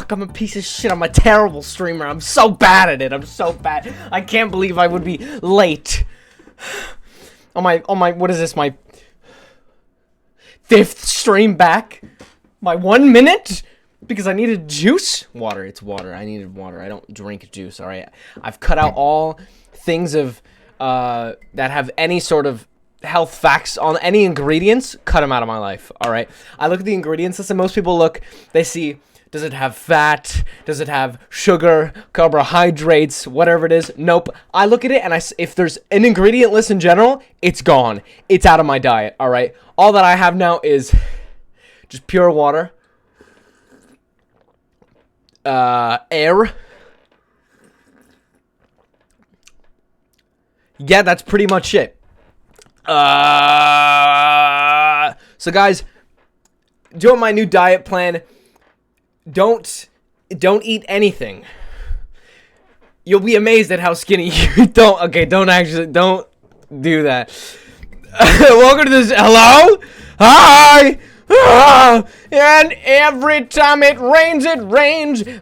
Fuck, I'm a piece of shit. I'm a terrible streamer. I'm so bad at it. I'm so bad. I can't believe I would be late. On my, what is this? My 5th stream back. My 1 minute? Because I needed juice? Water. It's water. I needed water. I don't drink juice, alright? I've cut out all things of, that have any sort of health facts on any ingredients. Cut them out of my life, alright? I look at the ingredients list and most people look, they see, does it have fat? Does it have sugar, carbohydrates, whatever it is? Nope. I look at it and if there's an ingredient list in general, it's gone. It's out of my diet, alright? All that I have now is just pure water. Air. Yeah, that's pretty much it. So guys, doing my new diet plan. Don't eat anything. You'll be amazed at how skinny you don't do that. Welcome to this. Hello? Hi. And every time it rains,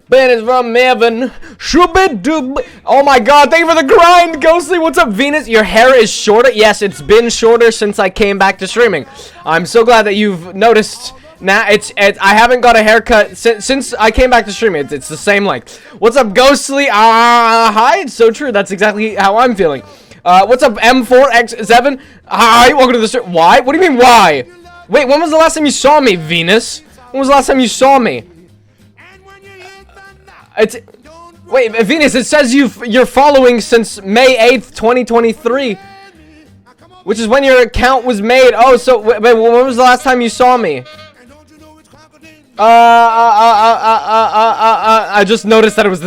but it's from heaven. Oh my god, thank you for the grind, Ghostly. What's up, Venus? Your hair is shorter? Yes, it's been shorter since I came back to streaming. I'm so glad that you've noticed. Now, I haven't got a haircut since I came back to streaming. It's the same length. What's up, Ghostly? Hi, it's so true. That's exactly how I'm feeling. What's up, M4X7? Hi, welcome to the stream. Why? What do you mean, why? Wait, when was the last time you saw me, Venus? When was the last time you saw me? Wait, Venus, it says you're following since May 8th, 2023. Which is when your account was made. Oh, so, wait, when was the last time you saw me? I just noticed that it was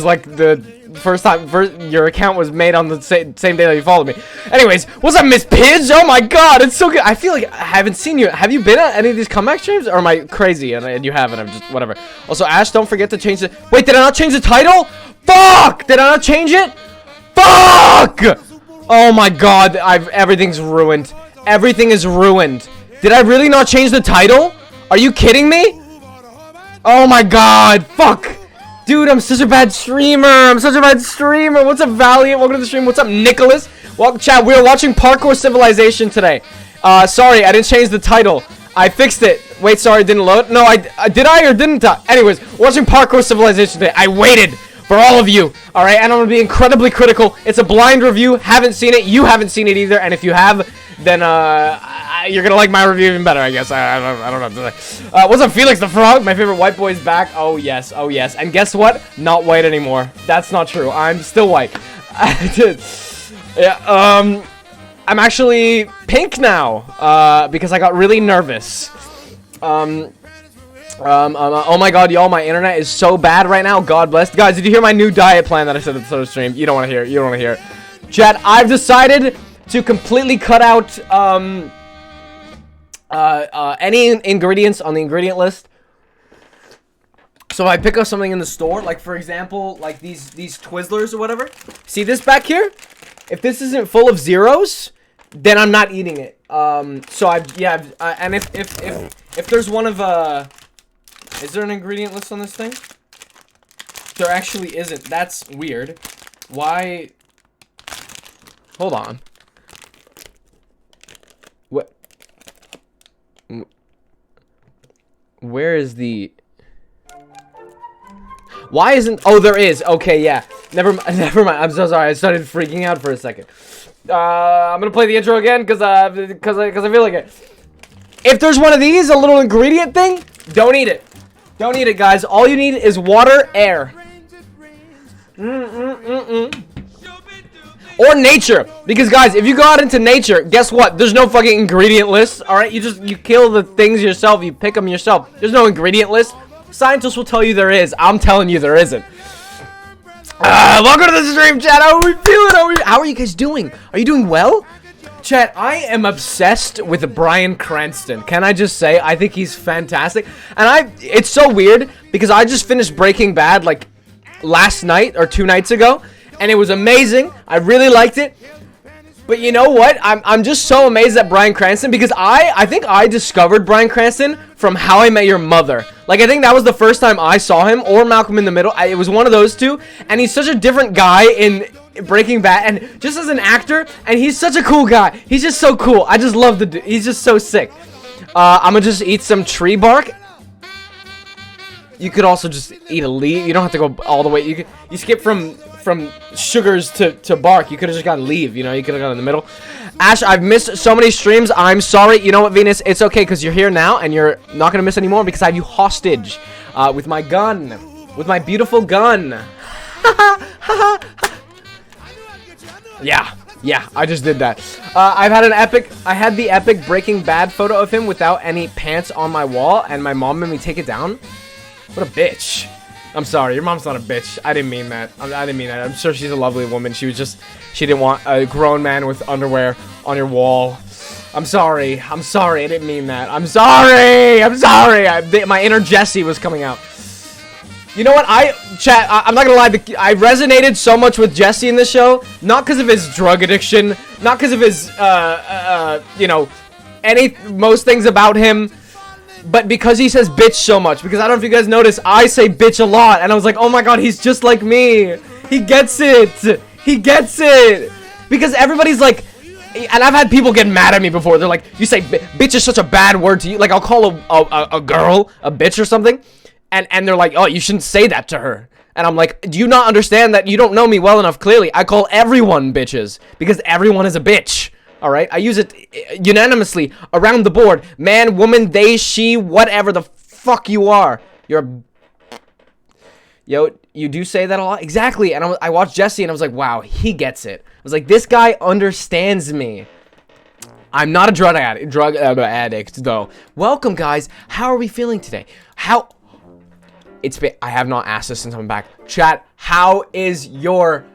like the first time your account was made on the same day that you followed me. Anyways, what's up, Miss Pidge? Oh my god, it's so good. I feel like I haven't seen you. Have you been at any of these comeback streams? Or am I crazy and you haven't? I'm just whatever. Also, Ash, don't forget to change the. Wait, did I not change the title? Fuck! Did I not change it? Fuck! Oh my god, everything's ruined. Everything is ruined. Did I really not change the title? Are you kidding me? Oh my god, fuck. Dude, I'm such a bad streamer. What's up, Valiant? Welcome to the stream. What's up, Nicholas? Welcome, chat. We are watching Parkour Civilization today. Sorry, I didn't change the title. I fixed it. Wait, sorry, it didn't load. No, did I or didn't I? Anyways, watching Parkour Civilization today. I waited for all of you. Alright, and I'm gonna be incredibly critical. It's a blind review. Haven't seen it. You haven't seen it either. And if you have, then, you're gonna like my review even better, I guess. I don't know what to say. What's up, Felix the Frog? My favorite white boy's back. Oh, yes. Oh, yes. And guess what? Not white anymore. That's not true. I'm still white. Yeah, I'm actually pink now, because I got really nervous. Oh my god, y'all, my internet is so bad right now. God bless. Guys, did you hear my new diet plan that I said at the start of the stream? You don't want to hear it. You don't want to hear it. Chat, I've decided to completely cut out, any ingredients on the ingredient list. So if I pick up something in the store, like for example, like these Twizzlers or whatever. See this back here? If this isn't full of zeros, then I'm not eating it. And if there's one of is there an ingredient list on this thing? There actually isn't. That's weird. Why? Hold on. What? Where is the? Why isn't? Oh, there is. Okay, yeah. Never mind. I'm so sorry. I started freaking out for a second. I'm gonna play the intro again because I feel like it. If there's one of these, a little ingredient thing, don't eat it. Don't eat it, guys. All you need is water, air. Or nature. Because, guys, if you go out into nature, guess what? There's no fucking ingredient list, alright? You kill the things yourself. You pick them yourself. There's no ingredient list. Scientists will tell you there is. I'm telling you there isn't. Welcome to the stream, chat. How are we feeling? How are you guys doing? Are you doing well? Chat, I am obsessed with Bryan Cranston. Can I just say, I think he's fantastic. And it's so weird, because I just finished Breaking Bad, like, last night, or 2 nights ago. And it was amazing. I really liked it. But you know what? I'm just so amazed at Bryan Cranston because I think I discovered Bryan Cranston from How I Met Your Mother. Like, I think that was the first time I saw him, or Malcolm in the Middle. It was one of those two, and he's such a different guy in Breaking Bad, and just as an actor, and he's such a cool guy. He's just so cool. I just love the dude. He's just so sick. I'm gonna just eat some tree bark. You could also just eat a leaf. You don't have to go all the way. You skip from sugars to bark. You could have just gotten leaf, you know. You could have gone in the middle. Ash, I've missed so many streams. I'm sorry. You know what, Venus? It's okay because you're here now and you're not gonna miss any more because I have you hostage with my gun, with my beautiful gun. Yeah, I just did that. I had the epic Breaking Bad photo of him without any pants on my wall, and my mom made me take it down. What a bitch. I'm sorry, your mom's not a bitch. I didn't mean that. I didn't mean that. I'm sure she's a lovely woman. She didn't want a grown man with underwear on your wall. I'm sorry. I didn't mean that. I'm sorry. My inner Jesse was coming out. You know what? I'm not gonna lie. I resonated so much with Jesse in this show, not because of his drug addiction, not because of his, most things about him, but because he says bitch so much. Because I don't know if you guys notice, I say bitch a lot, and I was like, oh my god, he's just like me. He gets it. Because everybody's like, and I've had people get mad at me before. They're like, you say bitch is such a bad word to you. Like, I'll call a girl a bitch or something. And they're like, oh, you shouldn't say that to her. And I'm like, do you not understand that you don't know me well enough? Clearly, I call everyone bitches because everyone is a bitch. All right, I use it unanimously around the board. Man, woman, they, she, whatever the fuck you are. Yo, you do say that a lot. Exactly. And I watched Jesse and I was like, wow, he gets it. I was like, this guy understands me. I'm not a drug addict though. Welcome, guys. How are we feeling today? I have not asked this since I'm back. Chat, how is your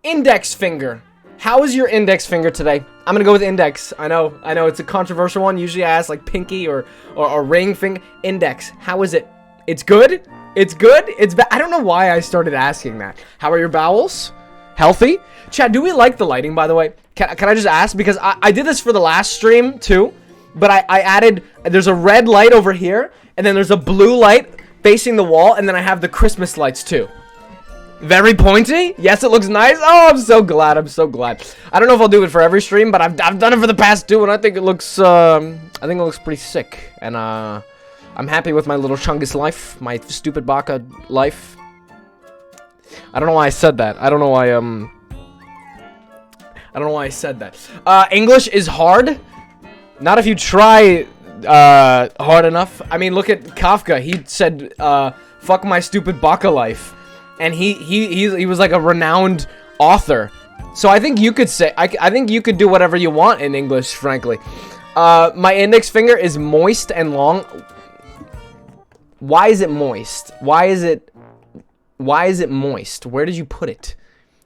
index finger? How is your index finger today? I'm gonna go with index. I know it's a controversial one. Usually I ask like pinky or ring finger. Index. How is it? It's good? It's good? I don't know why I started asking that. How are your bowels? Healthy? Chat, do we like the lighting, by the way? Can I just ask? Because I did this for the last stream too. But I added, there's a red light over here, and then there's a blue light facing the wall, and then I have the Christmas lights too. Very pointy? Yes, it looks nice. Oh, I'm so glad. I don't know if I'll do it for every stream, but I've done it for the past two, and I think it looks pretty sick. And I'm happy with my little Chungus life, my stupid Baka life. I don't know why I said that. I don't know why I said that. English is hard. Not if you try hard enough. I mean, look at Kafka. He said, "Fuck my stupid Baka life," and he was like a renowned author. So I think you could say, I think you could do whatever you want in English, frankly. My index finger is moist and long. Why is it moist? Why is it moist? Where did you put it?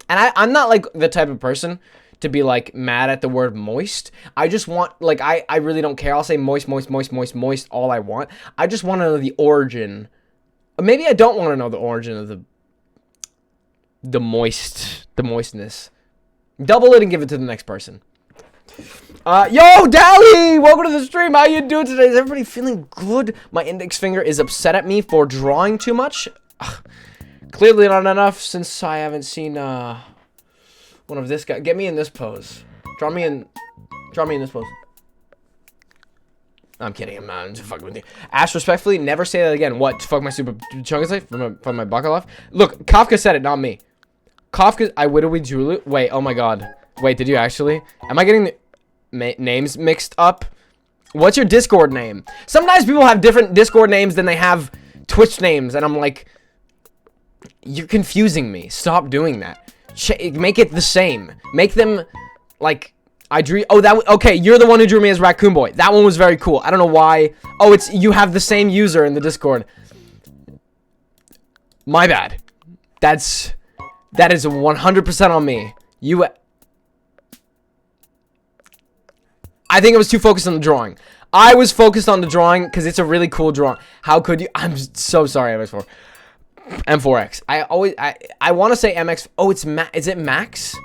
And I'm not like the type of person to be like mad at the word moist. I just want, like, I really don't care. I'll say moist all I want. I just want to know the origin. Maybe I don't want to know the origin of the moistness. Double it and give it to the next person. Yo, Dally! Welcome to the stream. How you doing today? Is everybody feeling good? My index finger is upset at me for drawing too much. Ugh. Clearly not enough since I haven't seen one of this guy. Get me in this pose. Draw me in this pose. I'm kidding. I'm not just fucking with you. Ash, respectfully, never say that again. What? Fuck my super chungus life from my bucket life? Look, Kafka said it, not me. Kafka, I widowy Julu. Wait, oh my god. Wait, did you actually? Am I getting the names mixed up? What's your Discord name? Sometimes people have different Discord names than they have Twitch names, and I'm like, you're confusing me. Stop doing that. Make it the same. Make them like I drew. Oh, okay. You're the one who drew me as Raccoon Boy. That one was very cool. I don't know why. Oh, it's you have the same user in the Discord. My bad. That is 100% on me. I think I was too focused on the drawing. I was focused on the drawing because it's a really cool drawing. How could you? I'm so sorry, MX4. M4X. I want to say MX. Oh, is it Max?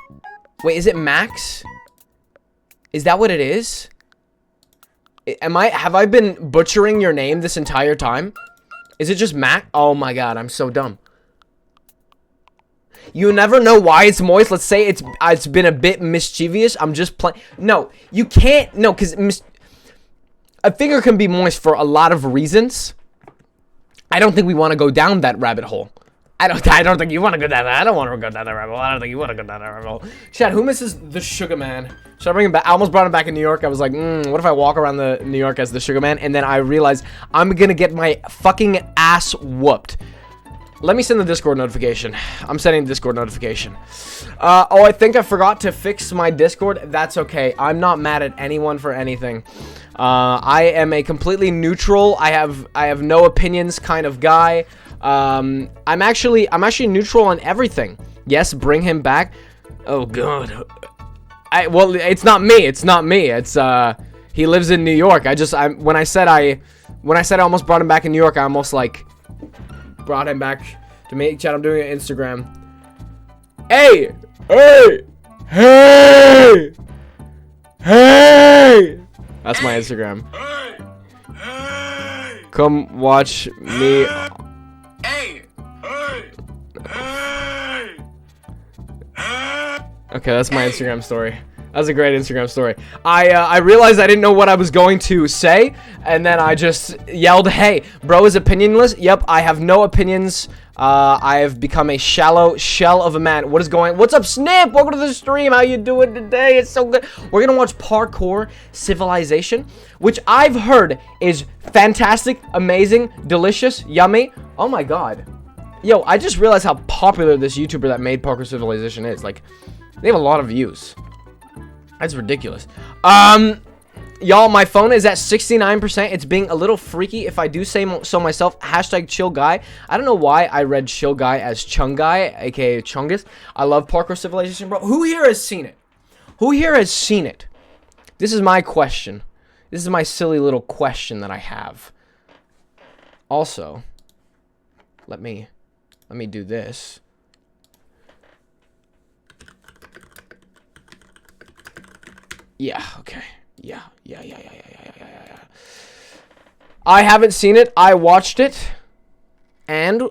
Wait, is it Max? Is that what it is? Have I been butchering your name this entire time? Is it just Mac? Oh my god, I'm so dumb. You never know why it's moist. Let's say it's been a bit mischievous. I'm just playing. No, you can't. No, because a finger can be moist for a lot of reasons. I don't think we want to go down that rabbit hole. I don't think you want to go down that. I don't want to go down that rabbit hole. I don't think you want to go down that rabbit hole. Chad, who misses the Sugar Man? Should I bring him back? I almost brought him back in New York. I was like, what if I walk around the New York as the Sugar Man? And then I realized I'm gonna get my fucking ass whooped. Let me send the Discord notification. I'm sending the Discord notification. Oh, I think I forgot to fix my Discord. That's okay. I'm not mad at anyone for anything. I am a completely neutral. I have no opinions kind of guy. I'm actually neutral on everything. Yes, bring him back. Oh god. Well, it's not me. It's not me. It's he lives in New York. When I said I almost brought him back in New York, I almost like brought him back to me. Chat, I'm doing an Instagram. Hey! Hey! Hey! Hey! That's my Instagram. Hey! Hey! Come watch me. Hey! Hey! Hey! Hey! Okay, that's my Instagram story. That was a great Instagram story. I realized I didn't know what I was going to say, and then I just yelled, hey, bro is opinionless. Yep, I have no opinions. I have become a shallow shell of a man. What's up, Snip? Welcome to the stream. How you doing today? It's so good. We're gonna watch Parkour Civilization, which I've heard is fantastic, amazing, delicious, yummy. Oh my god. Yo, I just realized how popular this YouTuber that made Parkour Civilization is. Like, they have a lot of views. That's ridiculous. Y'all, my phone is at 69%. It's being a little freaky, if I do say so myself. Hashtag chill guy. I don't know why I read chill guy as chung guy, aka Chungus. I love Parkour Civilization, bro. Who here has seen it? Who here has seen it? This is my question. This is my silly little question that I have. Also, let me do this. Yeah, okay. Yeah. I haven't seen it. I watched it. And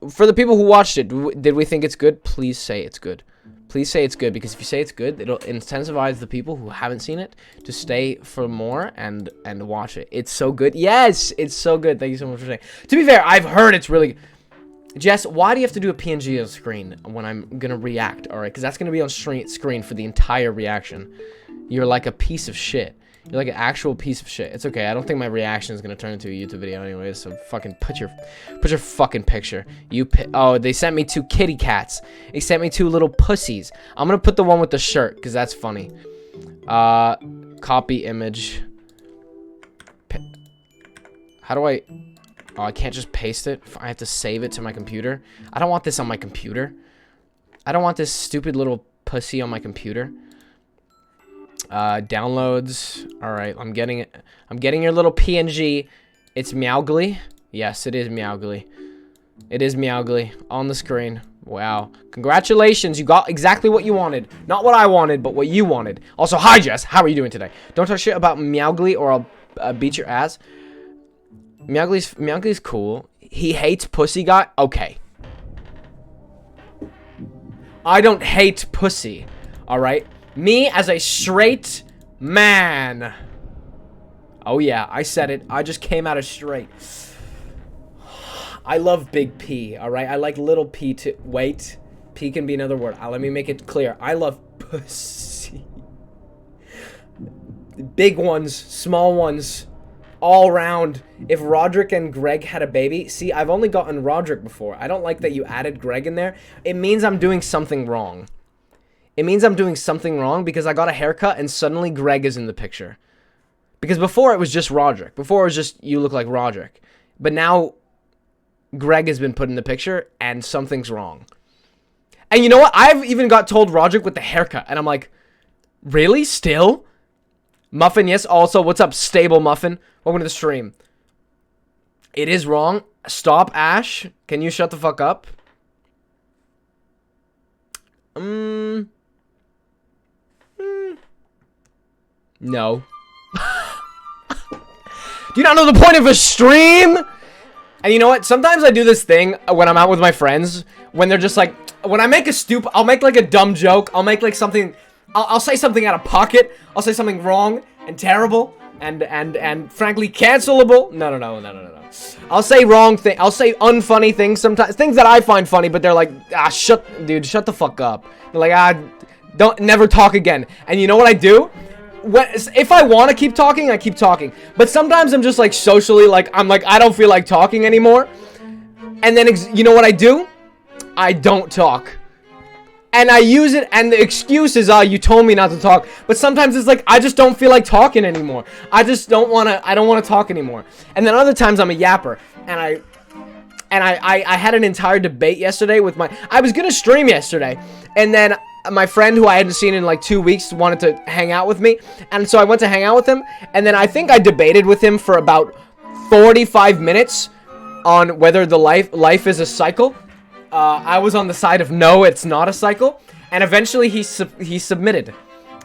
for the people who watched it, did we think it's good? Please say it's good. Please say it's good, because if you say it's good, it'll incentivize the people who haven't seen it to stay for more and watch it. It's so good. Yes, it's so good. Thank you so much for saying. To be fair, I've heard it's really good. Jess, why do you have to do a PNG on screen when I'm gonna react? All right, because that's gonna be on screen for the entire reaction. You're like a piece of shit. You're like an actual piece of shit. It's okay. I don't think my reaction is gonna turn into a YouTube video anyways. So fucking put your fucking picture. Oh, they sent me 2 kitty cats. They sent me 2 little pussies. I'm gonna put the one with the shirt because that's funny. Copy image. How do I? Oh, I can't just paste it. I have to save it to my computer. I don't want this on my computer. I don't want this stupid little pussy on my computer. Downloads. All right, I'm getting it. I'm getting your little PNG. It's Meowgly. Yes, it is Meowgly. It is Meowgly on the screen. Wow. Congratulations. You got exactly what you wanted. Not what I wanted, but what you wanted. Also, hi, Jess. How are you doing today? Don't talk shit about Meowgly or I'll beat your ass. Meowgly's cool. He hates pussy guy. Okay. I don't hate pussy. All right. Me as a straight man. Oh yeah, I said it. I just came out as straight. I love big P, alright? I like little P too. Wait. P can be another word. Let me make it clear. I love pussy. Big ones, small ones, all round. If Roderick and Greg had a baby... See, I've only gotten Roderick before. I don't like that you added Greg in there. It means I'm doing something wrong. It means I'm doing something wrong because I got a haircut and suddenly Greg is in the picture. Because before it was just Roderick. Before it was just, you look like Roderick. But now, Greg has been put in the picture and something's wrong. And you know what? I've even got told Roderick with the haircut. And I'm like, really? Still? Muffin, yes. Also, what's up, Stable Muffin? Welcome to the stream. It is wrong. Stop, Ash. Can you shut the fuck up? No. Do you not know the point of a stream? And you know what? Sometimes I do this thing when I'm out with my friends. When they're just like... When I make a I'll make like a dumb joke. I'll make like something... I'll say something out of pocket. I'll say something wrong and terrible. And frankly cancelable. No. I'll say wrong thing. I'll say unfunny things sometimes. Things that I find funny, but they're like, shut the fuck up. They're like, don't never talk again. And you know what I do? If I want to keep talking, I keep talking. But sometimes I'm just like socially, like, I don't feel like talking anymore. And then, you know what I do? I don't talk. And I use it, and the excuse is, you told me not to talk. But sometimes it's like, I just don't feel like talking anymore. I don't want to talk anymore. And then other times I'm a yapper. And I had an entire debate yesterday with I was gonna stream yesterday. And then my friend who I hadn't seen in like 2 weeks wanted to hang out with me. And so I went to hang out with him. And then I think I debated with him for about 45 minutes on whether the life is a cycle. I was on the side of no, it's not a cycle. And eventually he submitted.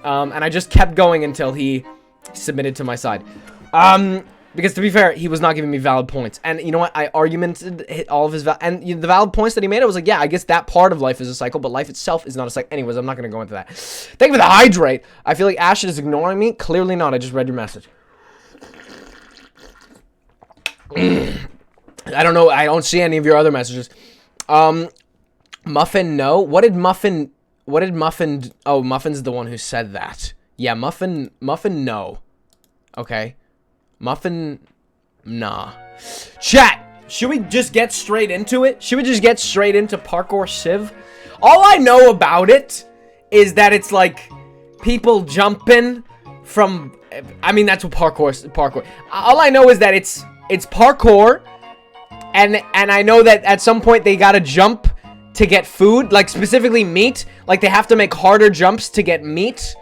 And I just kept going until he submitted to my side. Because to be fair, he was not giving me valid points. And you know what? I argumented all of his the valid points that he made. I was like, yeah, I guess that part of life is a cycle, but life itself is not a cycle. Anyways, I'm not going to go into that. Thank you for the hydrate. I feel like Ash is ignoring me. Clearly not. I just read your message. I don't know. I don't see any of your other messages. Muffin, no. What did Muffin... Oh, Muffin's the one who said that. Yeah, Muffin, no. Okay. Muffin, nah. Chat, should we just get straight into it? Should we just get straight into Parkour Civ? All I know about it is that it's like people jumping from... I mean, that's what parkour. All I know is that it's parkour, and I know that at some point they gotta jump to get food, like specifically meat. Like they have to make harder jumps to get meat.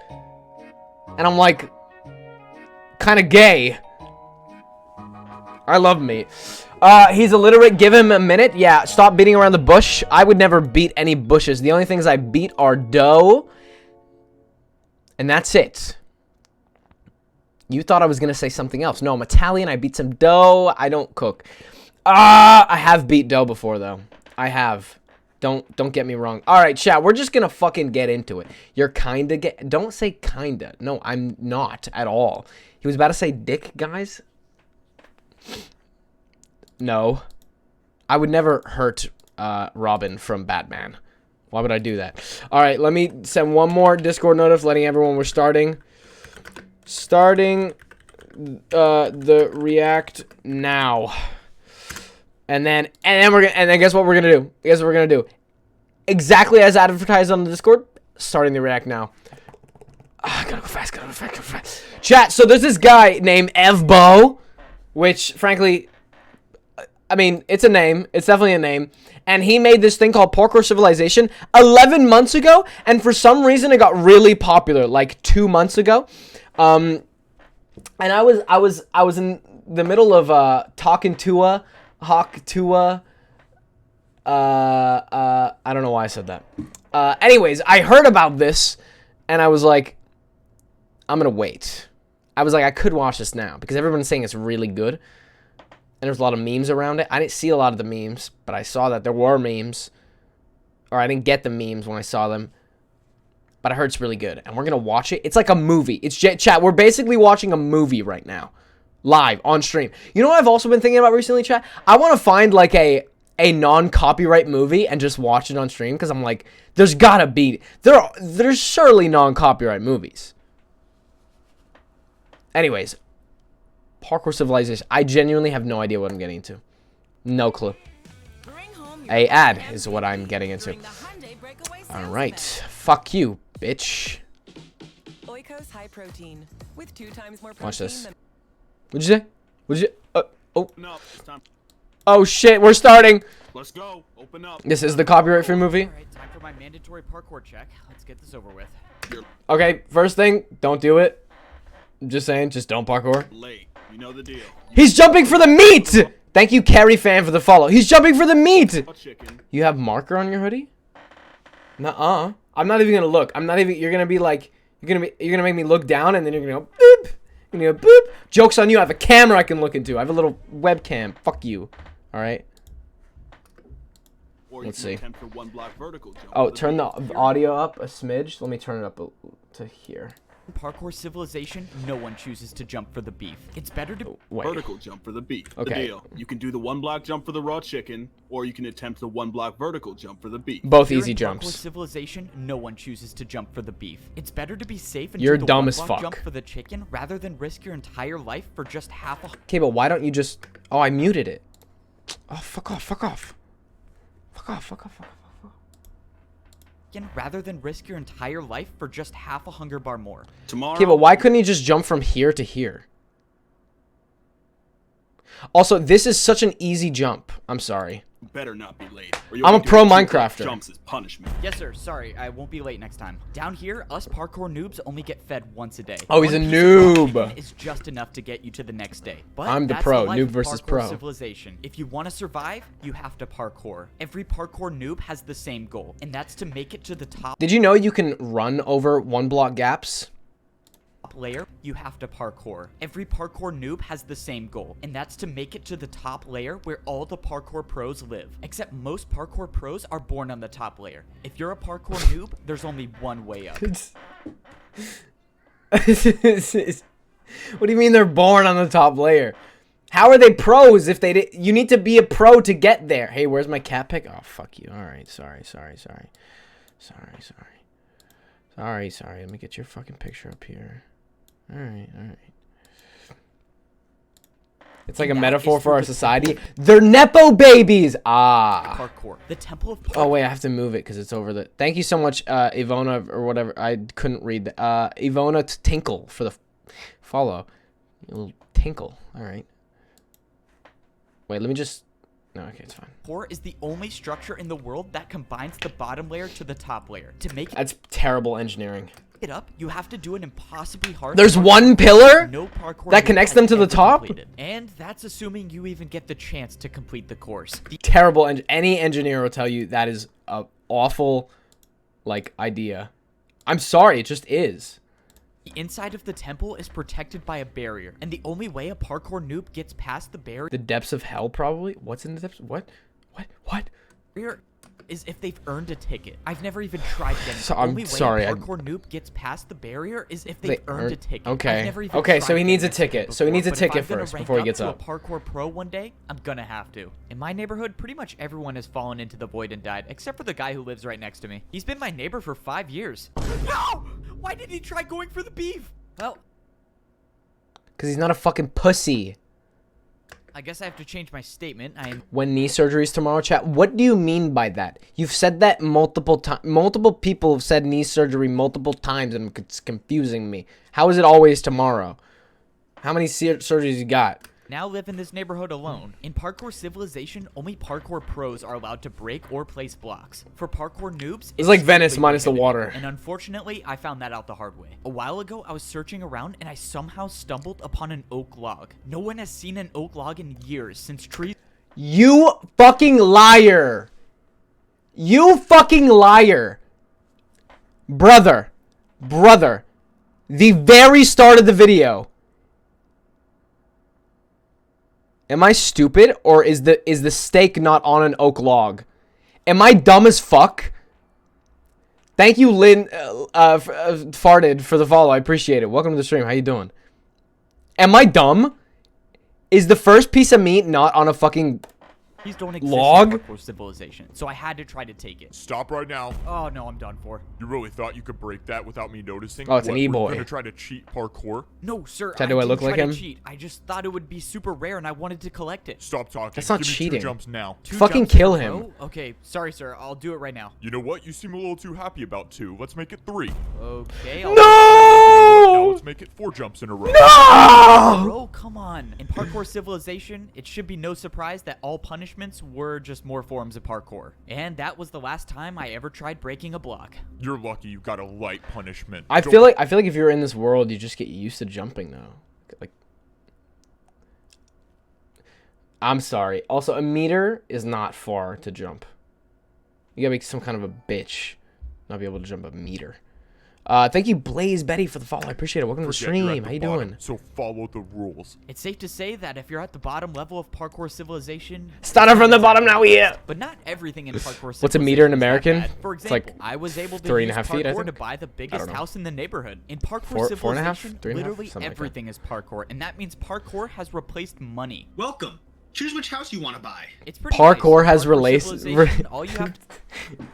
And I'm like, kind of gay. I love meat. He's illiterate. Give him a minute. Yeah, stop beating around the bush. I would never beat any bushes. The only things I beat are dough. And that's it. You thought I was going to say something else. No, I'm Italian. I beat some dough. I don't cook. I have beat dough before, though. I have. Don't get me wrong. All right, chat. We're just going to fucking get into it. You're kind of Don't say kinda. No, I'm not at all. He was about to say dick, guys. No. I would never hurt Robin from Batman. Why would I do that? All right, let me send one more Discord notif letting everyone we're starting the react now. And then guess what we're going to do? Guess what we're going to do? Exactly as advertised on the Discord, starting the react now. Gotta go fast. Chat, so there's this guy named Evbo, which, frankly, I mean, it's a name. It's definitely a name. And he made this thing called Parkour Civilization 11 months ago. And for some reason, it got really popular, like 2 months ago. And I was in the middle of talking to a Hawk Tua. I don't know why I said that. Anyways, I heard about this, and I was like, I'm gonna wait. I was like, I could watch this now because everyone's saying it's really good. And there's a lot of memes around it. I didn't see a lot of the memes, but I saw that there were memes. Or I didn't get the memes when I saw them. But I heard it's really good. And we're going to watch it. It's like a movie. It's chat. We're basically watching a movie right now. Live, on stream. You know what I've also been thinking about recently, chat? I want to find like a non-copyright movie and just watch it on stream. Because I'm like, there's got to be... There's surely non-copyright movies. Anyways... Parkour Civilization. I genuinely have no idea what I'm getting into. No clue. A ad is what I'm getting into. Alright. Fuck you, bitch. Watch this. What'd you say? What'd you... oh. Oh shit, we're starting. Let's go. Open up. This is the copyright-free movie. Alright, time for my mandatory parkour check. Let's get this over with. Okay, first thing, don't do it. I'm just saying, just don't parkour. Late. You know the deal. He's jumping for the meat! Thank you, Carrie fan, for the follow. He's jumping for the meat! You have marker on your hoodie? Nuh-uh. I'm not even gonna look. I'm not even... You're gonna be like... You're gonna make me look down, and then you're gonna go boop. You're gonna go boop. Joke's on you. I have a camera I can look into. I have a little webcam. Fuck you. All right. Let's see. For one block vertical jump Oh, turn the audio up a smidge. Let me turn it up to here. Parkour civilization, no one chooses to jump for the beef. It's better to vertical jump for the beef. Okay. The deal. You can do the one block jump for the raw chicken, or you can attempt the one block vertical jump for the beef. Both Here easy in jumps. Parkour civilization, no one chooses to jump for the beef. It's better to be safe and You're do the dumb one as block fuck. jump for the chicken rather than risk your entire life for just half a. Okay, but why don't you just? Oh, I muted it. Oh, fuck off! Fuck off! Fuck off! Fuck off! Fuck off! Rather than risk your entire life for just half a hunger bar more. Tomorrow. Okay, but why couldn't he just jump from here to here? Also, this is such an easy jump. I'm sorry. Better not be late. I'm a pro Minecrafter. Jumps as punishment. Yes, sir. Sorry, I won't be late next time. Down here, us parkour noobs only get fed once a day. Oh, he's a One piece of raw noob. chicken is just enough to get you to the next day. But I'm the that's pro, life noob of versus parkour pro. Civilization. If you want to survive, you have to parkour. Every parkour noob has the same goal, and that's to make it to the top. Did you know you can run over 1-block gaps? Layer, you have to parkour. Every parkour noob has the same goal, and that's to make it to the top layer where all the parkour pros live. Except most parkour pros are born on the top layer. If you're a parkour noob, there's only one way up. What do you mean they're born on the top layer? How are they pros if they did? You need to be a pro to get there. Hey, where's my cat pic? Oh, fuck you. All right, sorry. Let me get your fucking picture up here. All right. It's like a metaphor for our society. They're Nepo babies! Ah. Parkour. The temple of parkour. Oh, wait, I have to move it because it's over the... Thank you so much, Ivona, or whatever. I couldn't read that. Ivona Tinkle for the follow. You little tinkle. All right. Wait, let me just... No, okay, it's fine. Parkour is the only structure in the world that combines the bottom layer to the top layer. To make That's terrible engineering. it up, you have to do an impossibly hard. There's parkour one pillar no parkour that noob connects has them to the ever top? completed. And that's assuming you even get the chance to complete the course. Terrible. Any engineer will tell you that is a awful, like, idea. I'm sorry, it just is. The inside of the temple is protected by a barrier, and the only way a parkour noob gets past the barrier The depths of hell, probably? What's in the depths? What? is if they've earned a ticket. I've never even tried getting So- it. I'm The only way sorry, a parkour noob gets past the barrier is if they've They earned a earned- ticket. okay. I've never even Okay, tried so he needs a getting ticket. So he before, needs a but if ticket I'm gonna first rank before he up gets to up. a parkour pro one day, I'm gonna have to. In my neighborhood, pretty much everyone has fallen into the void and died, except for the guy who lives right next to me. He's been my neighbor for 5 years. No! Why did he try going for the beef? Well, Because he's not a fucking pussy. I guess I have to change my statement. I am When knee surgeries tomorrow, chat? What do you mean by that? You've said that multiple times. Multiple people have said knee surgery multiple times, and it's confusing me. How is it always tomorrow? How many surgeries you got? now live in this neighborhood alone. In parkour civilization, only parkour pros are allowed to break or place blocks. For parkour noobs, It's like Venice strictly minus the prohibited. water. And unfortunately, I found that out the hard way. A while ago, I was searching around and I somehow stumbled upon an oak log. No one has seen an oak log in years since trees. You fucking liar. You fucking liar. Brother. The very start of the video. Am I stupid, or is the steak not on an oak log? Am I dumb as fuck? Thank you, Lynn, farted for the follow. I appreciate it. Welcome to the stream. How you doing? Am I dumb? Is the first piece of meat not on a fucking These don't exist log? in parkour civilization, so I had to try to take it. Stop right now. Oh no, I'm done for. You really thought you could break that without me noticing? Oh, it's an What, were you e-boy. gonna try to cheat parkour? No, sir. Dad, do I didn't look like try to him? cheat. I just thought it would be super rare, and I wanted to collect it. Stop talking. That's not Give me cheating. 2 jumps now. Two Fucking jumps in a kill him. row? Okay, sorry, sir. I'll do it right now. You know what? You seem a little too happy about 2. Let's make it 3. Okay. Now No! let's make it 4 jumps in a row. No! Bro, come on. In parkour civilization, it should be no surprise that all punishments were just more forms of parkour. And that was the last time I ever tried breaking a block. You're lucky you got a light punishment. I feel like if you're in this world, you just get used to jumping though. Like, I'm sorry. Also, a meter is not far to jump. You gotta be some kind of a bitch, not be able to jump a meter. Thank you, Blaze Betty, for the follow. I appreciate it. Welcome to the Forget you're at stream. the How you bottom, doing? So follow the rules. It's safe to say that if you're at the bottom level of parkour civilization, Started from the bottom, now we here. but not everything in parkour civilization. What's a meter in is that American? bad. For It's example, like I was able to 3.5 use feet, I parkour think. to buy the biggest know. house in the neighborhood. In parkour Four and a civilization, half? 3.5? literally Something like that. everything is parkour, and that means parkour has replaced money. Welcome. Choose which house you want to buy. It's pretty Parkour nice. has replaced. Civilization, all you have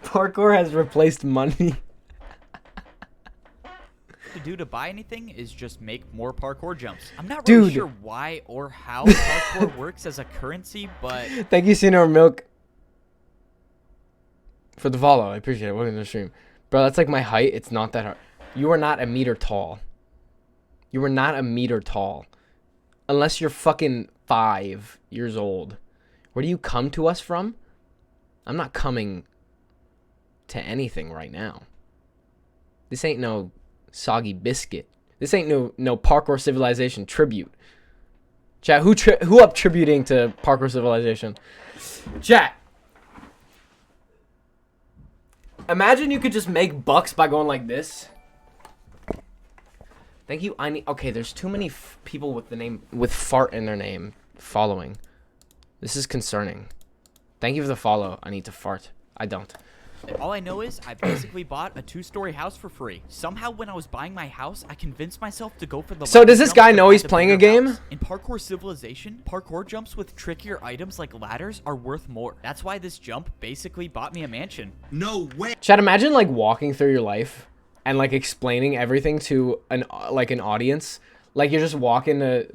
Parkour has replaced money. to do to buy anything is just make more parkour jumps. I'm not Dude. really sure why or how parkour works as a currency, but Thank you, Senor Milk, for the follow. I appreciate it. Welcome to the stream. Bro, that's like my height. It's not that hard. You are not a meter tall. You are not a meter tall. Unless you're fucking 5 years old. Where do you come to us from? I'm not coming to anything right now. This ain't no soggy biscuit. This ain't no parkour civilization tribute. Chat, who up tributing to parkour civilization? Chat. Imagine you could just make bucks by going like this. Thank you. I need. Okay, there's too many people with the name with fart in their name following. This is concerning. Thank you for the follow. I need to fart. I don't. all I know is I basically bought a 2-story house for free. Somehow when I was buying my house, I convinced myself to go for the So does this jump guy to know buy he's the playing a bigger game? house. In parkour civilization, parkour jumps with trickier items like ladders are worth more. That's why this jump basically bought me a mansion. No way. Chad, imagine like walking through your life and like explaining everything to an audience. Like you're just walking to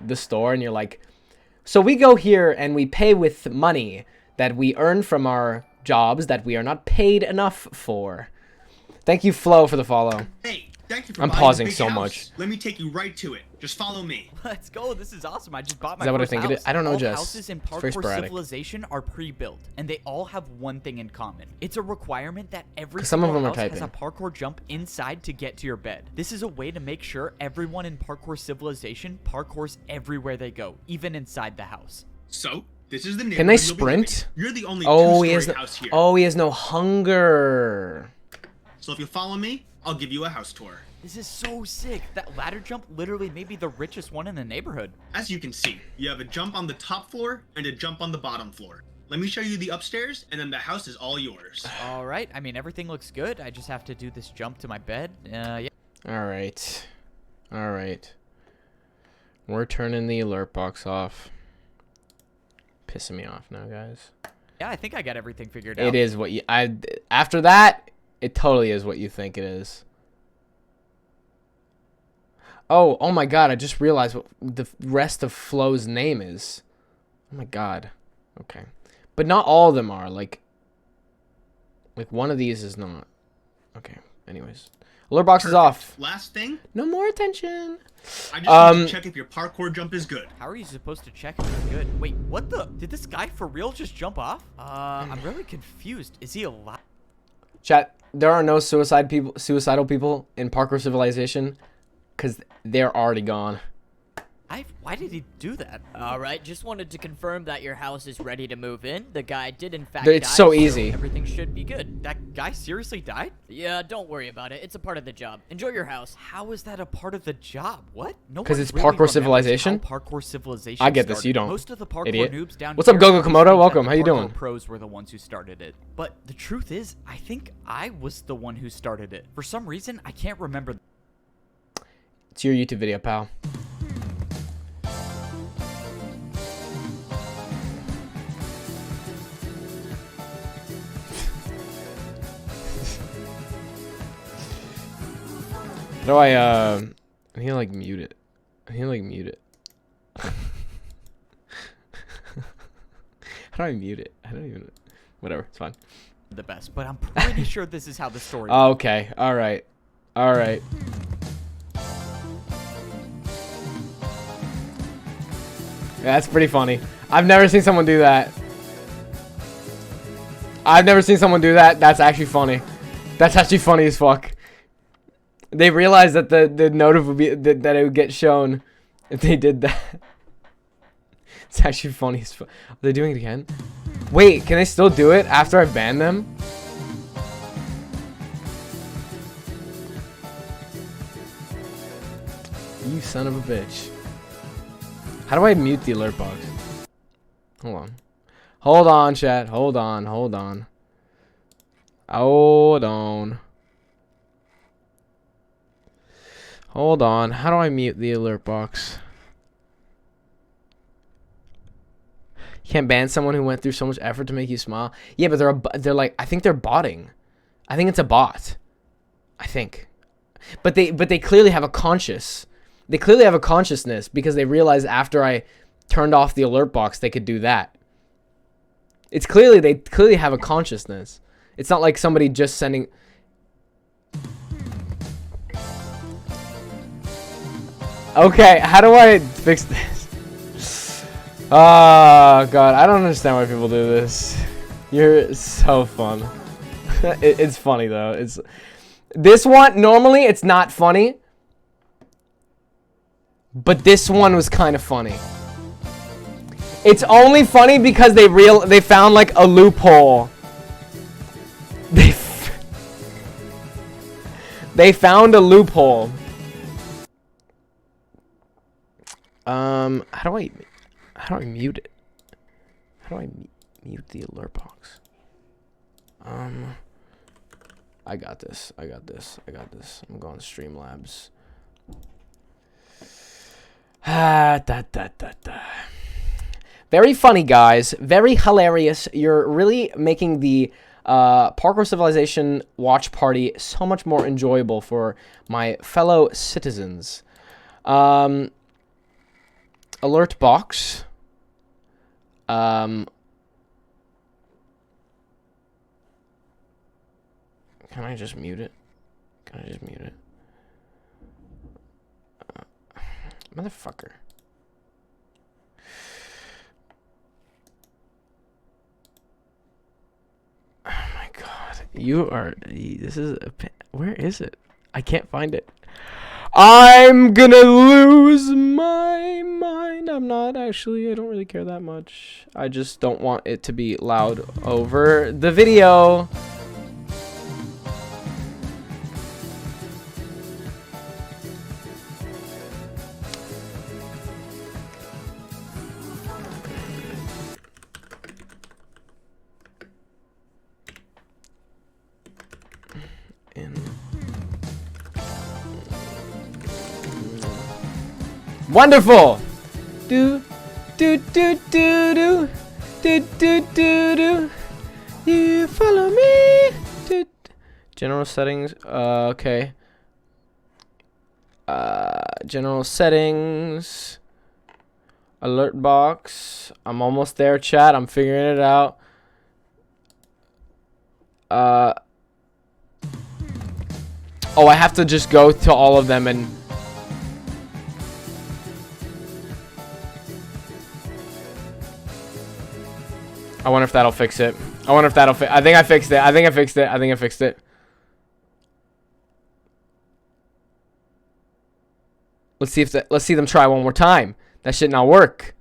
the store and you're like, so we go here and we pay with money that we earn from our jobs that we are not paid enough for. Thank you, Flo, for the follow. Hey, thank you for I'm buying pausing the big so house. much. Let me take you right to it. Just follow me. Let's go. This is awesome. I just bought my Is that what I first think it house. is? I don't know, all Jess. Houses in It's very parkour sporadic. civilization are pre-built, and they all have one thing in common. It's a requirement that every 'Cause some of single them are house has a typing. parkour jump inside to get to your bed. This is a way to make sure everyone in parkour civilization parkours everywhere they go, even inside the house. So, this is the neighborhood Can they you'll be living sprint? in. You're the only Oh, he two-story has no. house here. Oh, he has no hunger. So if you follow me, I'll give you a house tour. This is so sick. That ladder jump literally may be the richest one in the neighborhood. As you can see, you have a jump on the top floor and a jump on the bottom floor. Let me show you the upstairs, and then the house is all yours. All right. I mean, everything looks good. I just have to do this jump to my bed. Yeah. All right. All right. We're turning the alert box off. Pissing me off now, guys. Yeah, I think I got everything figured out. It is what you. After that, it totally is what you think it is. Oh my God! I just realized what the rest of Flo's name is. Oh my God. Okay, but not all of them are. Like one of these is not. Okay. Anyways, alert box is off. Last thing, No more attention. I just need to check if your parkour jump is good. How are you supposed to check if it's good? Wait, what the? Did this guy for real just jump off? I'm really confused. Is he alive? Chat. There are no suicidal people in parkour civilization, because they're already gone. Why did he do that? All right, just wanted to confirm that your house is ready to move in. The guy did in fact It's die, so easy. Everything should be good. That guy seriously died? Yeah, don't worry about it. It's a part of the job. Enjoy your house. How is that a part of the job? What? No 'Cause one it's really parkour remembers civilization? how Parkour civilization. I get this, started. you don't, Most of the parkour idiot. noobs down What's up, here Gogo always Komodo? think that Welcome. the How you parkour doing? Pros were the ones who started it, but the truth is, I think I was the one who started it. For some reason, I can't remember. It's your YouTube video, pal. How do I need to like mute it. I need to like mute it. How do I mute it? I don't even. Whatever, it's fine. The best, but I'm pretty sure this is how the story. Okay, all right, all right. Yeah, that's pretty funny. I've never seen someone do that. I've never seen someone do that. That's actually funny. That's actually funny as fuck. They realized that the notif would be that it would get shown if they did that. It's actually funny as fuck. Are they doing it again? Wait, can they still do it after I ban them? You son of a bitch. How do I mute the alert box? Hold on. Hold on, chat. Hold on. Hold on. Hold on. Hold on. How do I mute the alert box? You can't ban someone who went through so much effort to make you smile. Yeah, but they're like, I think they're botting. I think it's a bot. I think. But they clearly have a conscious. They clearly have a consciousness because they realized after I turned off the alert box they could do that. It's clearly they clearly have a consciousness. It's not like somebody just sending. Okay, how do I fix this? Oh god, I don't understand why people do this. You're so fun. It's funny though. It's this one normally it's not funny, but this one was kind of funny. It's only funny because they found like a loophole. They found a loophole. How do I mute it? How do I mute the alert box? I got this. I got this. I got this. I'm going Streamlabs. Very funny, guys. Very hilarious. You're really making the Parkour Civilization watch party so much more enjoyable for my fellow citizens. Alert box. Can I just mute it? Can I just mute it? Motherfucker. Oh my god. You are... This is... Where is it? I can't find it. I'm gonna lose my mind. I'm not actually. I don't really care that much. I just don't want it to be loud over the video. Wonderful. Do do do do do do do do do. You follow me. Do. General settings. Okay. General settings. Alert box. I'm almost there, chat. I'm figuring it out. Oh, I have to just go to all of them and. I wonder if that'll fix it. I wonder if that'll fix. I think I fixed it. I think I fixed it. I think I fixed it. Let's see if let's see them try one more time. That shit not work.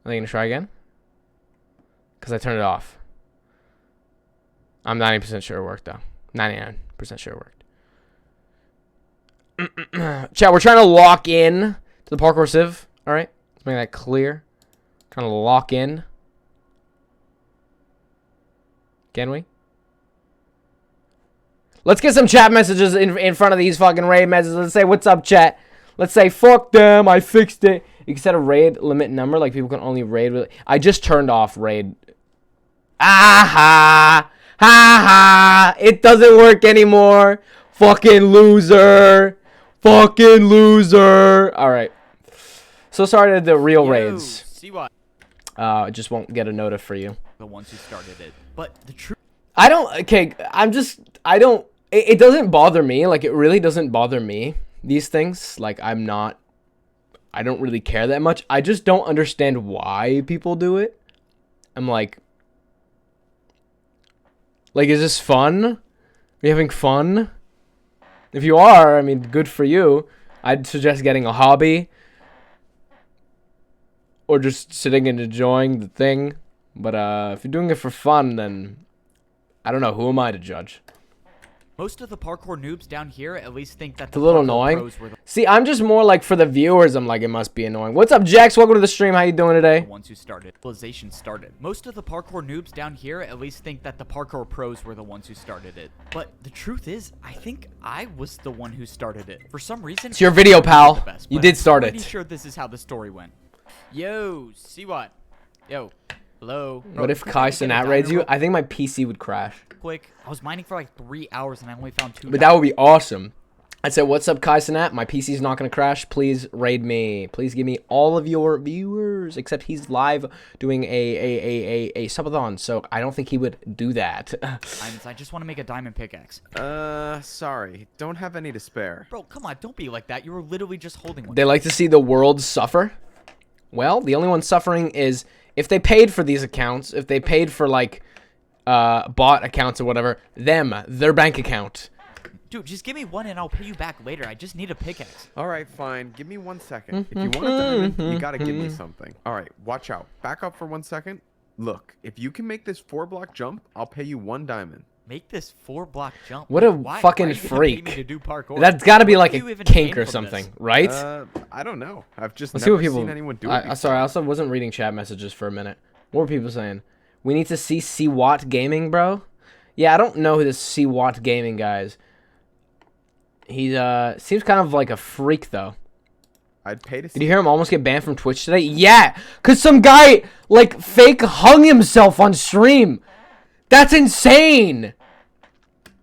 Are they gonna try again? Cause I turned it off. I'm 90% sure it worked though. 99% sure it worked. Chat, we're trying to lock in to the parkour civ. All right, let's make that clear. Trying to lock in. Can we? Let's get some chat messages in front of these fucking raid messages. Let's say, what's up, chat? Let's say, fuck them, I fixed it. You can set a raid limit number, like people can only raid with. I just turned off raid. Ah ha! Ha ha! It doesn't work anymore. Fucking loser. Fucking loser. Alright. So sorry to the real raids. See what? I just won't get a nota for you. The ones who started it. But the truth. I don't. Okay, I don't. It doesn't bother me. Like, it really doesn't bother me. These things. Like, I don't really care that much. I just don't understand why people do it. I'm like, is this fun? Are you having fun? If you are, I mean, good for you. I'd suggest getting a hobby. Or just sitting and enjoying the thing. But if you're doing it for fun, then I don't know. Who am I to judge? Most of the parkour noobs down here at least think that It's a little parkour annoying. pros were the See, I'm just more like for the viewers, I'm like, it must be annoying. What's up, Jax? Welcome to the stream. How you doing today? ones who started. Civilization started. Most of the parkour noobs down here at least think that the parkour pros were the ones who started it. But the truth is, I think I was the one who started it. For some reason, It's your video, pal. the best, You but did start I'm pretty it. sure this is how the story went. Yo, see what? Yo, hello. What if Kai Sinat raids you? I think my PC would crash. Quick. I was mining for like 3 hours and I only found 2. But that would be awesome. I'd say, what's up, Kai Sinat? My PC's not going to crash. Please raid me. Please give me all of your viewers. Except he's live doing a subathon, so I don't think he would do that. I just want to make a diamond pickaxe. Sorry. Don't have any to spare. Bro, come on. Don't be like that. You were literally just holding one. They like to see the world suffer. Well, the only one suffering is if they paid for these accounts, if they paid for, like, bot accounts or whatever, their bank account. Dude, just give me one and I'll pay you back later. I just need a pickaxe. All right, fine. Give me 1 second. If you want a diamond, you gotta give me something. All right, watch out. Back up for 1 second. Look, if you can make this 4-block jump, I'll pay you 1 diamond. Make this 4-block jump. What a Why fucking are you gonna pay freak. me to do parkour? That's got to be What like do you a even kink gain or from something, this? right? I don't know. I've just Let's see never what people. seen anyone do it. Sorry, I also wasn't reading chat messages for a minute. What were people saying? We need to see C Watt Gaming, bro. Yeah, I don't know who this C Watt Gaming guy is. He seems kind of like a freak though. I'd pay to see. Did you hear him almost get banned from Twitch today? Yeah, cause some guy like fake hung himself on stream. That's insane.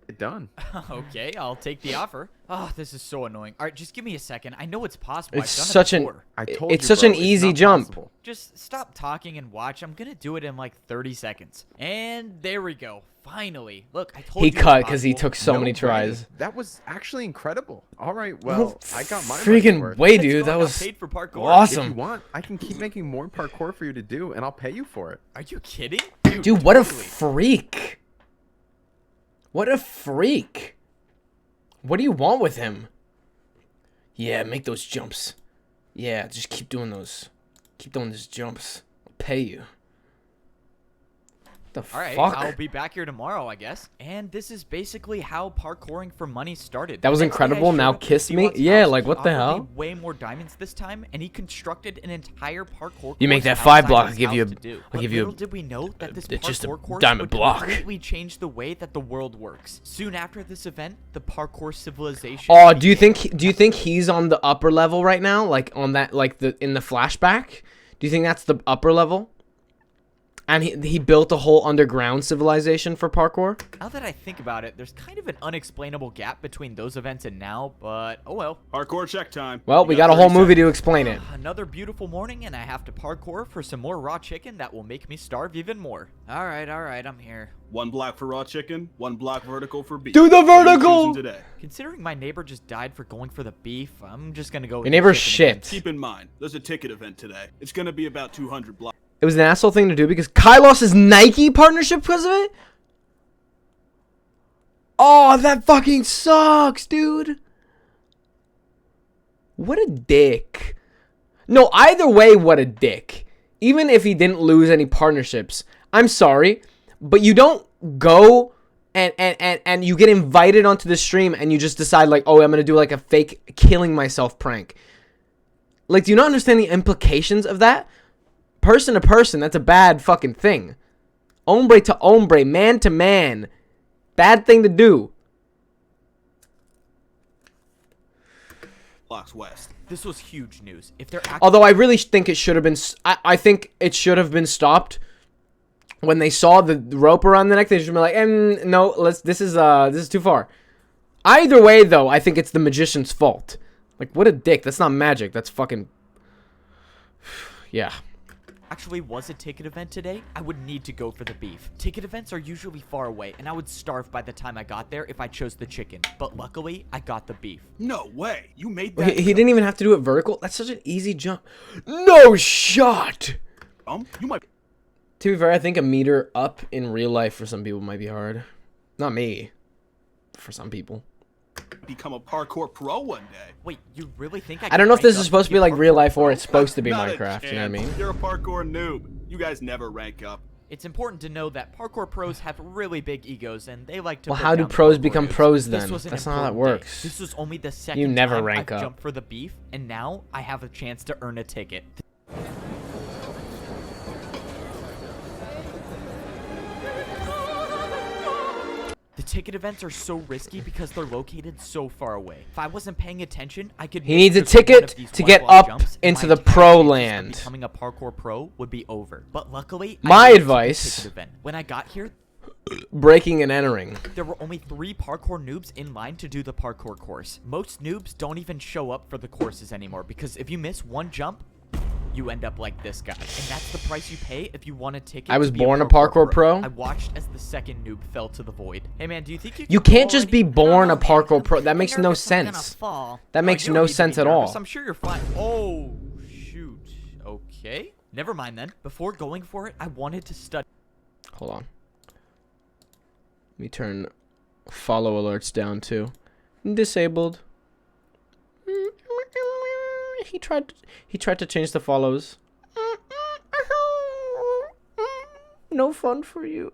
it done. Okay, I'll take the offer. Oh, this is so annoying. All right, just give me a second. I know it's possible. It's I've done such it an before. I told it's you, such bro, an it's easy not jump. possible. Just stop talking and watch. I'm gonna do it in like 30 seconds. And there we go. Finally. Look, I told He you. it's cut because he possible. took so No many way. tries. That was actually incredible. All right, well, I got my money's freaking worth. way, Let's dude. go, That I got was paid for parkour. If you awesome. want, I can keep making more parkour for you to do, and I'll pay you for it. Are you kidding? Dude, what a totally. freak. What a freak. What do you want with him? Yeah, make those jumps. Yeah, just keep doing those. Keep doing those jumps. I'll pay you. What the All right, fuck? I'll be back here tomorrow, I guess. And this is basically how parkouring for money started. That was The next day I incredible. showed Now up to kiss me? Siwat's Yeah, house. like, He what the offered me hell? way more diamonds this time, and he constructed an entire parkour. You make course that 5 outside block, his I'll give you house a- to do. I'll But give you a- little did we know that this it's just a parkour course diamond would block. completely change the way that the world works. Soon after this event, the parkour civilization. Oh, do you think he's on the upper level right now? Like on that, like in the flashback? Do you think that's the upper level? And he built a whole underground civilization for parkour? Now that I think about it, there's kind of an unexplainable gap between those events and now, but oh well. Parkour check time. Well, You we got a 30 whole movie seconds. to explain it. Another beautiful morning, and I have to parkour for some more raw chicken that will make me starve even more. All right, I'm here. 1 block for raw chicken, 1 block vertical for beef. Do the What are you vertical! choosing today? Considering my neighbor just died for going for the beef, I'm just gonna go with Your the neighbor's chicken again. shit. Keep in mind, there's a ticket event today. It's gonna be about 200 blocks. It was an asshole thing to do because Kai lost his Nike partnership because of it? Oh, that fucking sucks, dude. What a dick. No, either way, what a dick. Even if he didn't lose any partnerships, I'm sorry, but you don't go and you get invited onto the stream and you just decide like, oh, I'm going to do like a fake killing myself prank. Like, do you not understand the implications of that? Person to person, that's a bad fucking thing. Hombre to hombre, man to man. Bad thing to do. Blocks west. This was huge news. If they're actually Although I really think it should have been... I think it should have been stopped when they saw the rope around the neck. They should be like, no, this is too far. Either way, though, I think it's the magician's fault. Like, what a dick. That's not magic. That's fucking... Yeah. actually was a ticket event today, I would need to go for the beef. Ticket events are usually far away, and I would starve by the time I got there if I chose the chicken. But luckily, I got the beef. No way. You made that. He didn't even have to do it vertical. That's such an easy jump. No shot! You might To be fair, I think a meter up in real life for some people might be hard. Not me. For some people. become a parkour pro one day. Wait, you really think I don't know if this is is supposed to be like real life or it's supposed to be Not a Minecraft. You know what I chance. mean? You're a parkour noob. You guys never rank up. It's important to know that parkour pros have really big egos and they like to Well, put how do down the pros parkour become noobs. pros This then? was an That's not how that important day. works. This was only the second never time rank I've up. jumped for the beef, and now I have a chance to earn a ticket. The ticket events are so risky because they're located so far away. If I wasn't paying attention, I could He miss needs a just one ticket of these to get one-block up jumps, and into my the entire pro chances of land. Becoming a parkour pro would be over. But luckily, My I made it to the advice- ticket event. When I got here, Breaking and entering. there were only 3 parkour noobs in line to do the parkour course. Most noobs don't even show up for the courses anymore because if you miss one jump, you end up like this guy. And that's the price you pay if you want a ticket. I was to be born a parkour pro? I watched as the second noob fell to the void. Hey man, do you think You can can't fall just be already? born a I don't know, man. parkour pro. I'm That makes no nervous I'm gonna sense. fall. That makes you don't no need to be sense at nervous. all. I'm sure you're fine. Oh, shoot. Okay. Never mind then. Before going for it, I wanted to study. Hold on. Let me turn follow alerts down too. Disabled. He tried to change the follows. No fun for you.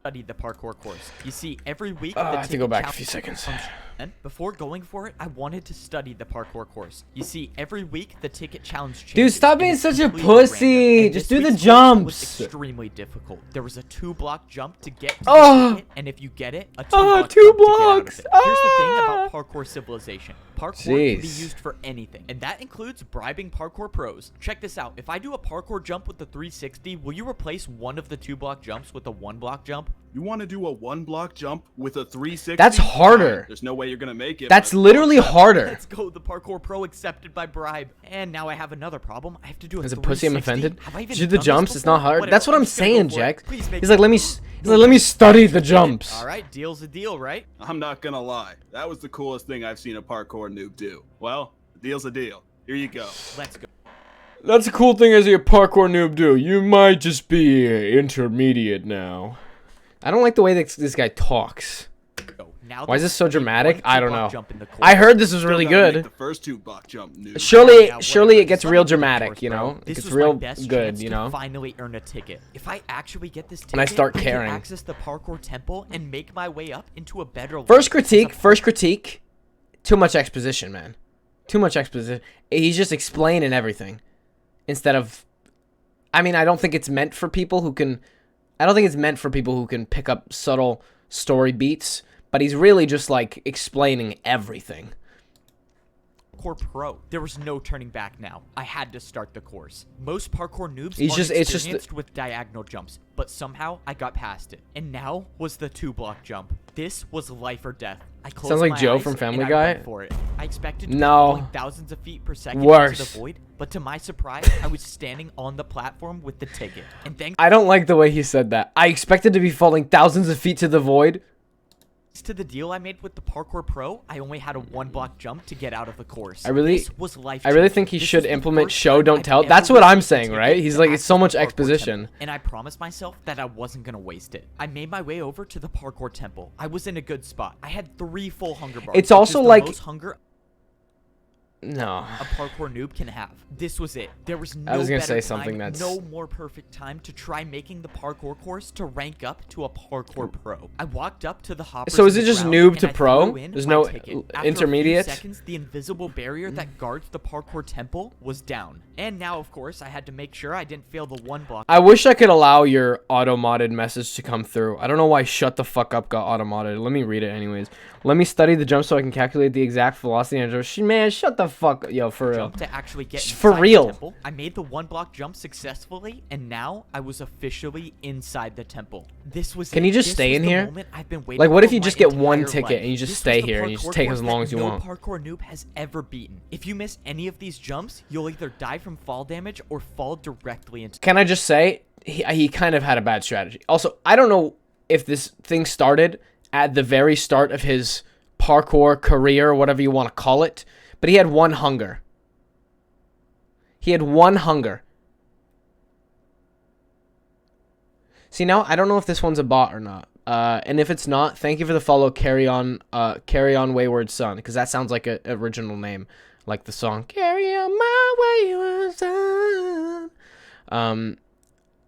Studied the parkour course. You see, every week I the have to go ticket back a challenge few seconds. comes- And before going for it, I wanted to study the parkour course. You see, every week the ticket challenge changes. Dude, stop and being it's such a completely pussy. random. And Just this do the week's course jumps. was extremely difficult. There was a 2-block jump to get to Oh. the ticket, and if you get it, a 2-block 2 jump to get out of blocks. it. Here's the thing about parkour civilization. Parkour can be Jeez. used for anything, and that includes bribing parkour pros. Check this out. If I do a parkour jump with the 360, will you replace one of the 2-block jumps with a 1-block jump? You want to do a 1-block jump with a 360? That's harder. There's no way you're gonna make it. That's but- literally harder. Let's go, the parkour pro accepted by bribe. And now I have another problem. I have to do a As a pussy, I'm 360. offended. Have I even Do the done this jumps. It's not before? hard. Whatever, That's what I'm just gonna go saying, for it. Jack. Please make He's it- like, let me study the jumps. All right, deal's a deal, right? I'm not gonna lie. That was the coolest thing I've seen a parkour noob do. Well, the deal's a deal. Here you go. Let's go. That's a cool thing as a parkour noob do. You might just be intermediate now. I don't like the way this guy talks. Now Why is there's this so only dramatic? one I don't 2-block know. jump in the course. I heard this was Still really gotta make good. The first 2-block jump, noob. Surely Yeah, surely whatever. it gets Let real me do the dramatic, course, you bro. know? It This gets was real my best good, chance you to know? finally earn a ticket. If I actually get this ticket, And I start can caring. access the parkour temple and make my way up into a better First life as a critique. Too much exposition, man. Too much exposition. He's just explaining everything instead of. I mean, I don't think it's meant for people who can. I don't think it's meant for people who can pick up subtle story beats. But he's really just like explaining everything. parkour pro. There was no turning back now. I had to start the course. Most parkour noobs It's aren't just- experienced with diagonal jumps, but somehow I got past it. And now was the 2-block jump. This was life or death. I closed Sounds like my Joe eyes from Family and I Guy. went for it. I expected to be No. falling thousands of feet per second into Worse. the void, but to my surprise, I was standing on the platform with the ticket. And thanks I don't like the way he said that. I expected to be falling thousands of feet to the void. to the deal I made with the parkour pro, I only had a 1-block jump to get out of the course. I really- This was life. I really think he This should was the implement first show, time don't I've tell. ever That's what I'm received a saying, ticket right? He's to like, it's so access much the parkour exposition. temple, and I promised myself that I wasn't gonna waste it. I made my way over to the parkour temple. I was in a good spot. I had 3 full hunger bars. It's which also is the like- most hunger No. a parkour noob can have. This was it. There was no I was gonna better say something time, that's- no more perfect time to try making the parkour course to rank up to a parkour pro. I walked up to the hoppers. So is in it the just ground, noob and to I pro? threw in There's my no ticket. After a few intermediate? seconds, the invisible barrier that guards the parkour temple was down. And now, of course, I had to make sure I didn't fail the 1-block. I wish I could allow your auto-modded message to come through. I don't know why shut the fuck up got auto-modded. Let me read it anyways. Let me study the jump so I can calculate the exact velocity and man, shut the fuck up. Yo, for real. Jump to actually get For inside real. the temple. I made the 1-block jump successfully, and now I was officially inside the temple. This was Can it. you just This stay was in the here? moment I've been waiting Like, what if for you my just get one entire ticket life. and you just This stay was the here and you just parkour take as course long that as you no want? parkour noob has ever beaten. If you miss any of these jumps, you'll either die from fall damage or fall directly into. Can I just say, he kind of had a bad strategy. Also, I don't know if this thing started at the very start of his parkour career, whatever you want to call it, but he had one hunger. He had one hunger. See, now I don't know if this one's a bot or not. And if it's not, thank you for the follow, Carry On Wayward Son, because that sounds like an original name, like the song Carry On My Wayward Son.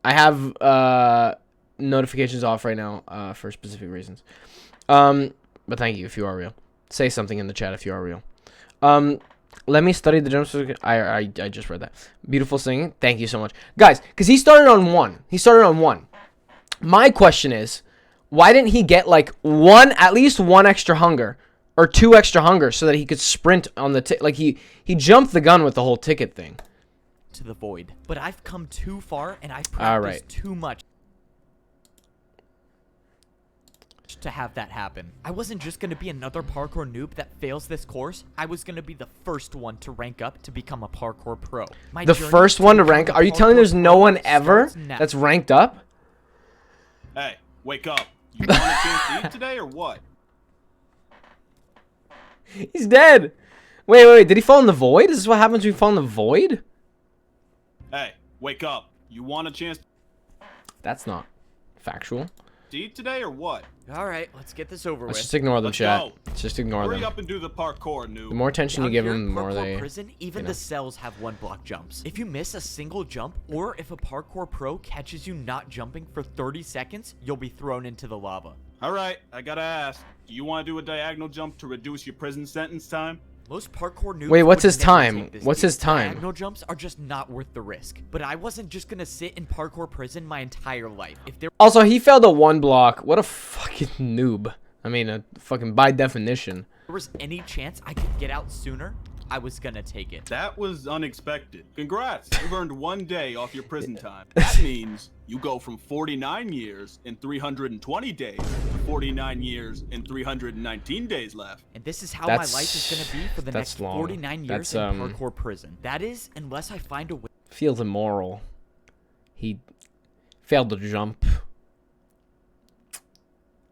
I have notifications off right now for specific reasons. But thank you if you are real. Say something in the chat if you are real. Let me study the jumps. I just read that. Beautiful singing. Thank you so much. Guys, because he started on 1. He started on 1. My question is, why didn't he get like at least 1 extra hunger or 2 extra hunger so that he could sprint on the like he jumped the gun with the whole ticket thing. To the void. But I've come too far and I've practiced too much to have that happen. I wasn't just going to be another parkour noob that fails this course. I was going to be the first one to rank up to become a parkour pro. The first one to rank? Are you telling there's no one ever that's ranked up? Hey, wake up. You want a chance to eat today or what? He's dead. Wait. Did he fall in the void? Is this what happens when you fall in the void? Hey, wake up. You want a chance That's not factual. to eat today or what? All right, let's get this over Let's with. just ignore them, Let's chat. go. Let's just ignore Hurry them. up and do the parkour, noob. The more attention you Down give here them, in the more parkour they... prison, even the cells have 1-block jumps. If you miss a single jump, or if a parkour pro catches you not jumping for 30 seconds, you'll be thrown into the lava. All right, I gotta ask. Do you want to do a diagonal jump to reduce your prison sentence time? Most parkour noobs Wait, what's would his never time? take this What's deal. his time? Diagonal jumps are just not worth the risk. But I wasn't just gonna sit in parkour prison my entire life. If there Also, he failed a 1 block. What a fucking noob. I mean, a fucking by definition. was any chance I could get out sooner, I was gonna take it. That was unexpected. Congrats, you've earned 1 day off your prison time. That means you go from 49 years and 320 days to 49 years and 319 days left. And this is how That's- my life is gonna be for the that's next long. 49 years That's, in parkour prison. That is, unless I find a way. Feels immoral. He failed to jump.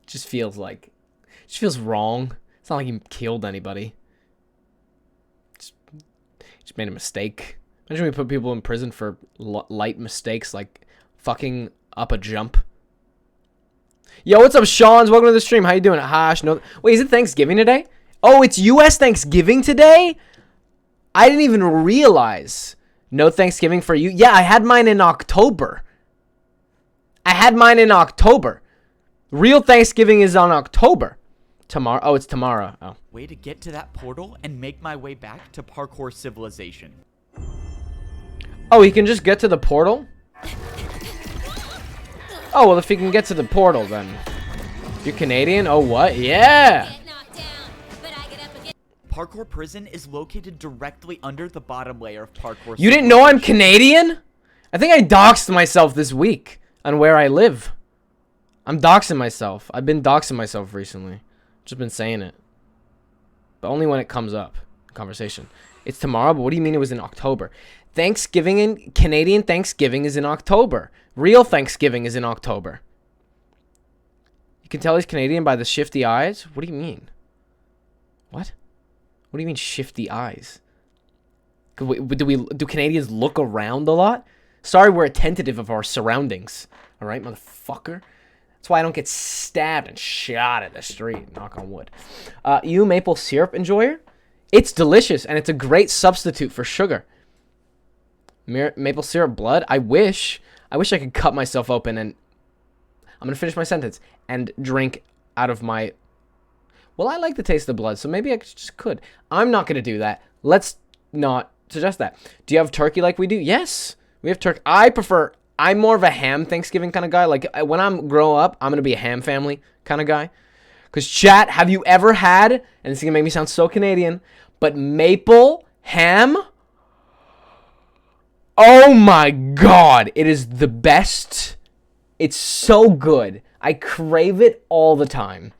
Just feels wrong. It's not like he killed anybody. Just made a mistake. Imagine we put people in prison for light mistakes like fucking up a jump. Yo, what's up, Sean's? Welcome to the stream. How you doing? Hash. No, wait, is it Thanksgiving today? Oh, it's U.S. Thanksgiving today? I didn't even realize. No Thanksgiving for you? Yeah, I had mine in October. Real Thanksgiving is on October. Tomorrow? Oh, it's tomorrow. Oh. Way to get to that portal and make my way back to parkour civilization. Oh, he can just get to the portal? Oh, well, if he can get to the portal, then. You're Canadian? Oh, what? Yeah! Parkour prison is located directly under the bottom layer of parkour. You didn't know I'm Canadian? I think I doxed myself this week on where I live. I'm doxing myself. I've been doxing myself recently. Just been saying it. But only when it comes up in conversation. It's tomorrow, but what do you mean it was in October? Canadian Thanksgiving is in October. Real Thanksgiving is in October. You can tell he's Canadian by the shifty eyes? What do you mean? What? What do you mean shifty eyes? Do Canadians look around a lot? Sorry, we're attentive of our surroundings. All right, motherfucker? That's why I don't get stabbed and shot at the street. Knock on wood. You maple syrup enjoyer? It's delicious, and it's a great substitute for sugar. Maple syrup blood? I wish I could cut myself open and... I'm going to finish my sentence. And drink out of my... Well, I like the taste of blood, so maybe I just could. I'm not going to do that. Let's not suggest that. Do you have turkey like we do? Yes. We have turkey. I'm more of a ham Thanksgiving kind of guy. Like, when I'm grow up, I'm going to be a ham family kind of guy. Because, chat, have you ever had, and this is going to make me sound so Canadian, but maple ham? Oh my god. It is the best. It's so good. I crave it all the time.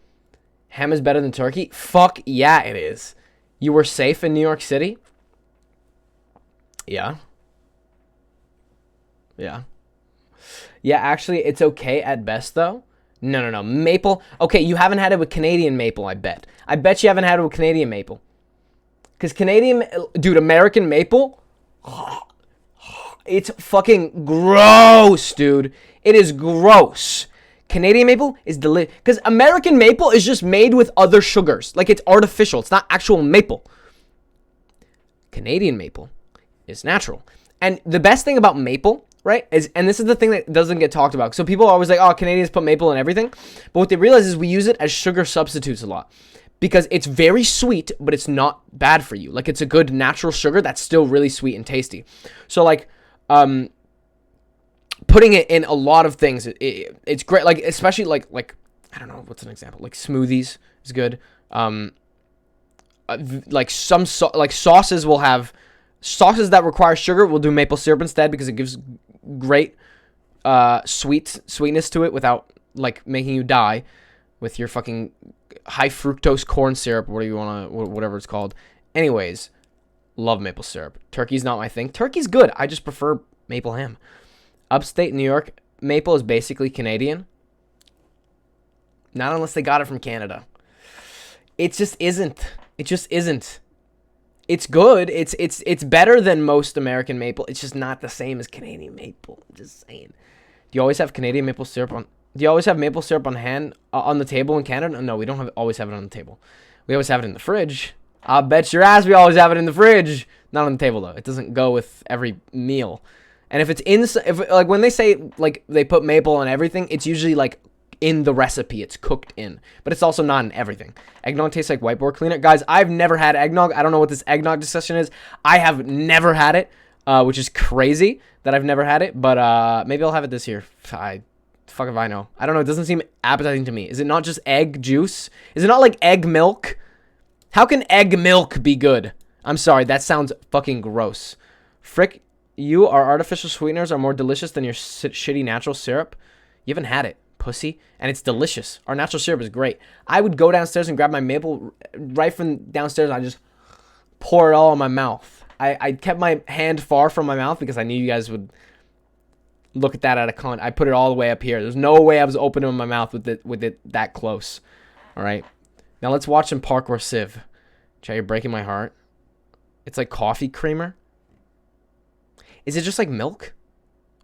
Ham is better than turkey? Fuck yeah, it is. You were safe in New York City? Yeah. Yeah. Yeah, actually, it's okay at best, though. No. Maple. Okay, you haven't had it with Canadian maple, I bet. I bet you haven't had it with Canadian maple. Because dude, American maple, it's fucking gross, dude. It is gross. Canadian maple is delicious. Because American maple is just made with other sugars. Like, it's artificial. It's not actual maple. Canadian maple is natural. And the best thing about maple right? And this is the thing that doesn't get talked about. So people are always like, oh, Canadians put maple in everything. But what they realize is we use it as sugar substitutes a lot. Because it's very sweet, but it's not bad for you. Like, it's a good natural sugar that's still really sweet and tasty. So, like, putting it in a lot of things, it's great. Like, especially, like I don't know, what's an example? Like, smoothies is good. Like, sauces will have... Sauces that require sugar will do maple syrup instead because it gives great sweetness to it without, like, making you die with your fucking... high fructose corn syrup, whatever it's called. Anyways, love maple syrup. Turkey's not my thing. Turkey's good. I just prefer maple ham. Upstate New York, maple is basically Canadian. Not unless they got it from Canada. It just isn't. It just isn't. It's good. It's better than most American maple. It's just not the same as Canadian maple. I'm just saying. Do you always have Canadian maple syrup on? Do you always have maple syrup on hand on the table in Canada? No, we don't always have it on the table. We always have it in the fridge. I'll bet your ass we always have it in the fridge. Not on the table though. It doesn't go with every meal. And if it's like when they say like they put maple on everything, it's usually like in the recipe. It's cooked in, but it's also not in everything. Eggnog tastes like whiteboard cleaner. Guys, I've never had eggnog. I don't know what this eggnog discussion is. I have never had it, which is crazy that I've never had it. But maybe I'll have it this year. Fuck if I know. I don't know. It doesn't seem appetizing to me. Is it not just egg juice? Is it not like egg milk? How can egg milk be good? I'm sorry. That sounds fucking gross. Frick, our artificial sweeteners are more delicious than your shitty natural syrup. You haven't had it, pussy. And it's delicious. Our natural syrup is great. I would go downstairs and grab my maple right from downstairs. And I just pour it all in my mouth. I kept my hand far from my mouth because I knew you guys would... look at that at a con. I put it all the way up here. There's no way I was opening my mouth with it that close. All right. Now let's watch some parkour Civ. Chat, you're breaking my heart. It's like coffee creamer. Is it just like milk?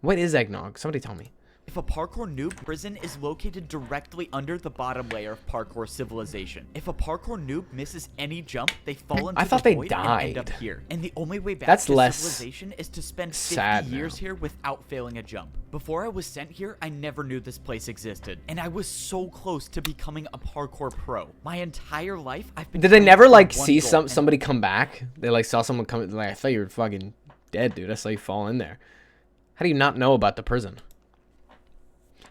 What is eggnog? Somebody tell me. If a parkour noob, prison is located directly under the bottom layer of parkour civilization. If a parkour noob misses any jump, they fall into the void and end up here. And the only way back to civilization is to spend 50 years here without failing a jump. Before I was sent here, I never knew this place existed. And I was so close to becoming a parkour pro. My entire life, I've been... Did they never, like, see somebody come back? They, like, saw someone come... Like, I thought you were fucking dead, dude. I saw you fall in there. How do you not know about the prison?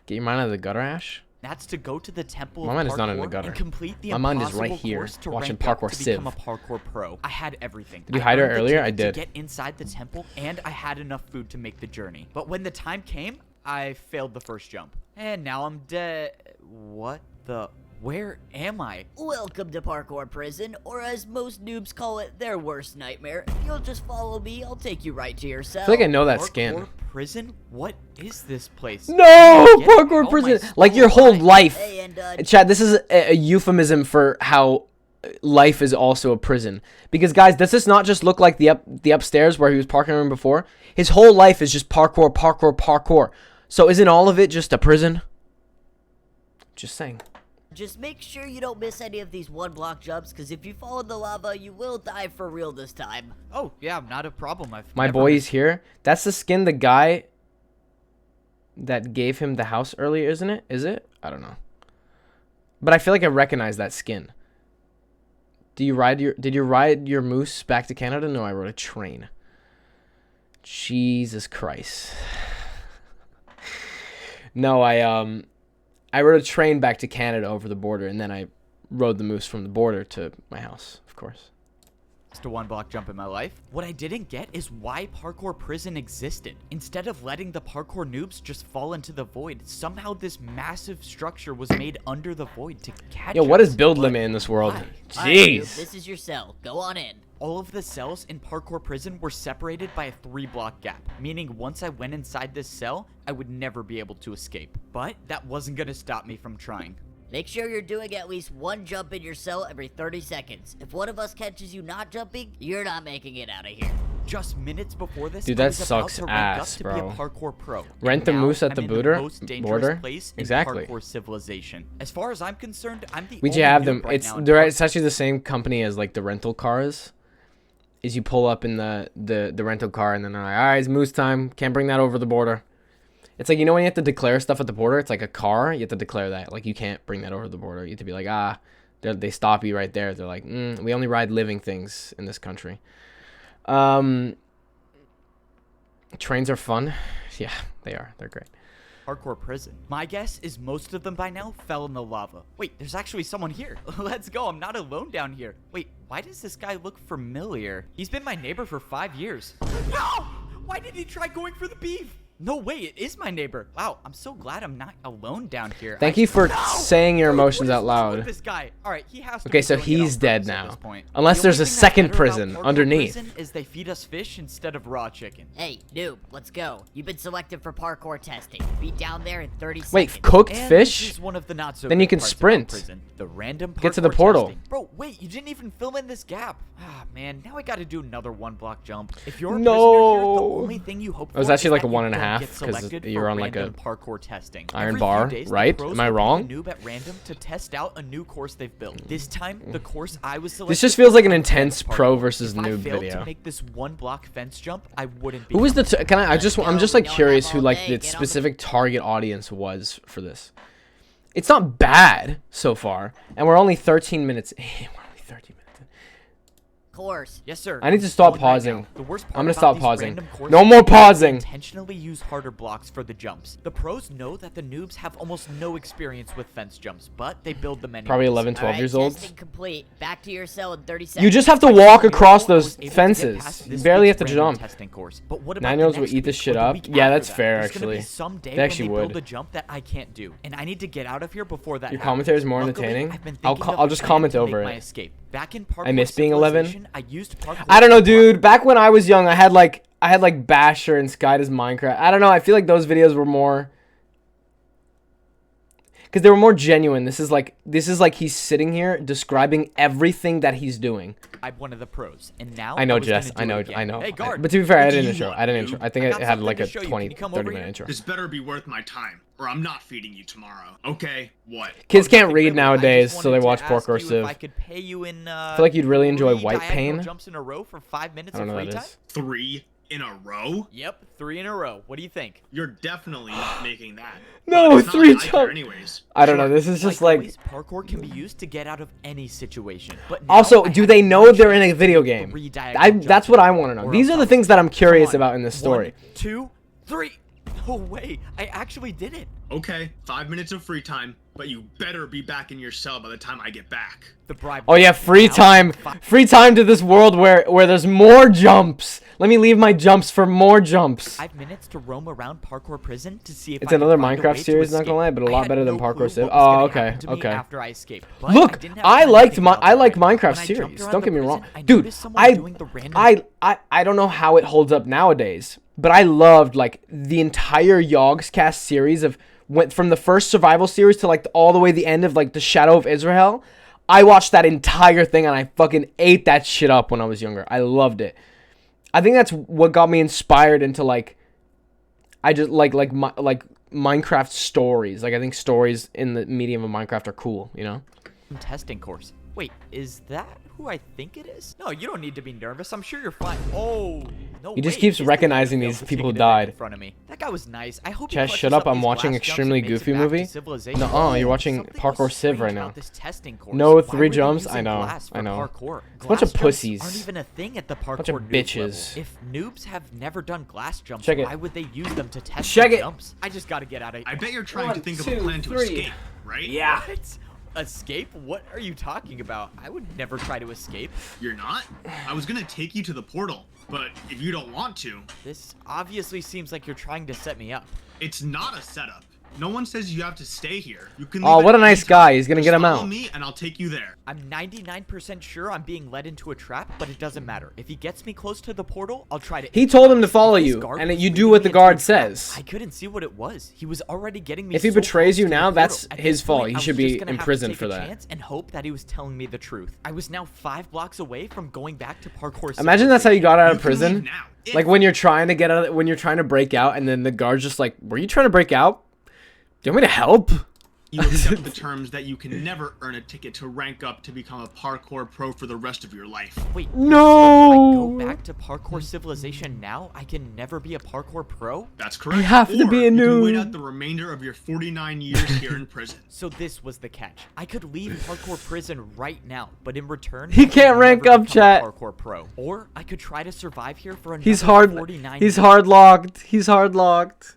Get your mind out of the gutter, Ash. That's to go to the temple. My mind is not in the gutter. And complete the my mind is right here, watching parkour Civ. Become a parkour pro. I had everything. Did you hide her earlier? I did. To get inside the temple, and I had enough food to make the journey. But when the time came, I failed the first jump, and now I'm dead. What the? Where am I? Welcome to parkour prison, or as most noobs call it, their worst nightmare. If you'll just follow me, I'll take you right to your cell. I feel like I know that skin. Parkour prison? What is this place? No! Parkour prison! Like your whole life. Hey, Chad, this is a euphemism for how life is also a prison. Because, guys, does this not just look like the upstairs where he was parkouring before? His whole life is just parkour, parkour, parkour. So isn't all of it just a prison? Just saying. Just make sure you don't miss any of these one-block jumps, because if you fall in the lava, you will die for real this time. Oh, yeah, not a problem. My boy is here. That's the skin the guy that gave him the house earlier, isn't it? Is it? I don't know. But I feel like I recognize that skin. Did you ride your moose back to Canada? No, I rode a train. Jesus Christ. No, I rode a train back to Canada over the border, and then I rode the moose from the border to my house, of course. To one block jump in my life. What I didn't get is why parkour prison existed. Instead of letting the parkour noobs just fall into the void, somehow this massive structure was made under the void to catch us. What is build limit in this world? Jeez. Right, this is your cell. Go on in. All of the cells in parkour prison were separated by a 3-block gap, meaning once I went inside this cell, I would never be able to escape. But that wasn't gonna stop me from trying. Make sure you're doing at least one jump in your cell every 30 seconds. If one of us catches you not jumping, you're not making it out of here. Just minutes before this, dude, that sucks ass, bro. To be a parkour pro. Rent the moose at the border. Place exactly. In parkour civilization. As far as I'm concerned, I'm the we only have them. Right it's actually the same company as like the rental cars. is you pull up in the rental car, and then they're like, all right, it's moose time. Can't bring that over the border. It's like, you know when you have to declare stuff at the border? It's like a car. You have to declare that. Like, you can't bring that over the border. You have to be like, they stop you right there. They're like, we only ride living things in this country. Trains are fun. Yeah, they are. They're great. Parkour prison. My guess is most of them by now fell in the lava. Wait, there's actually someone here. Let's go. I'm not alone down here. Wait, why does this guy look familiar? He's been my neighbor for 5 years. No! Why did he try going for the beef? No way, it is my neighbor. Wow, I'm so glad I'm not alone down here. Thank you for saying your emotions out What loud. is this guy? All right, he has to Okay, be so doing it he's on dead purpose at now. this point. Unless The there's only a thing that's second better about prison Parkour underneath. prison is they feed us fish instead of raw chicken. Hey, noob, let's go. You've been selected for parkour testing. Be down there in 30 Wait, seconds. cooked And fish? this is one of the not so Then good you can parts about sprint. prison, the random Get to the parkour portal. testing. Bro, wait, you didn't even fill in this gap. Ah, man, now I got to do another 1-block jump. If you're a prisoner here, No. the only thing you hope for It was actually is like that a you 1.5 don't get 'cause selected you're for on like a random parkour testing. iron Every bar, few days, the right? pros Am I will pick wrong? a noob at random to test out a new course they've built. This time, the course I was selected This just feels like an for was intense parkour. pro versus If I noob failed video. to make this 1-block fence jump, I wouldn't be. Who was the? Can I? I'm just go, like we don't curious have who all like day, the get on the- specific target audience was for this. It's not bad so far, and we're only 13 minutes in. We're only 13 minutes in. Course. Yes, sir. I need to I'm stop going right pausing. now. The worst part I'm gonna about stop these pausing. random courses No more is they pausing. Intentionally use harder blocks for the jumps. The pros know that the noobs have almost no experience with fence jumps, but they build them anyways. Probably 11, 12 All right, years old. testing complete. Back to your cell in 30 seconds. You just have to I walk just across knew I was those able to get fences. past You this barely have week's to random jump. testing course. But what about 9-year-olds the would next eat this week shit or the up? week Yeah, after that's that? fair, There's gonna be actually. some day They actually when they would. build a jump that I can't do, and I need to get out of here before that Your happens. commentary is more Luckily, entertaining. I've been I'll thinking of I'll a just plan comment to make over my it. escape. Back in Parkour I miss being 11. Civilization, I used parkour I don't know, to dude. Back when I was young, I had like Basher and Sky does Minecraft. I don't know. I feel like those videos were more because they were more genuine. This is like he's sitting here describing everything that he's doing. I'm one of the pros, and now I know, was gonna Jess. do I know. it again. I know. Hey, guard. But to be fair, I What do didn't you intro. want, I didn't dude? intro. I think I it got had something like to a show you. 20, Can you come 30 over minute here? intro. This better be worth my time, or I'm not feeding you tomorrow. Okay, what? Kids can't Nothing read really. I nowadays, just so they wanted watch to ask Parkour you Civ. If I could pay you in, I feel like you'd really enjoy 3 White diagonal Pain. jumps in a row for 5 minutes I don't of know free what that time. is. 3 in a row? Yep, 3 in a row. What do you think? You're definitely not making that. No, But it's not 3 like I care jump- anyways. I don't know. Sure. This is just Like like. always, parkour can be used to get out of any situation. But now Also, I do have they know one they're in a chance video to make game? 3 diagonal jumps That's in what a I row, want to know. or These else are the I'm things that I'm Come curious on. about in this story. 1, 2, 3. No way! I actually did it. Okay, 5 minutes of free time, but you better be back in your cell by the time I get back. The bribe. Oh yeah, free Now, time. fi- Free time to this world where there's more jumps. Let me leave my jumps for more jumps. 5 minutes to roam around parkour prison to see if It's I can another find a Minecraft way to series, not gonna escape. lie, but a I lot had better than no Parkour clue Civ. what was Oh, gonna okay, happen to me okay. After I escaped, but I Look, didn't have I time to liked think about I that like right now. Minecraft When I series. jumped around Don't the get me prison, wrong, I dude. noticed someone doing the random I don't know how it holds up nowadays, but I loved like the entire Yogscast series of went from the first survival series to like all the way the end of like the Shadow of Israel. I watched that entire thing and I fucking ate that shit up when I was younger. I loved it. I think that's what got me inspired into like I just like Minecraft stories. Like I think stories in the medium of Minecraft are cool, you know? testing course. Wait, is that who I think it is? No, you don't need to be nervous. I'm sure you're fine. Oh, no He just way. keeps Is recognizing the these failed people who chicken event died. in front of me. That guy was nice. I hope he Chess, clutches shut up. I'm these watching glass jumps Extremely and makes it Goofy back to movie. civilization. Nuh-uh, you're Oh, watching something Parkour was Civ strange right about now. this testing course. No, Why 3 were they jumps? using I know, glass I for know. Parkour? It's a bunch of Glass jumps pussies. aren't even a thing at the parkour Bunch of noob bitches. level. If noobs have never done glass jumps, Check it. why would they use them to test Check the it. jumps? I just gotta get out of here. I bet you're trying 1, to think of 2, a plan to 3. escape, right? Yeah. What? Escape? What are you talking about? I would never try to escape. You're not? I was gonna take you to the portal, but if you don't want to, This obviously seems like you're trying to set me up. it's not a setup. No one says you have to stay here. You can Oh, leave what at a nice any guy. time. He's gonna Just get him follow out. me and I'll take you there. I'm 99% sure I'm being led into a trap, but it doesn't matter. If he gets me close to the portal, I'll try to. He told him to follow If this you, guard and was you do leading what the me into guard a trap, says. I couldn't see what it was. He was already getting me. If he so betrays close you to the now, portal. that's At his this fault. point, He I was should just be gonna in have to prison take for a that. chance and hope that he was telling me the truth. I was now 5 blocks away from going back to parkour. Imagine that's how you got out You of can leave prison. now. Like when you're trying to get out, when you're trying to break out, and then the guard's just like, "Were you trying to break out? Do you want me to help?" You accept the terms that you can never earn a ticket to rank up to become a parkour pro for the rest of your life. Wait, No! if I go back to parkour civilization now, I can never be a parkour pro? That's correct. have to be a Or you can wait noob. out the remainder of your 49 years here in prison. So this was the catch. I could leave parkour prison right now, but in return, He I could can't rank never up, become a chat. Parkour pro. Or I could try to survive here for another He's hard. 49 He's hard locked. He's hard locked.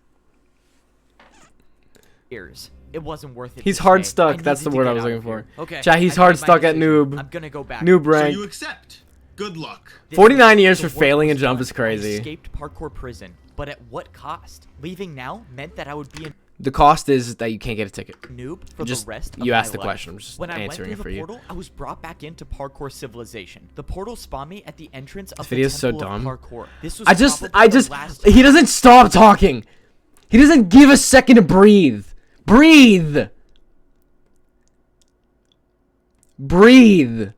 years. It wasn't worth it. He's to hard stay. stuck. I That's the needed to word get I was out looking of for. here. Okay. Chat, he's I hard made my stuck at decision. noob. I'm gonna go back. Noob So rank. you accept. Good luck. This 49 was years the for work failing a was jump done. is crazy. I escaped parkour prison, but at what cost? Leaving now meant that I would be a The cost is that you can't get a ticket. noob for Just- the rest of you my asked the life. question, I'm just when I answering went it through for the you. portal, I was brought back into parkour civilization. The portal spawned me at the entrance of This the video's so temple of dumb. parkour. This was I just, probably the last he doesn't stop talking. He doesn't give a second to breathe. Breathe. Breathe.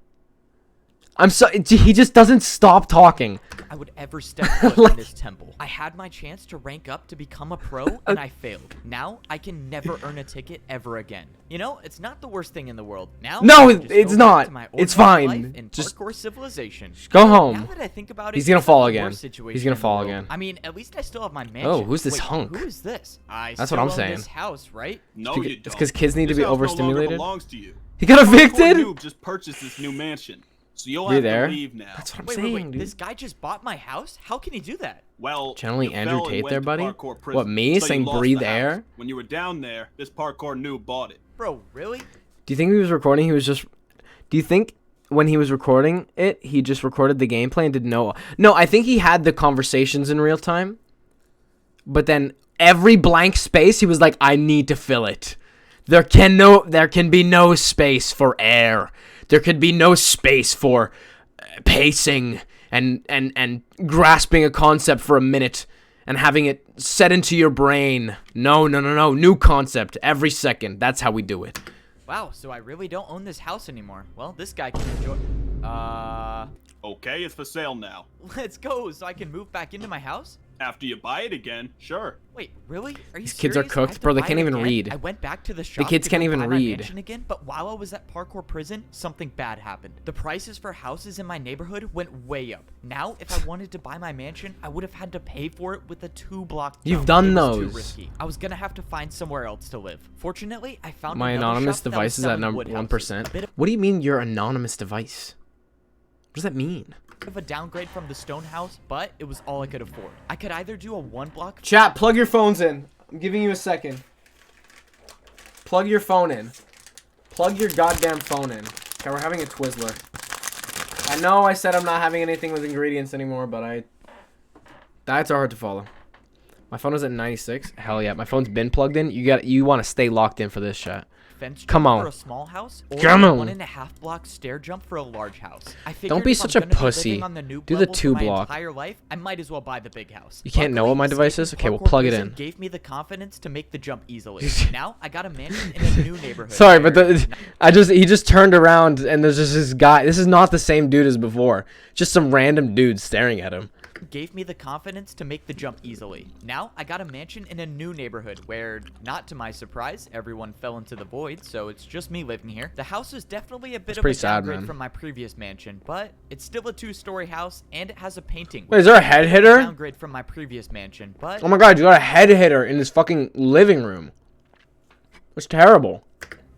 I'm so, he just doesn't stop talking. I would ever step foot Like- in this temple. I had my chance to rank up to become a pro, and I failed. Now I can never earn a ticket ever again. You know, it's not the worst thing in the world. Now, No, I can just it's go back not. to my It's ordinary fine. life in Just parkour civilization. go Now home. that I think about it, He's gonna it's not fall the again. worst He's situation gonna in the fall world. again. I mean, at least I still have my mansion. Oh, who's this Wait, hunk? Who is this? I That's still what I'm own saying. This house, right? No, you It's don't. 'cause kids need to This be house no longer overstimulated? belongs to you. He got Parkour evicted? Noob just purchased this new mansion, so you'll Were you have there? to leave now. That's what I'm Wait, saying, wait, wait. dude. This guy just bought my house? How can he do that? Well, Channeling you Andrew fell and Tate went there, to buddy? parkour prison, What, me so you saying lost breathe the house. air? When you were down there, this parkour noob bought it. Bro, really? Do you think he was recording? He was just. Do you think when he was recording it, he just recorded the gameplay and didn't know? No, I think he had the conversations in real time. But then every blank space, he was like, "I need to fill it. There can be no space for air. There could be no space for pacing and grasping a concept for a minute and having it set into your brain. No. New concept every second. That's how we do it." Wow, so I really don't own this house anymore. Well, this guy can enjoy... Okay, it's for sale now. Let's go, so I can move back into my house? After you buy it again, sure. Wait, really? Are you These kids are serious? I cooked, have to bro, they buy can't it even again? read. I went back to the shop kids to can't go even buy my read. mansion again, but while I was at parkour prison, something bad happened. The prices for houses in my neighborhood went way up. Now, if I wanted to buy my mansion, I would have had to pay for it with a 2-block jump. You've done It was too those. risky. I was gonna have to find somewhere else to live. Fortunately, I found My another anonymous shop that was device is at selling number wood houses. 1%. A bit What do you mean your anonymous device? What does that mean? of a downgrade from the stone house, but it was all I could afford. I could either do a 1-block Chat, plug your phones in. I'm giving you a second. Plug your phone in. Plug your goddamn phone in. Okay, we're having a Twizzler. I know I said I'm not having anything with ingredients anymore, but diets are hard to follow. My phone is at 96. Hell yeah, my phone's been plugged in. You want to stay locked in for this chat. fence Come jump on. for a small house, or Come a on. 1.5-block stair jump for a large house. I figured Don't be if such I'm a gonna be pussy. living on the noob Do the level for my 2-block. entire life, I might as well buy the big house. You can't know what my device is? Okay, we'll Parkour plug it Prison in. Gave me the confidence to make the jump easily. Now I got a mansion in a new neighborhood. Sorry, but where- he just turned around and there's just this guy. This is not the same dude as before. Just some random dude staring at him. gave me the confidence to make the jump easily. Now, I got a mansion in a new neighborhood where, not to my surprise, everyone fell into the void, so it's just me living here. The house is definitely a bit of a pretty sad, downgrade man. from my previous mansion, but it's still a 2-story house, and it has a painting. Wait, is there a head hitter? Downgrade from my previous mansion, but Oh my god, you got a head hitter in this fucking living room. That's terrible.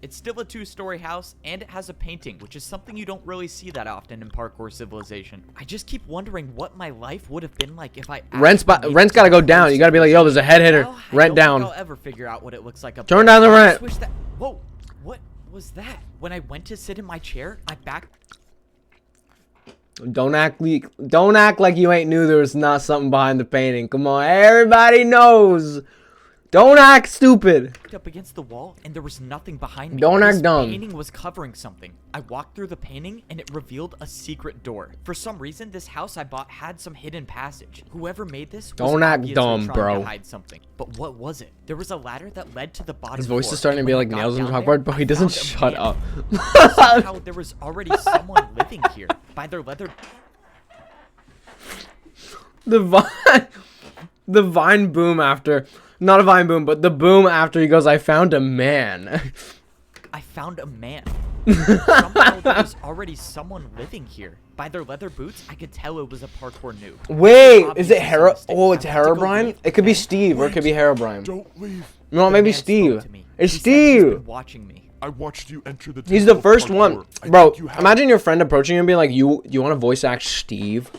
it's still a 2-story house, and it has a painting, which is something you don't really see that often in parkour civilization. I just keep wondering what my life would have been like if I Rent's actually made rent's it gotta to go down. parkour You gotta be like, yo, there's a head hitter. Well, I Rent don't down. think I'll ever figure out what it looks like up Turn there. down the I rent. just wish that. Whoa, what was that? When I went to sit in my chair, I backed. Don't act like you ain't knew there was not something behind the painting. Come on, everybody knows. Don't act stupid. Up against the wall, and there was nothing behind me. Don't act This dumb. painting was covering something. I walked through the painting, and it revealed a secret door. For some reason, this house I bought had some hidden passage. Whoever made this was Don't act obviously dumb, trying bro. to hide something. But what was it? There was a ladder that led to the bottom His voice floor, is starting to and be when like I got nails on down chalkboard, there, bro. He I doesn't found a shut man. up. Somehow there was already someone living here. By their leather The vine boom after. Not a vine boom, but the boom after he goes, I found a man. I found a man. Somehow there was already someone living here. By their leather boots, I could tell it was a parkour noob. Wait, is Obviously it Hera? some mistake. Oh, it's I went to go Herobrine? leave, It could be and Steve or it could be Herobrine. Don't leave. No, the maybe man spoke Steve. to me. It's He said he's been Steve. watching me. I watched you enter the He's temple the of first parkour. one. I Bro, think you have imagine your friend approaching you and being like, you want to voice act Steve?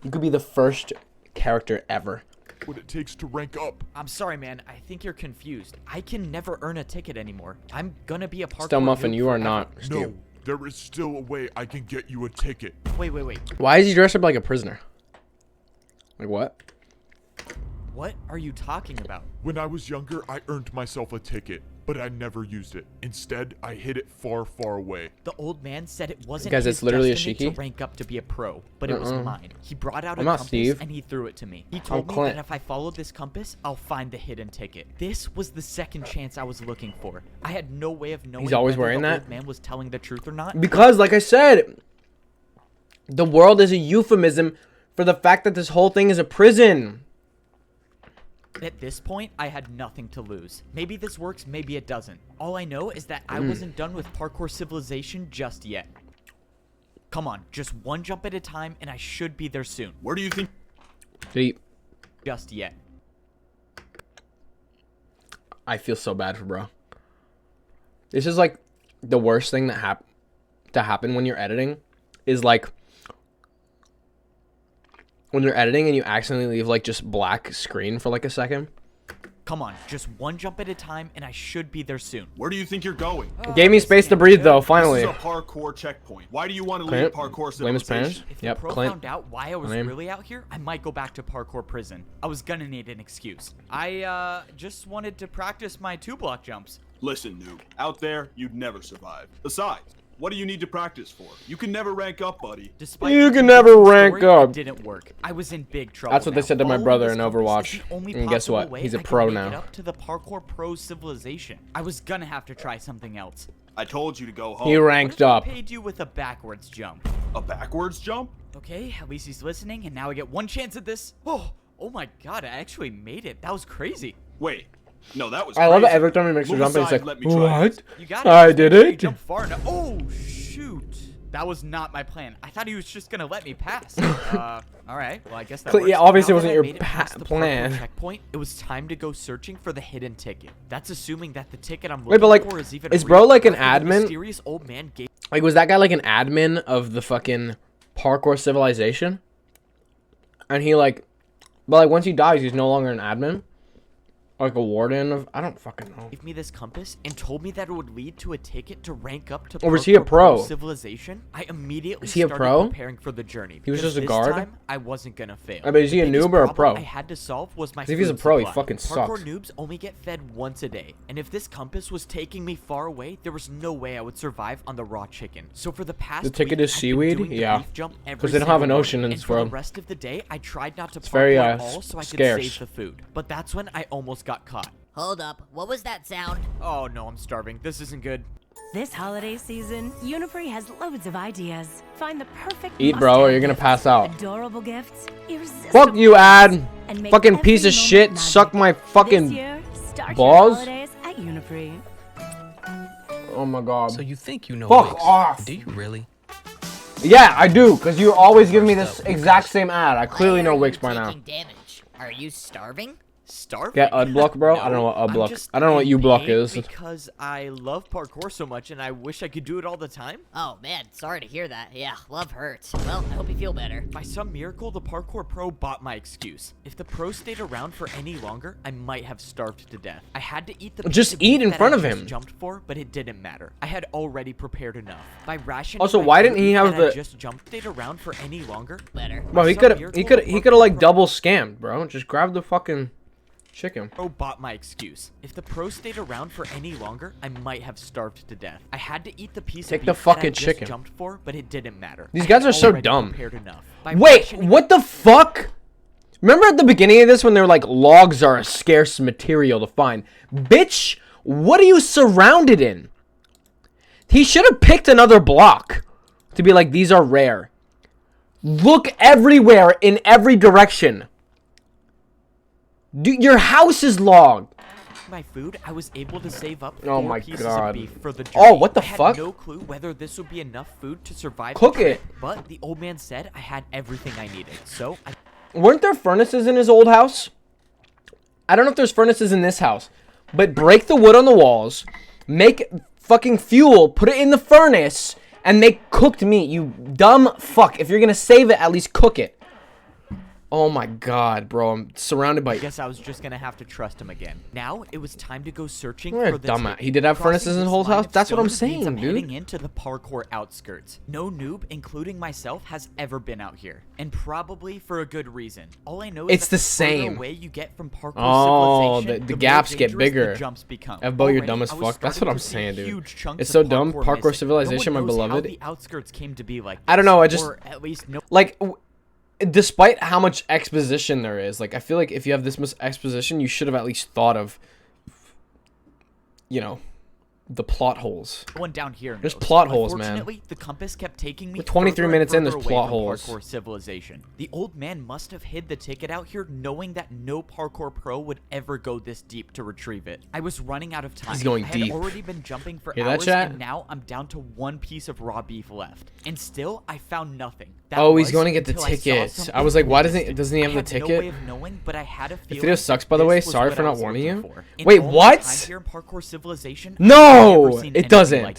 You could be the first character ever. what it takes to rank up. I'm sorry, man. I think you're confused. I can never earn a ticket anymore. I'm gonna be a parkour Still Muffin, noob you are forever. not Steve. No, there is still a way I can get you a ticket. Wait. Why is he dressed up like a prisoner? Like what? What are you talking about? When I was younger, I earned myself a ticket, but I never used it. Instead, I hid it far, far away. The old man said it wasn't Guys, his it's literally a destiny shiki? to rank up to be a pro, but it was mine. He brought out a I'm not compass Steve. and he threw it to me. He told me Clint. that if I followed this compass, I'll find the hidden ticket. This was the second chance I was looking for. I had no way of knowing always whether wearing the that? old man was telling the truth or not. Because, like I said, the world is a euphemism for the fact that this whole thing is a prison. At this point, I had nothing to lose. Maybe this works, maybe it doesn't. All I know is that Hmm. I wasn't done with parkour civilization just yet. Come on, just one jump at a time, and I should be there soon. Where do you think? Deep. Just yet. I feel so bad for bro. This is like the worst thing that happen when you're editing is like when you're editing and you accidentally leave like just black screen for like a second. Come on, just one jump at a time, and I should be there soon. Where do you think you're going? Gave me space to breathe though, finally. This is a parkour checkpoint. Why do you want to Clint, leave parkour blame his civilization? parents. If Yep, the pro Clint. found out why I was name. really out here, I might go back to parkour prison. I was gonna need an excuse. I just wanted to practice my 2-block jumps. Listen, noob. Out there, you'd never survive. Besides, what do you need to practice for? You can never rank up, buddy. Despite You the can never convincing rank story, up. It didn't work. I was in big trouble. That's what they now. said to my Following brother this in compass is Overwatch. the only And guess what? possible way He's a I can pro make now. It up to the parkour pro civilization. I was gonna have to try something else. I told you to go home. He What ranked if I up. paid you with a backwards jump? A backwards jump? Okay, at least he's listening, and now I get one chance at this. Oh my god, I actually made it. That was crazy. Wait. No, that was I love it crazy. every time he makes a Move jump and he's aside, like, let me try what? this. You got it. I Just did make sure you it. jump far enough. Oh shoot. That was not my plan. I thought he was just gonna let me pass. All right. Well, I guess that works. Yeah, obviously it Now wasn't that I your made it past the parkour plan. checkpoint, it was time to go searching for the hidden ticket. That's assuming that the ticket I'm looking Wait, but like, for is even is real. bro like an After the admin? mysterious old man gave Like, was that guy like an admin of the fucking parkour civilization? And he like, but like once he dies, he's no longer an admin? Like a warden of, I don't fucking know. me this compass and told me that it would lead to a ticket to rank up to Or was he a parkour pro? civilization. I immediately Is he a started pro? preparing for the journey. He was because just a this guard? time, I wasn't gonna fail. I mean, is he The a biggest noob or a problem pro? I had to solve was my 'Cause if he's a food pro, he supply. fucking Parkour sucks. noobs only get fed once a day, and if this compass was taking me far away, there was no way I would survive on the raw chicken. So for the past The ticket week, is I've been seaweed? doing the Yeah. beef jump every 'Cause they don't have single an ocean morning, in and this for world. the rest of the day, I tried not to very, parkour at all so I could scarce. save the food. But that's when I almost got caught. Hold up. What was that sound? Oh no, I'm starving. This isn't good. This holiday season, Unifree has loads of ideas. Find the perfect Eat, bro, or must-have you're gonna gift. pass out. Adorable gifts, irresistible Fuck you, ad. gifts, and make Fucking every piece of moment shit. magic. Suck my fucking This year, start balls. your holidays at Unifree. Oh my god. So you think you know Fuck Wix. off. Do you really? Yeah, I do, because you always give me this exact same ad. I clearly Why know are Wix you by now. taking damage? Are you starving? Starving? Get Udblock, bro? I don't know what I'm Udblock. just I don't know what in Ublock pain is. Because I love parkour so much and I wish I could do it all the time. Oh man, sorry to hear that. Yeah, love hurts. Well, I hope you feel better. By some miracle, the parkour pro bought my excuse. If the pro stayed around for any longer, I might have starved to death. I had to eat the piece Just of eat beef in that front I of just him. Jumped for, but it didn't matter. I had already prepared enough. By rationing Also, my why food didn't he have that I the- just jumped stayed around for any longer? Better. Bro, he Some could miracle, he could have like double scammed, bro. Just grab the fucking chicken. Pro bought my excuse. If the pro stayed around for any longer, I might have starved to death. I had to eat the piece Take of the beef that I fucking just chicken. jumped for, but it didn't matter. These I guys had are so already dumb. prepared enough. By Wait, rationing what the fuck? Remember at the beginning of this when they were like, logs are a scarce material to find? Bitch, what are you surrounded in? He should have picked another block to be like, these are rare. Look everywhere in every direction. Dude, your house is logged. My food, I was able to save up Oh 4 my pieces God. of beef for the Oh, journey. what the I fuck? had no clue whether this would be enough food to survive Cook the trip, it. but the old man said I had everything I needed. So I Weren't there furnaces in his old house? I don't know if there's furnaces in this house, but break the wood on the walls, make fucking fuel, put it in the furnace, and make cooked meat. You dumb fuck. If you're gonna save it, at least cook it. Oh my God, bro. I'm surrounded by... guess I was just gonna have to trust him again. Now it was time to go searching You're a for the dumbass. ticket. He did have Crossing furnaces in his this whole line house? of That's what I'm stone means saying, dude. Heading into the parkour outskirts. No noob, including myself, has ever been out here, and probably for a good reason. All I know is It's that the same. away you get from parkour Oh, civilization, the more gaps get dangerous bigger. the jumps become. F-Bo, you're Already, dumb as I was fuck. That's starting what I'm to see saying, dude. huge chunks It's of so dumb. parkour Parkour missing. civilization, No my one knows how beloved. the outskirts came to be like I don't this, know, I just- or at least no. Like, despite how much exposition there is, like, I feel like if you have this much exposition, you should have at least thought of, you know, the plot holes. One down here. There's knows. plot holes, man. Unfortunately, the compass kept taking me. We're 23 further and minutes in, further there's away plot from holes. Parkour civilization. The old man must have hid the ticket out here, knowing that no parkour pro would ever go this deep to retrieve it. I was running out of time. He's going I deep. had already been jumping for Hear that, hours, chat? and now I'm down to 1 piece of raw beef left. And still, I found nothing. That Oh, he's was going to get the until I saw ticket. something I was like, why twisted. doesn't he have I the had no ticket? way of knowing, but I had a This feeling video that sucks, by the way. this was Sorry what for I not was warning looking you. for. In Wait, all my what? time here in Parkour Civilization, No, I've never seen it anything doesn't. Like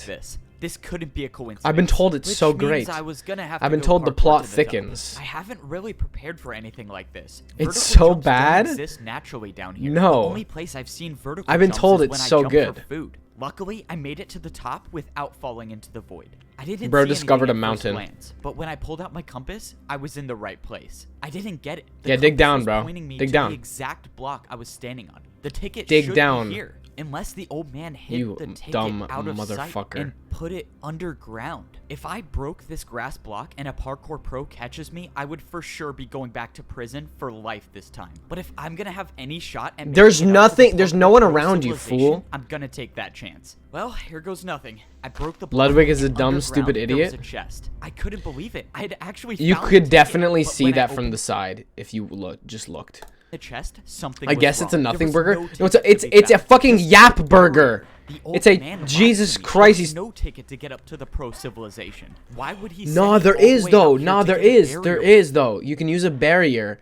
this couldn't be a coincidence. I've been told it's which so means great. I was gonna have I've to been go told the parkour plot to top. thickens. I haven't really prepared for anything like this. It's Vertical so jumps don't bad? exist naturally down here. No. The only place I've seen vertical I've been jumps told is it's when I so jump good. For food. Luckily, I made it to the top without falling into the void. I didn't Bro see discovered anything a at first mountain. glance, but when I pulled out my compass, I was in the right place. I didn't get it. The Yeah, dig compass down, was bro. pointing me Dig to down. the exact block I was standing on. The ticket Dig should down. be here, unless the old man hid You the ticket dumb out of sight motherfucker. and put it underground. If I broke this grass block and a parkour pro catches me, I would for sure be going back to prison for life this time. But if I'm gonna have any shot at There's making it up to the nothing- there's no parkour one pro around you, civilization, fool. I'm gonna take that chance. Well, here goes nothing. I broke the block, Ludwig is a and dumb, underground, stupid there idiot. was a chest. I couldn't believe it. I had actually You found the could ticket, definitely but see when I that from opened the side if you just looked. the chest, something I was guess it's a wrong. nothing There was burger. no No, ticket to be it's a found. fucking Just yap the burger. The old It's a man lied Jesus to me. Christ. There's He's no ticket to get up to the pro civilization. Why would he? no, send me there all the is way though. out here No, to there get a is. There burial? is though. You can use a barrier.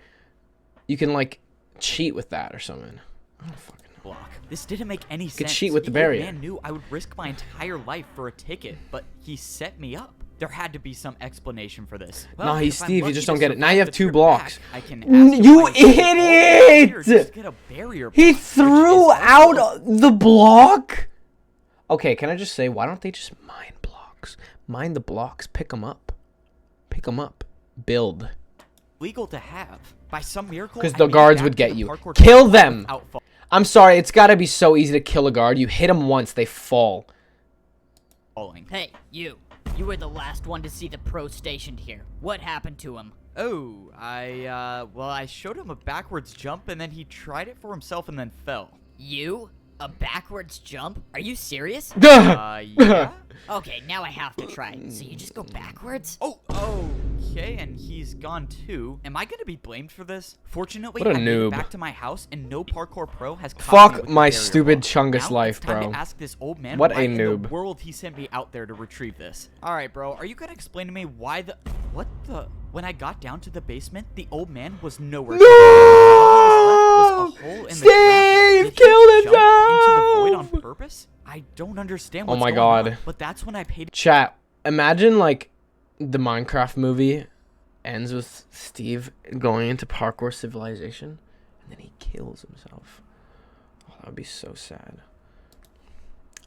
You can like cheat with that or something. I don't fucking know. Block. This didn't make any sense. cheat with the old barrier. man knew I would risk my entire life for a ticket, but he set me up. There had to be some explanation for this. Well, Nah, he's if I'm Steve, you lucky just to don't get it. Now you survive have the 2 trip blocks. back, I can N- ask you if I can go all the way idiot! here just to get a barrier He block, which threw is out also the block. Okay, can I just say, why don't they just mine blocks? Mine the blocks. Pick them up. Pick them up. Build. legal to have. By some miracle, Because I the made it guards back would to get the you. parkour Kill top them. without I'm sorry, it's gotta be so easy to kill a guard. You hit them once, they fall. falling. Hey, you. You were the last one to see the pro stationed here. What happened to him? Oh, well, I showed him a backwards jump, and then he tried it for himself and then fell. You? A backwards jump? Are you serious? Yeah? Okay, now I have to try. So you just go backwards? Oh, okay, and he's gone too. Am I gonna be blamed for this? Fortunately, What a I made noob. it back to my house, and no parkour pro has caught me Fuck with the my barrier stupid block. Chungus Now life, it's time bro. to ask this old man What why a in noob. the world he sent me out there to retrieve this. All right, bro, are you gonna explain to me why what the? When I got down to the basement, the old man was nowhere. No! All he was left was a hole in the Steve ground. Did he killed jump into the void himself! on purpose? I don't understand Oh what's my going God. on, but that's when I paid. Chat, imagine like the Minecraft movie ends with Steve going into parkour civilization and then he kills himself. Oh, that would be so sad.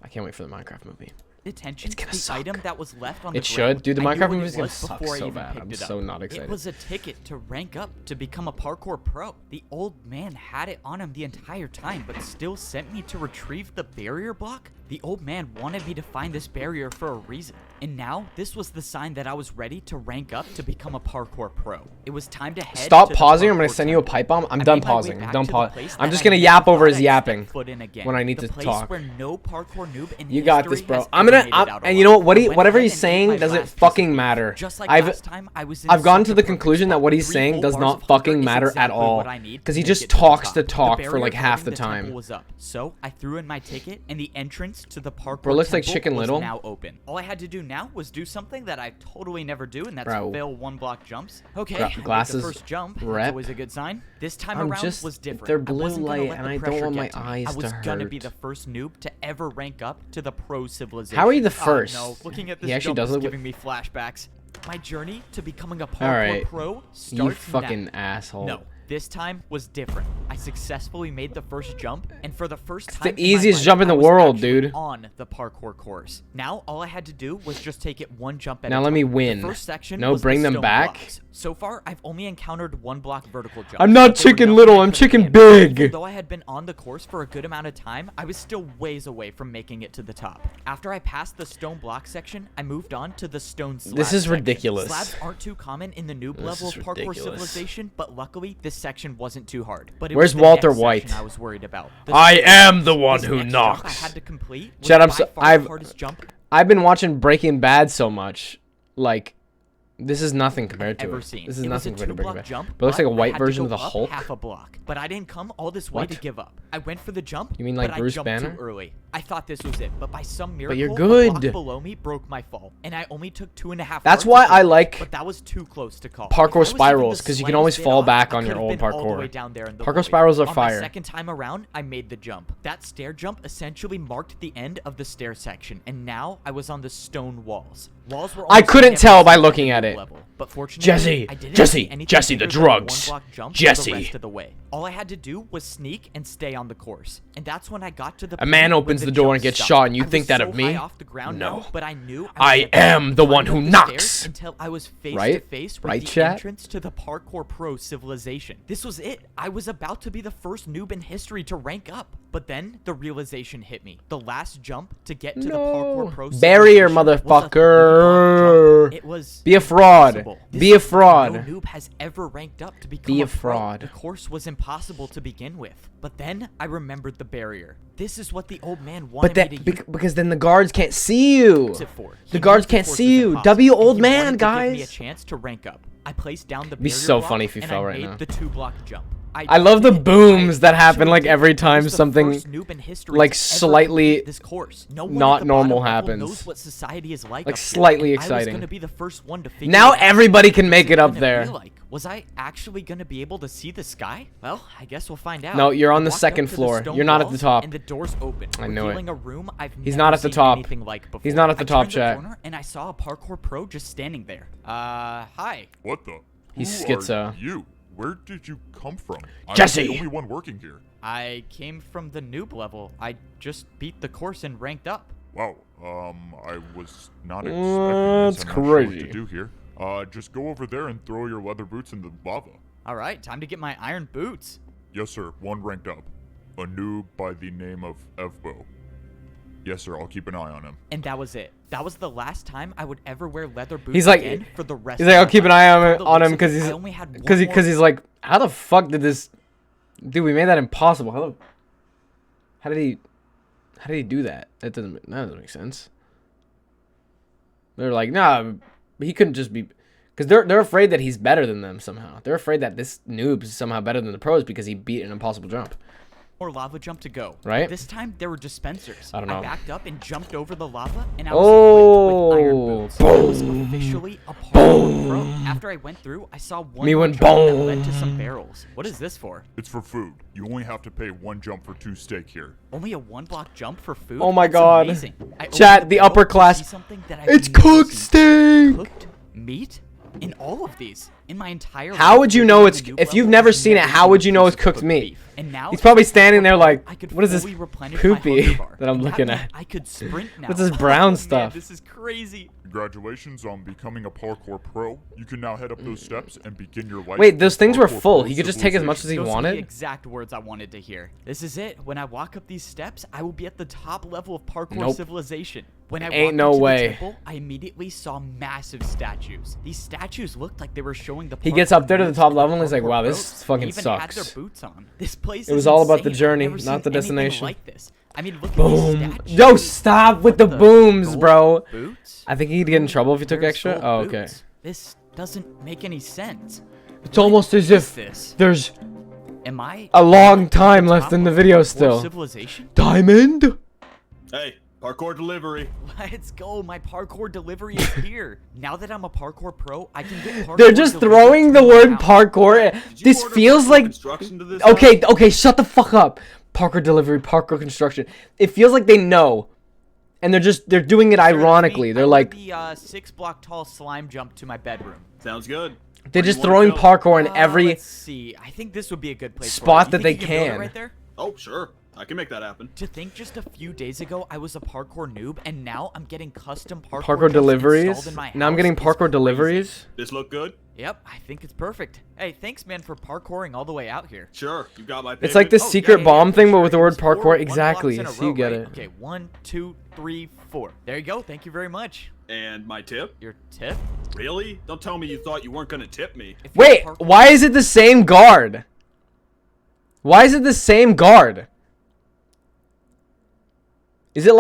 I can't wait for the Minecraft movie. Attention It's gonna to the suck. item that was left on the It should. ground. Dude, the I knew Minecraft what it movie's gonna was suck before I so even bad. picked I'm it up. so not excited. It was a ticket to rank up to become a parkour pro. The old man had it on him the entire time, but still sent me to retrieve the barrier block? The old man wanted me to find this barrier for a reason. And now, this was the sign that I was ready to rank up to become a parkour pro. It was time to head Stop to the pausing. I'm gonna parkour send you a temple. pipe bomb. I'm I done made my way pausing. back Done to the pause. place I'm that just I gonna never yap thought over his I'd step yapping foot in again. when I need The to place talk. where no parkour noob in You got this, history bro. has I'm made it out and you know what? alive. I went Whatever ahead he's and ate saying my doesn't last piece fucking of matter. Just like I've last time, I was in I've gotten such to a the perfect conclusion that spot. what he's 3 saying full does bars not of hunger fucking is matter at exactly all. what I need Because to he make just it to the talks top. to The talk for barrier like half the guarding temple time. was up, so I threw in my ticket, and the entrance to the parkour Bro, looks like temple Chicken was Little. now open. All I had to do now was do something that I totally never do, and that's Bro. fail 1-block jumps. Okay, Gra- I made glasses the first jump. That's rep. always a good sign. This time I'm around just- was different. they're I blue wasn't gonna light, let and the I don't pressure want my get to me. eyes I was to gonna be hurt. the first noob to ever rank up to the pro civilization. How are you the Ah, first? no, looking at this He actually jump does is look- giving me flashbacks. My journey to becoming a parkour Alright. pro starts You fucking now. asshole. No, this time was different. I successfully made the first jump, and for the first time, the in my easiest life, jump in the I was world, actually dude. On the parkour course. Now all I had to do was just take it one jump at Now a let time. me The win. first section No, was the bring them stone back. blocks. So far, I've only encountered 1-block vertical jumps. I'm not They were Chicken nothing Little, I I'm couldn't Chicken get. Big. Even though I had been on the course for a good amount of time, I was still ways away from making it to the top. After I passed the stone block section, I moved on to the stone slab This is section. ridiculous. Slabs aren't too common in the noob This level is of parkour ridiculous. civilization, but luckily this section wasn't too hard. But it Where's was the Walter next section White? I was worried about. The I stone am blocks. the one This who next jump knocks. I had to complete was Shut up, by so- far I've- the hardest jump I've been watching Breaking Bad so much, like, this is nothing compared to ever it. seen. This is It was a nothing compared to Breaking 2-block Bad. jump, But it looks like a I white had to version go of the up Hulk. half a block. But I didn't come all this way What? to give up. I went for the jump. You mean like but Bruce I jumped Banner? too early. I thought this was it, but by some miracle, you're a good. block below me broke my fall, and I only took 2.5. That's yards why to I finish, like But that was too close to call. parkour If I was even spirals, the 'cause you can always slightest bit fall off, back I on your could've old been all the parkour. way down there in the Parkour void. spirals are On fire. my second time around, I made the jump. That stair jump essentially marked the end of the stair section, and now I was on the stone walls. Walls were I almost couldn't never tell by seen looking the at noob it. level, but fortunately, Jesse, I didn't Jesse, see anything Jesse, the bigger than a drugs. one-block jump Jesse. the rest of the way. All I had to do was sneak and stay on the course, and that's when I got to the A man point when opens the door jump and gets stopped. shot, and you I think was that so of me? high off the ground No. now, but I knew I was am the one climbing who up the stairs knocks. until I was face Right? to face with Right, the chat? entrance to the parkour pro civilization. This was it. I was about to be the first noob in history to rank up. But then the realization hit me. The last jump to get to the parkour pro Barrier, civilization was a 3-block motherfucker. jump. It was Be a fraud. impossible. Be This a is why fraud. No noob has ever ranked up to become Be a pro. fraud. The course was impossible to begin with. But then I remembered the barrier. This is what the old man wanted But that me to use because then the guards can't see you. it for. The He guards knew can't course see was you. impossible, W and old he man, wanted to give me a guys. chance to rank up. I placed down the Be barrier so block, funny if he and fell I right made now. the 2-block jump. I love the did it. booms I that happen, actually like, did it. every I was time the something, first noob in history like, to ever slightly complete this course. No one not at the normal bottom level happens. knows what society is like Like, up here, slightly and I was exciting. gonna be the first one to figure Now it out. everybody can make What it was up gonna there. be like? Was I actually gonna be able to see the sky? Well, I guess we'll find out. No, you're on I the walked second up to floor. stone You're not at the walls, top. And the doors open, I knew it. revealing a room I've He's never not at the seen top. anything like before. He's not at the I top, turned chat. corner and I saw a parkour pro just standing there. Hi. What the? He's Who schizo. Are you? Where did you come from? Jesse! I'm the only one working here. I came from the noob level. I just beat the course and ranked up. Wow. I was not expecting That's this. I'm not sure what crazy. to do here. Just go over there and throw your leather boots in the lava. All right, time to get my iron boots. Yes, sir. One ranked up. A noob by the name of Evbo. Yes, sir. I'll keep an eye on him. And that was it. That was the last time I would ever wear leather boots He's like- again for the rest He's of like, my I'll keep an life. eye From the on looks him of because it, he's I only had one because more he's like, how the fuck did this, dude? We made that impossible. How did he do that? That doesn't make sense. They're like, nah, he couldn't just be, because they're afraid that he's better than them somehow. They're afraid that this noob is somehow better than the pros because he beat an impossible jump. more lava jump to go. Right? This time there were dispensers. I don't know. I backed up and jumped over the lava, and I was equipped with iron boots. I was officially a parkour pro. After I went through, I saw one Me more went jump that led to some barrels. What is this for? It's for food. You only have to pay 1 jump for 2 steak here. Only a 1-block jump for food? Oh my That's God. amazing. I opened Chat, the barrel upper to class. see something that I've It's never cooked seen. steak. Cooked meat? In all of these, in my entire How life, would you living know on it's the noob if you've level, never I've seen it? never How seen would a you know piece it's of cooked meat? beef. And now He's probably as a standing there parkour like, pro, I could what is this fully replenish my poopy hunger bar. that I'm And looking meant at? I could sprint now. What's this brown Oh, man, stuff? this is crazy. Congratulations on becoming a parkour pro. You can now head up those steps and begin your life. Wait, those as things were parkour full. pro He could just take as much as he Those are the wanted. exact words I wanted to hear. This is it. When I walk up these steps, I will be at the top level of parkour Nope. civilization. When I Ain't walked no into way. the temple, I immediately saw massive statues. These statues looked like they were showing the. He gets parkour up there to the moves top of level and he's like, parkour wow, pros. this fucking They even had sucks. their boots on. This place It was is all about the insane. I've journey, never not seen the anything destination. like this. I mean, look at Boom. these statues. Yo, stop with the What booms, gold bro. Boots? I think he'd get in trouble if he took Where's extra. gold Oh, okay. boots? This doesn't make any sense. It's almost as What is if this? there's Am I a long at time the left top in the of video parkour still. Civilization? Diamond? Hey, parkour delivery. Let's go. My parkour delivery is here. Now that I'm a parkour pro, I can get parkour They're just delivered throwing the to my word house. parkour. Did you This order feels parkour like construction to this okay, house? okay, shut the fuck up. Parkour delivery, parkour construction. It feels like they know, and they're doing it Sure, that's me. ironically. They're I like ordered the 6-block tall slime jump to my bedroom. Sounds good. they're Where do just you wanna throwing build? parkour in every Let's see. I think this would be a good place spot for it. that You think they you build it can. right there? Oh, sure. I can make that happen. To think just a few days ago I was a parkour noob and now I'm getting custom parkour parkour jumps deliveries. installed in my Now I'm house getting is parkour crazy. deliveries. This look good? Yep, I think it's perfect. Hey, thanks man for parkouring all the way out here. Sure. You got my It's like the payment? Oh, secret yeah, bomb for thing, but sure. with the word It's 4 parkour. 1 Exactly. blocks in a So you row, get right? it. Okay, 1, 2, 3, 4. There you go. Thank you very much. And my tip? Your tip? Really? Don't tell me you thought you weren't gonna tip me. If you're a Wait, parkour- why is it the same guard? Why is it the same guard? Is it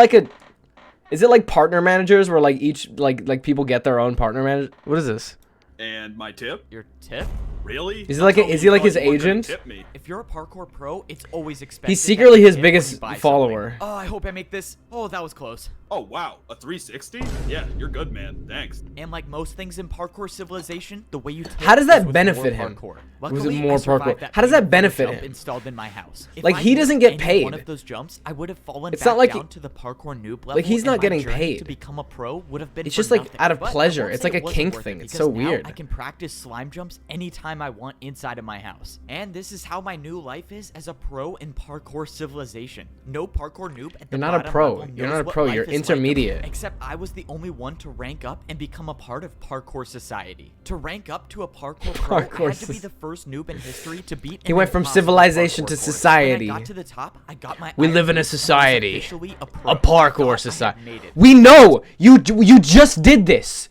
like partner managers where like each like people get their own partner manager? What is this? And my tip? Your tip? Really? Is he Don't like tell me is he you like thought his you weren't gonna agent? Tip me. If you're a parkour pro, it's always expected. He's that secretly you his tip when biggest you buy follower. something. Oh, I hope I make this. Oh, that was close. Oh wow, a 360? Yeah, you're good, man. Thanks. And like most things in parkour civilization, the way you tip How does is that with benefit more him? parkour. Was it Luckily, more I survived parkour? that How does that painful benefit jump him? installed in my house. If Like, I he missed doesn't get any one paid. of those jumps, I would have fallen It's back not like down he- to the parkour noob level. Like, he's and not my getting journey paid. To become a pro would have been It's for just, like, nothing. out of But I pleasure. won't It's say like it a wasn't kink worth thing. it It's so because now weird. I can practice slime jumps anytime I want inside of my house. And this is how my new life is as a pro in parkour civilization. No parkour noob at the You're not a bottom pro. level You're knows not a what pro. life You're is like intermediate. except I was the only one to rank up and become a part of parkour society. To rank up to a parkour pro, I Parkour had to be soc- the first noob in history to beat. He an went from impossible civilization parkour to course. society. When I got to the top, I got my We iron live in a boots and was society. officially a pro. A I thought I parkour had society. made it. We know you just did this.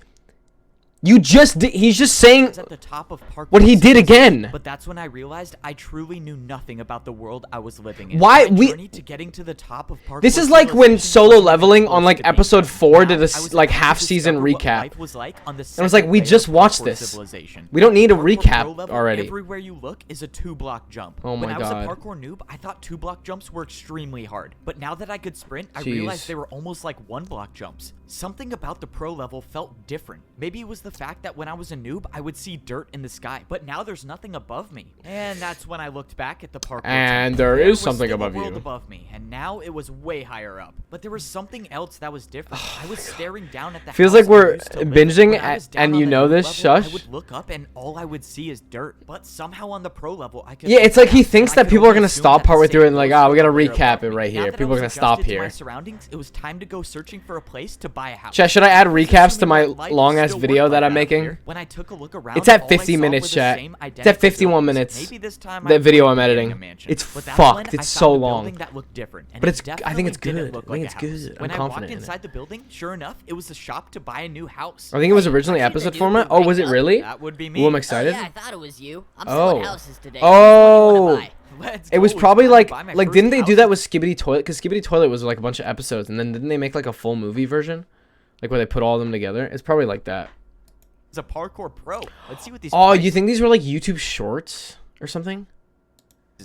You just did. He's just saying Was at the top of parkour what he did civilization, again. But that's when I realized I truly knew nothing about the world I was living in. Why- My we- journey to getting to the top of parkour This is like when civilization Solo wasn't even Leveling close on like to being episode done. 4 Now, did I this was like about to half-season discover what recap. life was like on the I was like, second we layer just of watched parkour this. civilization. We don't need a Parkour recap pro level, already. Everywhere you look is a 2-block jump. Oh When my I was God. a parkour noob, I thought 2-block jumps were extremely hard. But now that I could sprint, I Jeez. realized they were almost like 1-block jumps. Something about the pro level felt different. Maybe it was the fact that when I was a noob, I would see dirt in the sky, but now there's nothing above me. And that's when I looked back at the parkour. And temple. there is was something still above a world you. above me, and now it was way higher up. But there was something else that was different. I was staring down at the Feels house like we're I used to live in. binging When I was down and on you the know noob this, level, shush. I would look up and all I would see is dirt. But somehow on the pro level, I could. Yeah, it's like he look back thinks and I that could people are only gonna assume stop that the partway through same and like, goes ah, for we gotta the layer recap above it me. right Now here. that I People are was gonna stop adjusted to my here. surroundings, it was time to go searching for a place to buy a house. Chat, should I add Just recaps to assuming my that life long-ass still video worked that like I'm up making? here. When I took a look around, It's at all I 50 saw minutes, were the chat. same It's at identical 51 buildings. minutes. Maybe this time The I video wouldn't I'm be getting editing. a mansion. It's But that's fucked. when It's I so found a long. building that looked different, and But it it's- I think it's definitely didn't good. look I think like it's a house. good. I'm When I confident walked in it. inside the building, sure enough, it was a shop to buy a new house. I think it was Hey, originally aren't you the episode dude format. who Oh, was it ranked up? really? That would be me. Ooh, I'm Oh, excited. yeah, I thought it was you. I'm Oh. selling houses today. Which one do you Oh. wanna buy? Let's It was go. It's probably time to like buy my like first didn't they do house. that with Skibbity Toilet? Because Skibbity Toilet was like a bunch of episodes, and then didn't they make like a full movie version, like where they put all of them together? It's probably like that. It's a parkour pro. Let's see what these. Oh, you prices think these were like YouTube Shorts or something?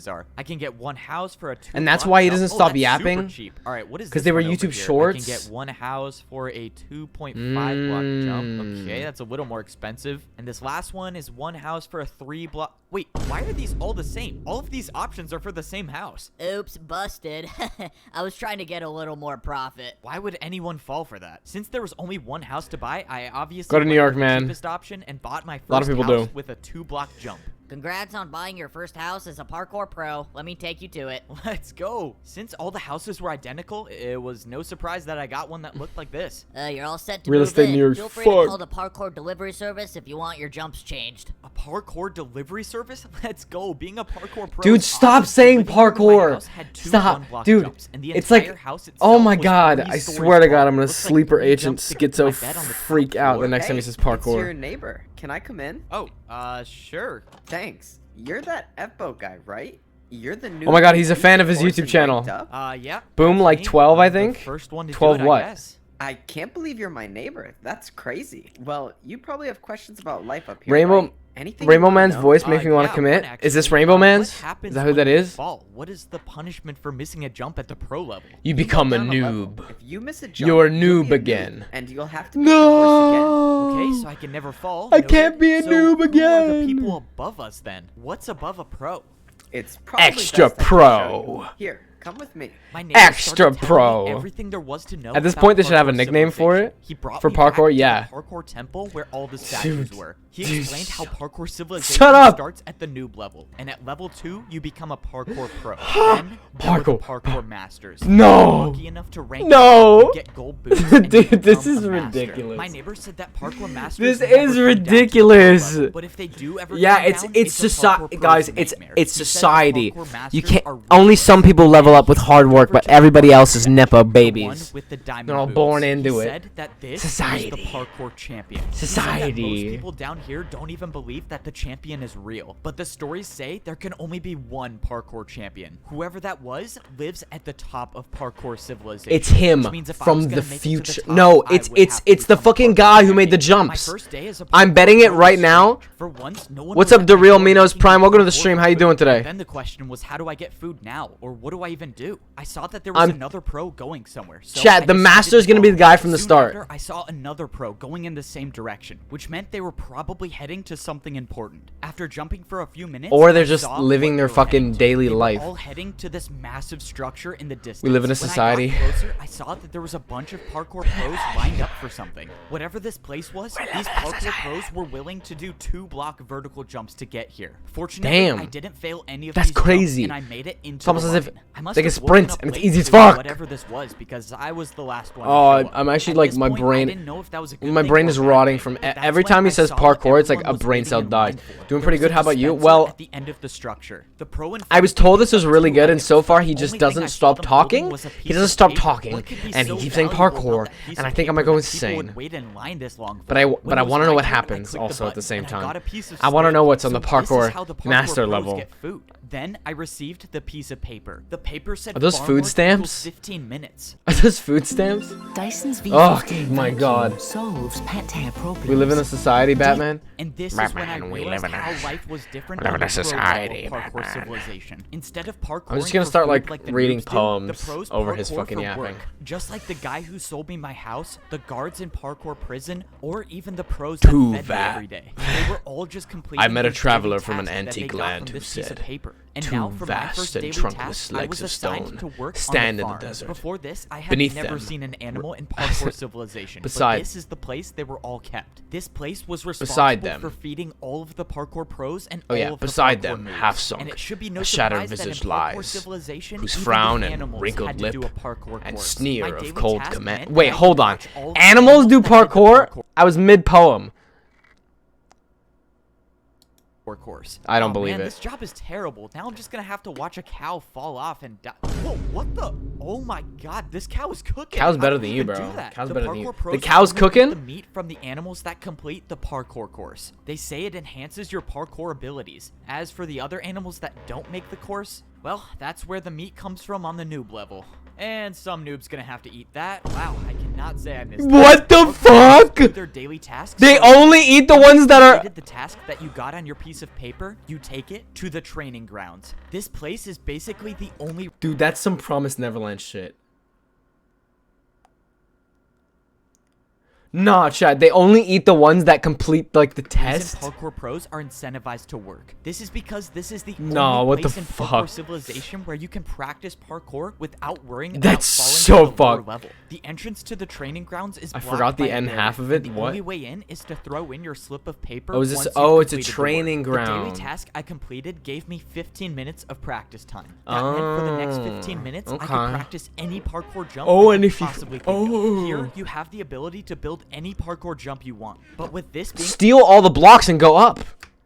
are. I can get one house for a 2 And that's block why he jump. doesn't Oh, stop that's yapping? Super cheap. All right, what is 'Cause this they were one over YouTube here? Shorts? I can get one house for a 2.5 block jump. Okay, that's a little more expensive. And this last one is one house for a 3 block. Wait, why are these all the same? All of these options are for the same house. Oops, busted. I was trying to get a little more profit. Why would anyone fall for that? Since there was only one house to buy, I obviously Go to New went York, with the man. cheapest option and bought my first lot of people house do. with a 2-block jump. Congrats on buying your first house as a parkour pro. Let me take you to it. Let's go. Since all the houses were identical, it was no surprise that I got one that looked like this. You're all set to Real move estate in. New York's Feel free to fucked. call the parkour delivery service if you want your jumps changed. A parkour delivery service? Let's go. Being a parkour pro. Dude, is stop awesome. saying Living room in my parkour. house had 2 Stop. one-block Dude, jumps, and the it's entire like- house Oh itself my was god, 3 I stories swear to god, tall. I'm gonna Looks like sleeper 3 agent jumps to schizo get to my bed on the top freak out the floor. next time he says It's your parkour. neighbor. Can I come in? Oh, sure. Thanks. You're that F-boat guy, right? You're the new. Oh my god, he's a fan of his YouTube channel. Yeah. Boom, that's like me. 12, I I'm the think? First one to 12 do it, what? I guess. I can't believe you're my neighbor. That's crazy. Well, you probably have questions about life up here. Rainbow right? Anything Rainbow you wanna Man's know? voice makes me want to Yeah, commit. one, Is this actually. Rainbow What Man's? happens Is that who when that you is? fall? What is the punishment for missing a jump at the pro level? You become a Down level. noob. If you miss a jump, You're a you'll be noob again. and you'll have to pick the course again. No. Okay, so I can never fall. I noted. can't be a So noob Who are the again. people above us then? What's above a pro? It's probably Extra best I can pro. show you. Here, come with me. My neighbor Extra started telling me pro. everything there was to know At this about point, they should have a parkour nickname for civilization. it. He brought For me back parkour, to the yeah. parkour temple where all the statues Dude. were. He Dude. explained how parkour civilization Shut up. starts at the noob level, and at level 2, you become a parkour pro. Then there were the Parkour. parkour masters. No. Lucky enough to rank No. up, you get gold boots, and Dude, you this become is a master. ridiculous. My neighbor said that parkour masters This never is come down to the pro ridiculous. level, but if they do ever Yeah, come it's down, it's a society, parkour pro's guys. It's nightmare. it's He said the society. parkour You masters can't. are Only some people level up with hard work, but everybody else is nepo the babies. one with the diamond They're all boots. born He into it. said that this Society. is the parkour champion. He said that Society. most people down here don't even believe that the champion is real, but the stories say there can only be one parkour champion. Whoever that was lives at the top of parkour civilization. It's him which means if I from was the gonna make it to future. top, No, I it's would it's have to it's the become a fucking parkour guy who made the champion. jumps. My first day as a I'm parkour betting it pro right was now. strange. For once, no one What's was up, at the my real door Minos making Prime? me Welcome to the parkour stream. How you food. doing today? Then the question was, how do I get food now, or what do I even do? I saw that there was I'm- another pro going somewhere. So Chat, I the decided master's to gonna be follow. the guy from the Soon start. after, I saw another pro going in the same direction, which meant they were probably heading to something important. After jumping for a few minutes, Or they're I just saw living what their they were fucking heading to. daily They were life. all heading to this massive structure in the distance. We live in a When society. I got closer, I saw that there was a bunch of parkour pros lined up for something. Whatever this place was, these parkour pros were willing to do 2-block vertical jumps to get here. Fortunately, Damn. I didn't fail any of That's these jumps, crazy. and I made it into It's almost the as if line. I must they can have woken sprint, up and it's late easy as to fuck. Whatever this was, because I was the last one. Oh, to show up. I'm actually At like this my point, I brain. didn't know if that was a good My thing brain or is a bad rotting thing, from but that's every when time he I says saw what parkour. It's like everyone a was brain waiting cell in died. line for. Doing There pretty was a good. How about you? dispenser Well, at the end of the structure. The pro in I was front told picked this was up really two good, and items, so but far the he just only thing I doesn't saw stop them holding talking. was a He piece doesn't of stop paper. talking, What could be and so he keeps saying valuable about parkour, that piece and I of think I might paper go that people would insane. wait in line this long for? But I When but I it was want to know my what turn, I happens clicked the also at the button, same and I got time. a piece of I want to steak. know what's on So the this is parkour how the parkour master pros level. get food. Then I received the piece of paper. The paper said Are those farm food work equals stamps? 15 minutes. Are those food stamps? Dyson's Oh V15 my vacuum god. solves pet hair problems. We live in a society, Batman. And this is when I Batman, we realized live in a- how life was different we live on in a the pro level society, of parkour Batman. civilization. Instead of parkour, I'm just gonna start, like, the reading noobs do, poems the pros over his parkour fucking for yapping. work. Just like the guy who sold me my house, the guards in parkour prison, or even the pros that Too fed me bad. every day. They were all just completing I met a these traveler daily from an tasks that they antique got land from who this piece of said, paper. And "Too now for my vast first and daily trunkless task, I legs was of assigned stone to work stand on in the the farm. desert. Before this, I had Beneath never them. seen an animal in parkour civilization. Beside- But this is the place they were all kept. This place was responsible Beside them. for feeding all of the parkour pros and Oh all yeah, of the beside parkour them, moves. half sunk, And it should be no a shattered surprise that in visage parkour lies, civilization, whose even the frown and animals wrinkled had to lip do a parkour and course. sneer My of daily cold task command. meant Wait, that I hold could on. watch all of the Animals do that did the parkour? I was mid poem. course. I don't Oh, believe man, it. This job is terrible. Now I'm just gonna have to watch a cow fall off and die. Whoa, what the? Oh my god, this cow is cooking. Cow's How better do than we you, even bro. do that? Cow's The better than you. parkour The pros cow's only eat cooking? the meat from the animals that complete the parkour course. They say it enhances your parkour abilities. As for the other animals that don't make the course, well, that's where the meat comes from on the noob level. And some noob's gonna have to eat that. Wow, I cannot say I missed What the fuck? do their daily tasks. They so only eat the ones that are. completed the task that you got on your piece of paper, you take it to the training grounds. This place is basically the only Dude, that's some Promised Neverland shit. Nah, Chad. They only eat the ones that complete like the reason test. parkour pros are incentivized to work. This is because this is the No, only what the place in fuck? parkour civilization where you can practice parkour without worrying about That's falling so to the lower fucked. level. The entrance to the training grounds is I blocked forgot the by a end barrier, half of it. and the What? only way in is to throw in your slip of paper. Oh, is this- once you've oh, it's a completed the work. training The ground. daily task I completed gave me 15 minutes of practice time. That meant for the next 15 minutes I could okay. practice any parkour jump Oh, I and could if you- possibly think of. oh. Here you have the ability to build any parkour jump you want. But with this being Steal all the blocks and go up.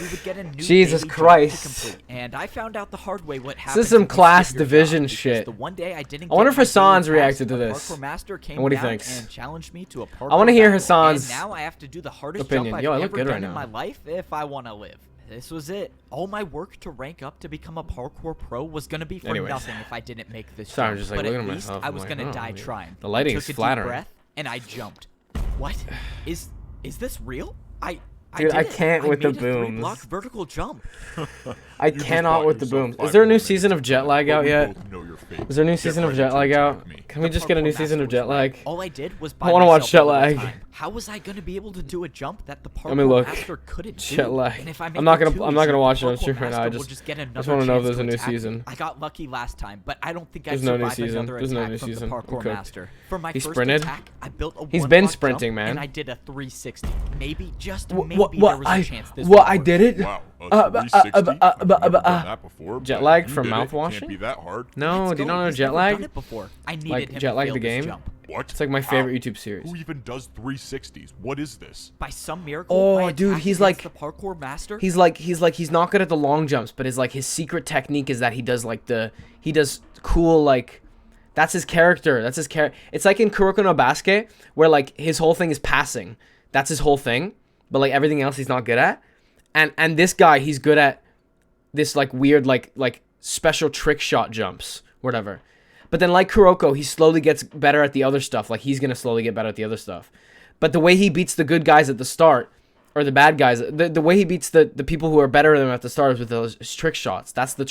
we would get a new Jesus daily job Christ. to complete. And I found out the hard way what This happened. is some if you class skip your division job, because shit. The one day I didn't I wonder get if my daily Hassan's task reacted to of this. Parkour master came And what he down thinks. and challenged me to a parkour I want to hear battle, Hassan's and now I have to do the hardest opinion. jump Yo, I I've look ever good done right in my now. life if I want to live. This was it. All my work to rank up to become a parkour pro was gonna be for Anyways. nothing if I didn't make this Sorry, I'm jump. just, like, but looking at at least myself. I I'm was like, gonna oh, die man. trying. The lighting I is took a flattering. deep breath and I jumped. What? Is this real? Dude, did I it. can't with the made a 3-block booms. vertical jump. I You just cannot bought with the yourself booms. 5 Is there a new more season minutes of Jet time, Lag but out we yet? both know your fate. Is there a new Get season of ready Jet to Lag out? attack me. Can we The just get a new parkour season of master Jet was right. Lag? All I did was I buy wanna watch myself Jet a little Lag. time. How was I gonna be able to do a jump that the Let me parkour look. master couldn't do? Jet Lag. And if I make I'm not it gonna too I'm not easy, gonna watch it the on stream parkour right now. master I will just get another wanna know if chance there's to a new attack me. season. I got lucky last time, but I don't think There's I'd no new survive season. another There's no attack new from season. the I'm parkour cooked. master. For my He first sprinted? attack, I built a He's been one-block sprinting, jump, man. and I did a 360. Maybe just maybe What? there was a chance this would I work. did it? Wow, a 360? I've never done that before, Jet but lag you from did it. mouth It can't washing? be that hard. No, Let's do you go. not know He's Jet never Lag? done it before. I needed Like him Jet to Lag fail the this game? jump. What? It's like my favorite How? YouTube series. Who even does 360s? What is this? By some miracle, Oh, my dude, attack he's against like- the parkour master. He's not good at the long jumps, but his secret technique is that he does cool, like, that's his character. That's his character. It's like in Kuroko no Basuke, where like his whole thing is passing. That's his whole thing, but like everything else he's not good at. And this guy, he's good at this like weird like special trick shot jumps, whatever. But then like Kuroko, he slowly gets better at the other stuff. Like he's gonna slowly get better at the other stuff. But the way he beats the good guys at the start, or the bad guys, the way he beats the people who are better than him at the start is with those trick shots. That's the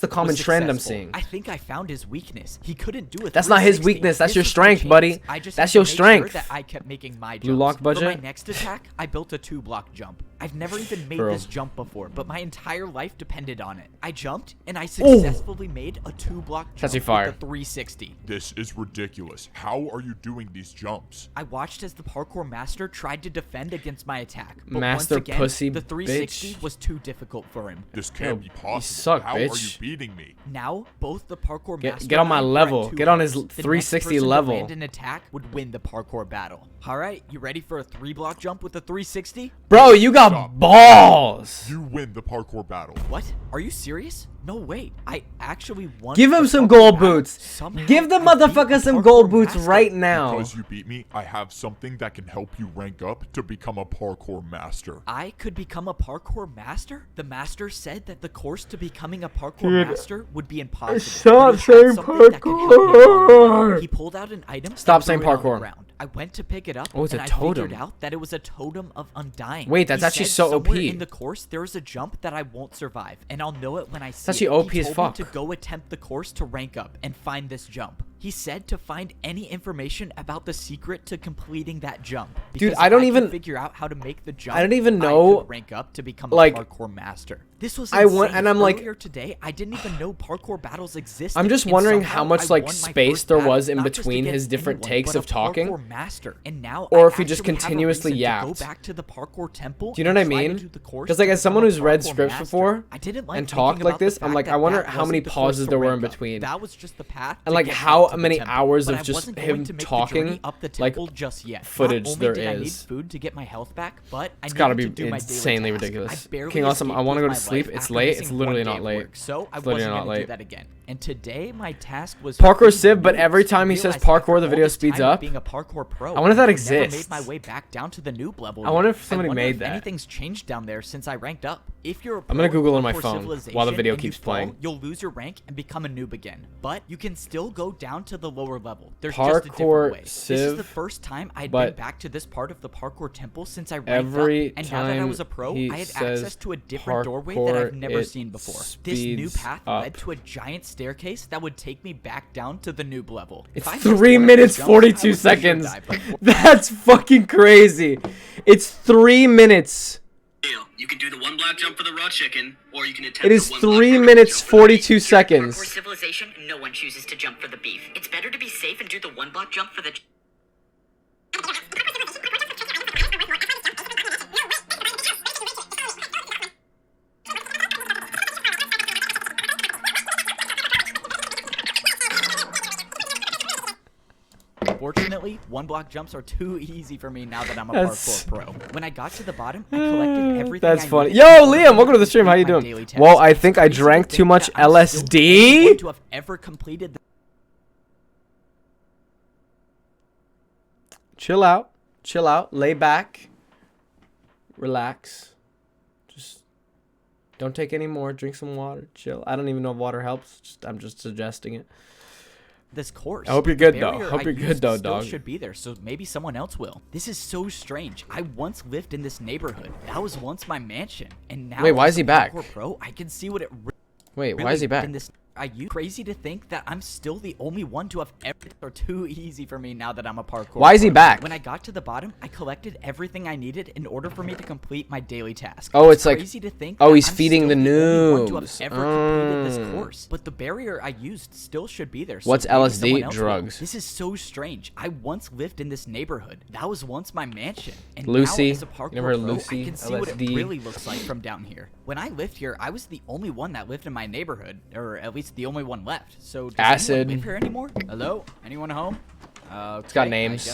common was trend I'm successful. seeing. I think I found his weakness. He couldn't do it. That's not his weakness, that's your strength, buddy. That's That's your strength. That I kept making my Blue jumps. lock For budget? my next attack, I built a 2-block jump. I've never even made Bro. this jump before, but my entire life depended on it. I jumped and I successfully made a 2-block jump actually fire. with a 360. This is ridiculous. How are you doing these jumps? I watched as the parkour master tried to defend against my attack, but Master once again, pussy the 360 bitch. was too difficult for him. This can't be you possible. suck, How are bitch. you beating me? Now, both the parkour master Get on my and I were level. at 2 Get on his hearts. The 360 next person level. To land an attack would win the parkour battle. All right, you ready for a 3-block jump with a 360? Bro, you got Stop. balls. You win the parkour battle. What? Are you serious? No, wait. I actually won. Give the him some parkour gold battle. boots. Somehow Give the I beat motherfucker the some parkour gold boots master. right now. Because you beat me, I have something that can help you rank up to become a parkour master. I could become a parkour master? The master said that the course to becoming a parkour Dude, master would be impossible. stop but he had saying something that could help me along the parkour. way. He pulled out an item. Stop and saying threw it on the parkour. ground. I went to pick it up, Oh, it's and a I totem. figured out that it was a totem of undying. Wait, that's He actually said so somewhere OP. in the course, there is a jump that I won't survive, and I'll know it when I see actually it. OP He as told fuck. me to go attempt the course to rank up and find this jump. He said to find any information about the secret to completing that jump. Dude, Because I if don't could even- figure out how to make the jump. I don't even I know, could rank up to become like, a parkour master. This was I insane. want- and I'm like- Earlier today, I didn't even know parkour battles existed. I'm just and wondering somehow how much, I like, won my space first there battle, was in not just between his against different anyone, takes but of a talking. parkour master. And now Or I if he just actually have a continuously reason to yapped. go back to the parkour temple. Do you know what I and try to mean? do the course Because like to as someone become who's a read parkour scripts master. before I didn't like and thinking talked like about the this, I'm fact like, that I wonder that how wasn't many the course pauses to there were in rank up. between. That was just the path. And to like get how back to the many temple. hours But of I just wasn't him going to make the talking, journey up the like, temple just yet. footage Not only there did I need is. food to get my health back, but I It's gotta needed be to do my daily insanely task. ridiculous. I barely King Awesome, I escaped wanna with go my to sleep. life It's after late. It's missing literally one not day of late. work, so I It's literally wasn't not gonna do late. that again. And today my task was Parkour feeding Civ, but noobs every who time he says realized after parkour, the all video this speeds time up. Being a parkour pro, I wonder if that I never made exists. my way back down to the noob level. I wonder yet. if somebody wonder made if that. Anything's changed down there since I ranked up. If you're a I'm gonna pro in Google on my Parkour phone while the Civilization video and you keeps fall, playing. You'll lose your rank and become a noob again, but you can still go down to the lower level. There's just a Parkour different way. This is Civ, the first time I'd but been back to this part of the parkour temple since I ranked every up, and now that I time was a pro, he I had says access to a different doorway that I've parkour, never it seen before. This new speeds path up. led to a giant staircase that would take me back down to the noob level. It's If I missed 3 one of the minutes jumps, I 42 would for sure seconds. die, but That's fucking crazy. It's 3 minutes. You can do the 1-block jump for the raw chicken, or you can attempt It is the 1-block 3 vertical minutes jump for the beef. 42 seconds. Parkour civilization, no one chooses to jump for the beef. It's better to be safe and do the 1-block jump for the... Fortunately, 1-block jumps are too easy for me now that I'm a That's- parkour pro. When I got to the bottom, I collected everything That's I funny. needed Yo, to Liam, welcome to the stream. How you complete my doing? daily Well, tasks. I think I It's crazy drank to too think much that I'm still the only LSD. one to have ever completed Chill out. Chill out. Lay back. Relax. Just don't take any more. Drink some water. Chill. I don't even know if water helps. I'm just suggesting it. This course. I hope you're good though. Hope you're good though, dog. Should be there, so maybe someone else will. This is so strange. I once lived in this neighborhood. That was once my mansion, and now. Wait, why is he back? Pro, I can see what it. Wait, why is he back? Crazy to think that I'm still the only one to have everything or too easy for me now that I'm a parkour. Why is he back? When I got to the bottom, I collected everything I needed in order for me to complete my daily task. Oh, it's like crazy to think he's feeding the noobs. Completed this course, but the barrier I used still should be there. So what's LSD? Drugs. This is so strange. I once lived in this neighborhood. That was once my mansion. And Lucy. Now, as a parkour You never heard pro, Lucy? I can see LSD. what it really looks like from down here. When I lived here, I was the only one that lived in my neighborhood, or at least the only one left. So does Acid. anyone live here anymore? Hello? Anyone home? It's got names.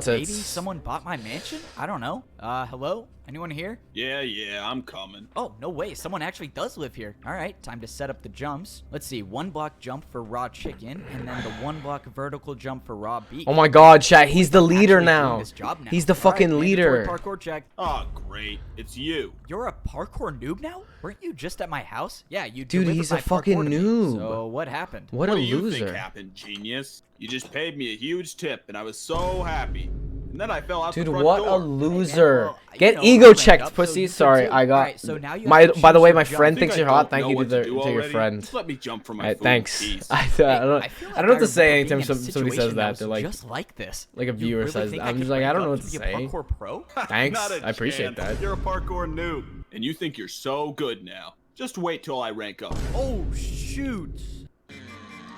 Maybe someone bought my mansion? I don't know. Hello? Anyone here? Yeah, I'm coming. Oh, no way. Someone actually does live here. All right, time to set up the jumps. Let's see. 1 block jump for raw chicken, and then the 1 block vertical jump for raw beef. Oh my god, chat. He's the leader now. He's the fucking leader. Parkour check. Oh, great. It's you. You're a parkour noob now? Weren't you just at my house? Yeah, you Dude, he's a fucking noob. So what happened? What a do you loser. think happened, genius? You just paid me a huge tip, and I was so happy. And then I fell out the front what door. a loser. Hey, man, Get ego checked, up, pussy. so Sorry, too. I got Alright, so now you my have to by the choose way, your my jump. friend Think thinks I you're hot. don't Thank know you what to do your already? friend. Just let me jump from my Alright, food, thanks. please. I don't I feel know what to say anytime remember being in a somebody says situation that. They're like just like this. like a You viewer really says think that. I'm could just like, rank I don't know up what to be a say. Parkour pro? Thanks. Not a I appreciate chance. that. You're a parkour noob, and you think you're so good now. Just wait till I rank up. Oh shoot!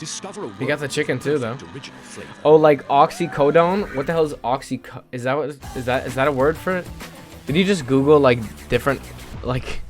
You got the chicken too, though. Oh, like oxycodone? What the hell is is that what is that a word for it? Did you just Google like different like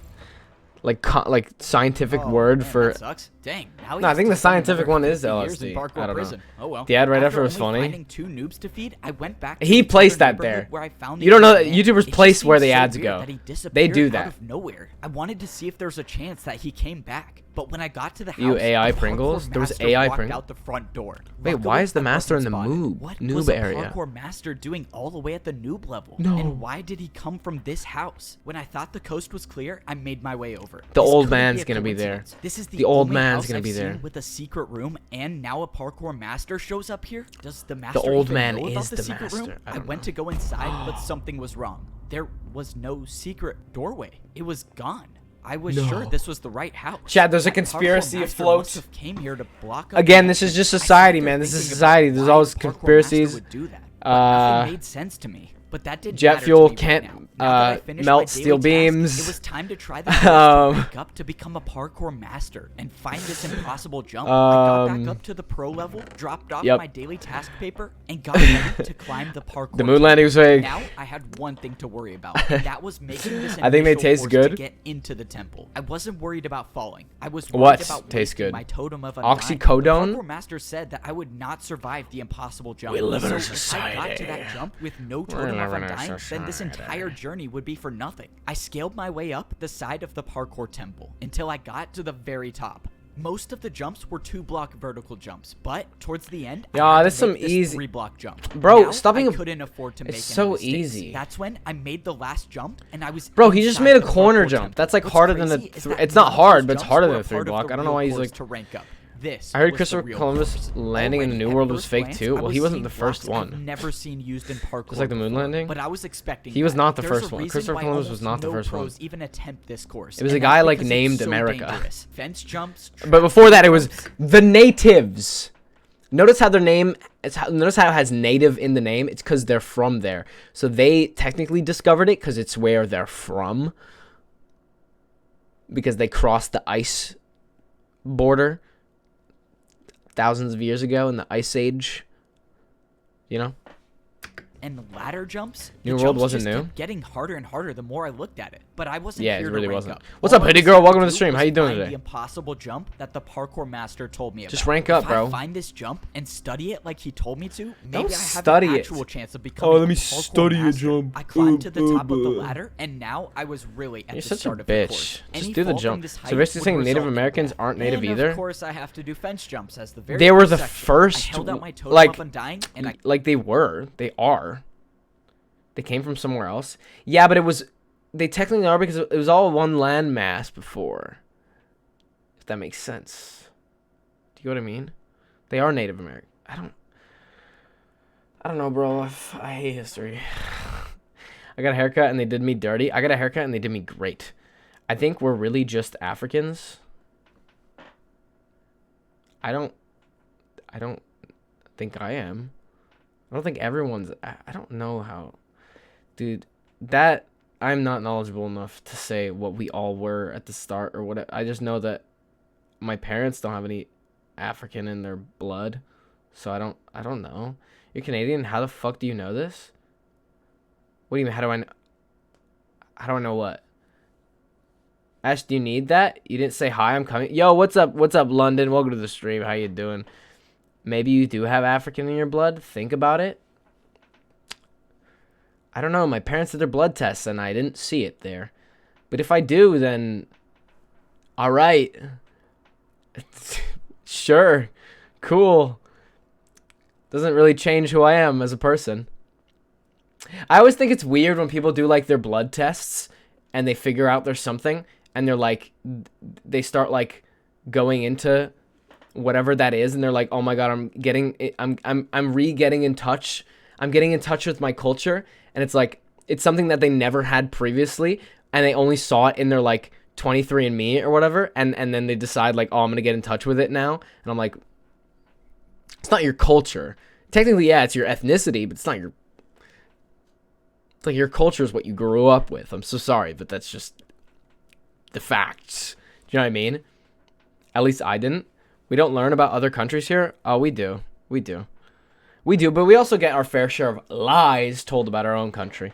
scientific word for? That sucks. Dang. No, I think the scientific one is LSD. I don't know. Oh well. The ad right after After was only funny. finding 2 noobs to feed, I went back to He the placed other that there. neighborhood where I found You don't know that the YouTubers It place just where seems the so ads weird go. that he They disappeared do out that. of nowhere. I wanted to see if there's a chance that he came back. But when I got to the house, You AI the parkour Pringles? There was master AI walked Pringles? out the front door. Wait, Luckily, why is the I master in wasn't the spotted. What was noob a area? parkour master doing all the way at the noob level? No. And why did he come from this house? When I thought the coast was clear, I made my way over. The This old couldn't man's be a gonna be there. coincidence. This is The old only man's house gonna I've be seen there. with a secret room, and now a parkour master shows up here. Does the master old even man know about is the the secret room? master. I I don't went know. to go inside, but something was wrong. There was no secret doorway. It was gone. I was sure this was the right house. Chad, there's a That parkour conspiracy master afloat. must have came here to block up Again, the this is just entrance. I society, sat there man. This is thinking society. about There's why always the parkour conspiracies. master would do that, but nothing made sense to me. But that didn't Jet matter fuel to me can't, right now. Now that I finished my melt daily steel task, beams. It was time to try the course to rank up to become a parkour master and find this impossible jump. I got back up to the pro level, dropped off my daily task paper, and got ready to climb the parkour. The moon landing was fake. Now I had one thing to worry about, and that was making this I think they initial taste course good. to get into the temple. I wasn't worried about falling. I was worried What about tastes wasting good? my totem of undying. Oxycodone? The parkour master said that I would not survive the impossible jump. We live in a so if I got to society. that jump with no We're totem of living in a undying, then this society. entire journey would be for nothing. I scaled my way up the side of the parkour temple until I got to the very top. Most of the jumps were 2-block vertical jumps, but towards the end, Yeah, I had that's to some make this easy- 3-block jump. Bro, Now, stop being I a- couldn't afford to make It's any so mistakes. easy. That's when I made the last jump, and I was. Bro, he just inside made a the corner parkour jump. temple. That's like What's harder than crazy the is three- that it's not none of hard, those but it's jumps harder were than a the part of 3-block. the I don't know real why he's course like- to rank up. This I heard was the Christopher real Columbus course. landing in the Already New at World was first fake glance, too. I Well, he was wasn't seeing the first blocks I've one. never seen used in parkour. Just like the moon before, landing? But I was expecting. He was that. not the There's first a one. reason Christopher why Columbus almost was not the no first one. pros even attempt this course. It was a and guy that's like because named it's so America. dangerous. Fence jumps. But before that, it was the natives. Notice how their name. Notice how it has native in the name. It's because they're from there. So they technically discovered it because it's where they're from. Because they crossed the ice border thousands of years ago in the Ice Age. You know? And the ladder jumps. New the World jumps wasn't just new? kept getting harder and harder the more I looked at it. But I wasn't Yeah, here it to really rank wasn't. up. What's All up, I Hoodie was Girl? here Welcome to the do stream. How was you doing find today? The impossible jump that the parkour master told me about. Just rank up, if bro. I find this jump and study it like he told me to, maybe Don't I have study an it. actual chance of becoming Oh, let me a parkour study a master. jump. I climbed to the top of the ladder, and now I was really at You're the such a start of the bitch. course. Just Any do the fall jump. from this So height basically would saying Native result in Americans death. aren't native And either? Of course, I have to do fence jumps as the very They were the section. first, I held out my totem like, of undying, and I like they were. They are. They came from somewhere else. Yeah, but they technically are because it was all one land mass before. If that makes sense. Do you know what I mean? They are Native American. I don't know, bro. I hate history. I got a haircut and they did me dirty. I got a haircut and they did me great. I think we're really just Africans. I don't think I am. I don't think everyone's... I don't know how... Dude, that... I'm not knowledgeable enough to say what we all were at the start or what. I just know that my parents don't have any African in their blood. So I don't know. You're Canadian? How the fuck do you know this? What do you mean? How do I know what? Ash, do you need that? You didn't say hi, I'm coming. Yo, what's up? What's up, London? Welcome to the stream. How you doing? Maybe you do have African in your blood. Think about it. I don't know. My parents did their blood tests and I didn't see it there. But if I do, then all right. Sure. Cool. Doesn't really change who I am as a person. I always think it's weird when people do like their blood tests and they figure out there's something and they're like, they start like going into whatever that is and they're like, oh my God, I'm getting in touch. I'm getting in touch with my culture. And it's like, it's something that they never had previously and they only saw it in their like 23andMe or whatever. And then they decide like, oh, I'm going to get in touch with it now. And I'm like, it's not your culture. Technically, yeah, it's your ethnicity, but it's not your... It's like your culture is what you grew up with. I'm so sorry, but that's just the facts. Do you know what I mean? At least I didn't. We don't learn about other countries here. Oh, we do. We do. We do, but we also get our fair share of lies told about our own country.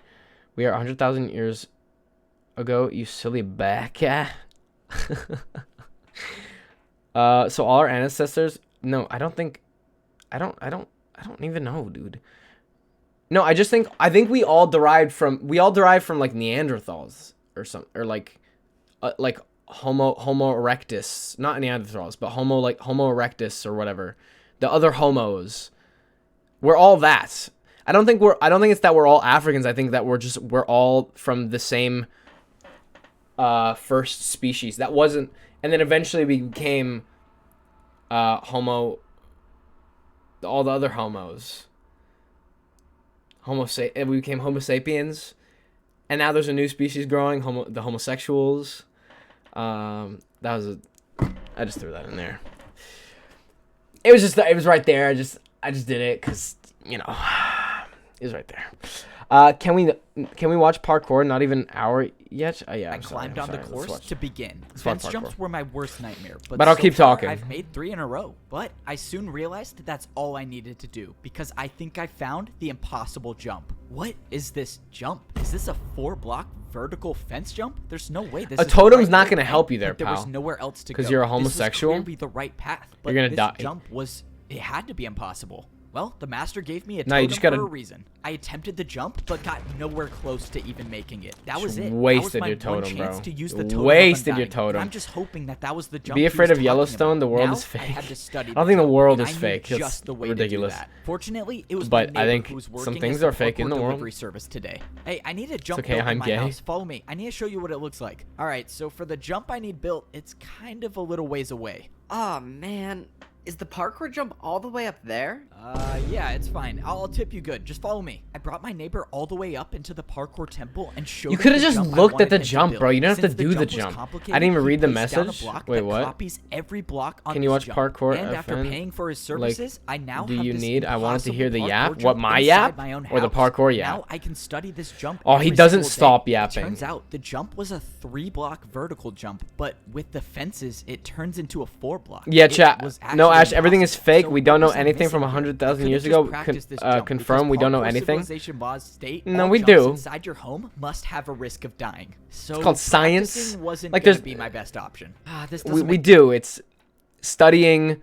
We are 100,000 years ago, you silly baka. So all our ancestors... No, I don't think... I don't even know, dude. No, I think we all derived from like Neanderthals or something, or like Homo erectus, not Neanderthals, but Homo erectus or whatever. The other homos. We're all that. I don't think it's that we're all Africans. I think that we're all from the same first species. That wasn't, and then eventually we became Homo. All the other homos. We became Homo sapiens, and now there's a new species growing, the homosexuals. I just threw that in there. It was right there. I just did it because, you know, it was right there. Can we watch parkour? Not even an hour yet. Yeah, I climbed on the course to begin. Fence jumps were my worst nightmare, but I'll keep talking. I've made 3 in a row, but I soon realized that that's all I needed to do because I think I found the impossible jump. What is this jump? Is this a 4-block vertical fence jump? There's no way this. A totem's not going to help you there, pal. There was nowhere else to go. Because you're a homosexual. This was clearly the right path, but you're gonna die. Jump it had to be impossible. Well, the master gave me a you totem for a reason. I attempted the jump, but got nowhere close to even making it. That was it. Wasted your totem, bro. To use the totem wasted your totem. I'm just hoping that was the jump. Be afraid of Yellowstone. The world is fake. I don't think the world is fake. It's ridiculous. Fortunately, it was but I think some things are fake in the world. Service today. Hey, I need a jump okay, built I'm in my gay. house. Follow me. I need to show you what it looks like. All right, so for the jump I need built, it's kind of a little ways away. Oh man. Is the parkour jump all the way up there? Yeah, it's fine. I'll tip you good. Just follow me. I brought my neighbor all the way up into the parkour temple and showed You could have just looked at the jump, bro. You don't have to do the jump. I didn't even read the message. Wait, what? Copies every block on Can you watch parkour? And after paying for his services, I now do have you this need? I wanted to hear the yap. jump What, my yap? Or the parkour yap? Now I can study this jump. Oh, he every doesn't single stop day. yapping. It turns out the jump was a 3-block vertical jump, but with the fences, it turns into a 4-block. Yeah, chat. No, Ash, everything is fake. So we don't know what was I anything from missing here? 100,000 years ago. Confirm we don't know anything. No, all we jumps do. Inside your home must have a risk of dying. So It's called science. practicing wasn't Like, gonna there's- be my best option. This We doesn't make do. It's studying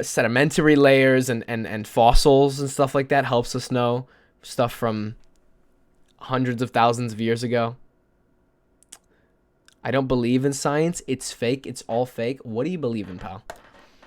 sedimentary layers and fossils and stuff like that helps us know stuff from hundreds of thousands of years ago. I don't believe in science. It's fake. It's all fake. What do you believe in, pal?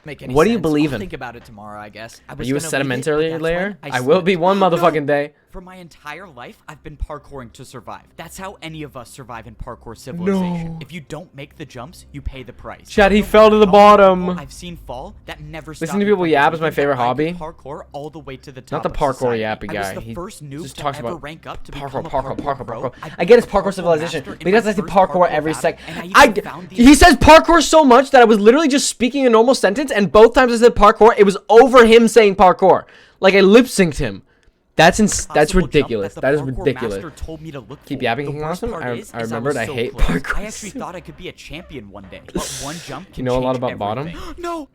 Make any What do you sense. believe I'll in? think about it tomorrow, I guess. I Are was you a gonna leave it, but sedimentary that's layer? when I will be slipped. one No! motherfucking day. For my entire life, I've been parkouring to survive. That's how any of us survive in parkour civilization. No. If you don't make the jumps, you pay the price. Chad, he No fell to the matter how many bottom. people I've seen fall that never Listening stopped to me people from yap is my believing favorite that I could hobby. Parkour all the way to the top. Not the of parkour society. yappy I guy. was the He first noob just to talks ever about rank up to parkour, become a parkour. pro. I get it's parkour parkour civilization master in because my I see first parkour every battle, second. and I even found the He says parkour so much that I was literally just speaking a normal sentence, and both times I said parkour, it was over him saying parkour. Like I lip synced him. That's possible jump ridiculous. the That is parkour ridiculous. master told me to look Keep for. yapping, The King worst Awesome. part I is remembered was I so hate close. parkour. I actually thought I could be a champion one day, but one jump can You know a lot change about bottom? everything. No!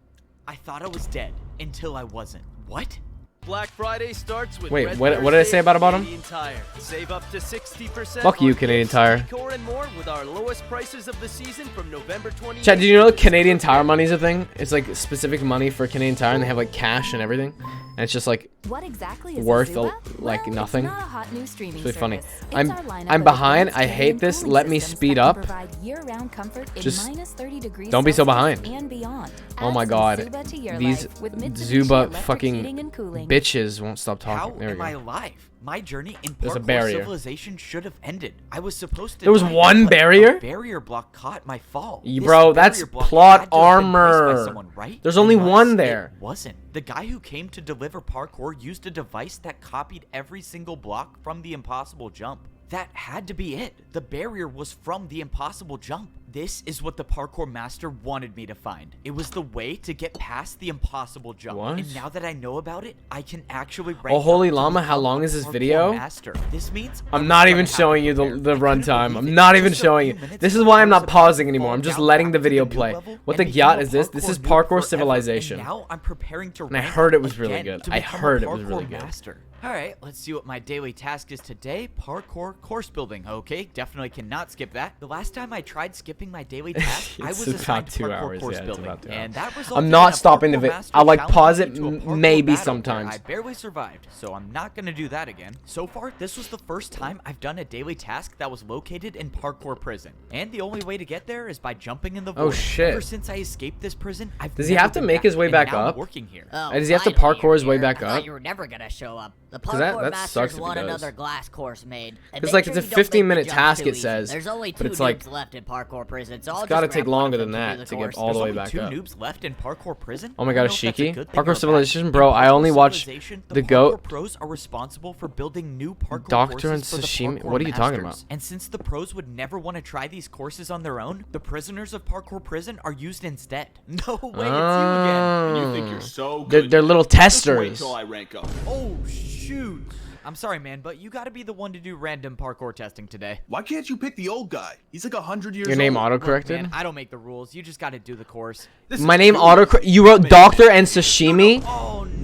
I thought I was dead until I wasn't. What? Black Friday starts with Wait, Red what did I Thursday say about a at bottom? Canadian Tire. Save up to 60% Fuck you, on Canadian gifts, Tire. decor, and more with our lowest prices of the season from November 28th. Chad, do you know Canadian Tire money's a thing? It's like specific money for Canadian Tire, and they have like cash and everything, and it's just like What exactly is worth Zuba? like Well, nothing. It's not a hot new streaming It's really funny. service. It's I'm our lineup I'm of behind. advanced I heating hate and this. cooling Let me systems speed that can up. provide year-round comfort in Just -30 degrees don't be so Celsius behind. and beyond. Oh Add my some god, Zuba to your these life with Mitsubishi Zuba electric fucking heating and cooling. bitches won't stop How talking. There we am I go. alive? My journey in There's a parkour barrier. civilization should have ended. I was supposed to There was die, one but barrier? A barrier block caught my fall. Bro, This that's barrier block plot had to have been placed by armor. someone, right? There's only Unless one it there. wasn't. The guy who came to deliver parkour used a device that copied every single block from the impossible jump. That had to be it. The barrier was from the impossible jump. This is what the parkour master wanted me to find. It was the way to get past the impossible jump. What? And now that I know about it, I can actually rank Oh, holy up to llama, how become long a is this parkour video? master. This means I'm not even showing you the runtime. I'm not even showing you. This is why I'm not pausing anymore. I'm just letting the video play. What the gyat is this? This is parkour civilization. And now I'm preparing to And I rank heard up it was really again good. to I become a heard it was parkour really good. master. All right, let's see what my daily task is today. Parkour course building. Okay, definitely cannot skip that. The last time I tried skipping my daily task, I was It's assigned about 2 parkour hours. course Yeah, it's building, about 2 and hours. that resulted I'm in not a stopping the parkour video. master I'll like pause it challenging me to a parkour maybe battle where sometimes. I barely survived, so I'm not gonna do that again. So far, this was the first time I've done a daily task that was located in parkour prison, and the only way to get there is by jumping in the void. Oh, shit. Ever since I escaped this prison, I've Does he never have to been make his way and back now I'm up? working here. Oh, Does he have to finally parkour you're his way here. back I thought up? you were never gonna show up. The 'Cause that parkour sucks masters if he want does. another glass course made. And It's make like sure it's a you don't make the 15-minute jumps task, too it easy. says, There's only but 2 it's like- noobs left in parkour prison, so I'll It's gotta just take grab one longer of them than to do that the to get course. all the way There's back only up. 2 noobs left in parkour prison. Oh my I god, don't a know if that's a Shiki? good thing or Parkour bad. Civilization? In Bro, I Parkour only watched Civilization, the parkour GOAT. pros are responsible for building new parkour Doctor and courses for the Sashimi? parkour What are you talking masters. about? And since the pros would never want to try these courses on their own, the prisoners of parkour prison are used instead. No way, it's you again. And you think you're so They're- good. they're little Just wait testers. till I rank up. Oh shoot. I'm sorry, man, but you gotta be the one to do random parkour testing today. Why can't you pick the old guy? He's like 100 years Your name old. auto-corrected? Man, I don't make the rules. You just gotta do the course. My name you wrote Doctor and Sashimi.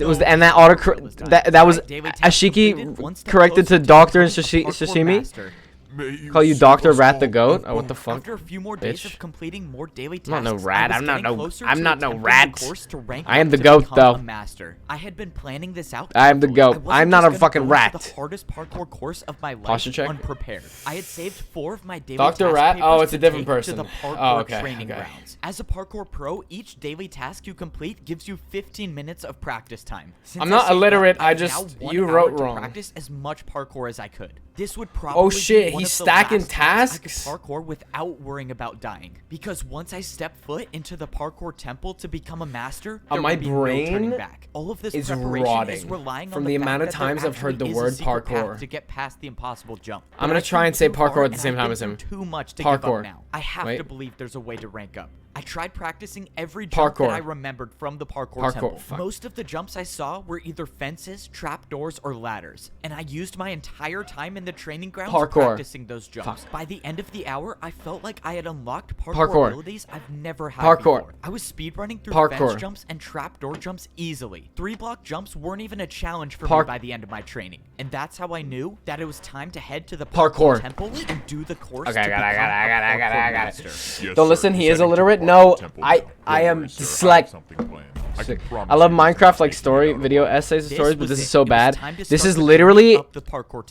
It was and that that was Ashiki corrected to Doctor and Sashimi. Call you Doctor Rat the Goat? Oh, what the fuck? After a few more days Bitch. of completing more daily tasks, I'm not no rat. I was I'm not getting no- closer I'm to not no attempting the rat. course to rank I am up the to goat, become though. a master. I had been planning this out. I am the carefully. goat. I wasn't I'm not just a gonna fucking go into rat. The hardest parkour course of my life Posture check? unprepared. I had saved 4 of my daily Dr. task Rat? papers Oh, it's a to different take person. To the parkour Oh, okay, training okay. grounds. As a parkour pro, each daily task you complete gives you 15 minutes of practice time. Since I'm I not saved illiterate, up, I have just- now 1 you hour wrote to wrong. Practice as much parkour as I could. This would probably Oh shit, be one he's of the stacking last times I could tasks? parkour without worrying about dying. Because once I step foot into the parkour temple to become a master, there My will be no brain turning back. All of this is preparation is rotting relying from on the fact amount of that there times I've heard actually the is a word secret path parkour. to get past the impossible jump. I'm But gonna I've try come and say too far, parkour at the and same I've time been as him. through too much to give Parkour. up now. I have Wait. to believe there's a way to rank up. I tried practicing every jump Parkour. that I remembered from the parkour, Parkour, temple. fuck. Most of the jumps I saw were either fences, trapdoors, or ladders, and I used my entire time in the training grounds Parkour. practicing those jumps. By the end of the hour, I felt like I had unlocked parkour, Parkour. abilities I've never had Parkour. before. I was speedrunning through Parkour. fence jumps and trapdoor jumps easily. 3-block jumps weren't even a challenge for me Park- by the end of my training, and that's how I knew that it was time to head to the Parkour. temple and do the course Okay, to become I got it. a parkour Yes, master. Don't listen, he is illiterate. No, I am I love Minecraft like story video essays and stories, but this is so bad. This is literally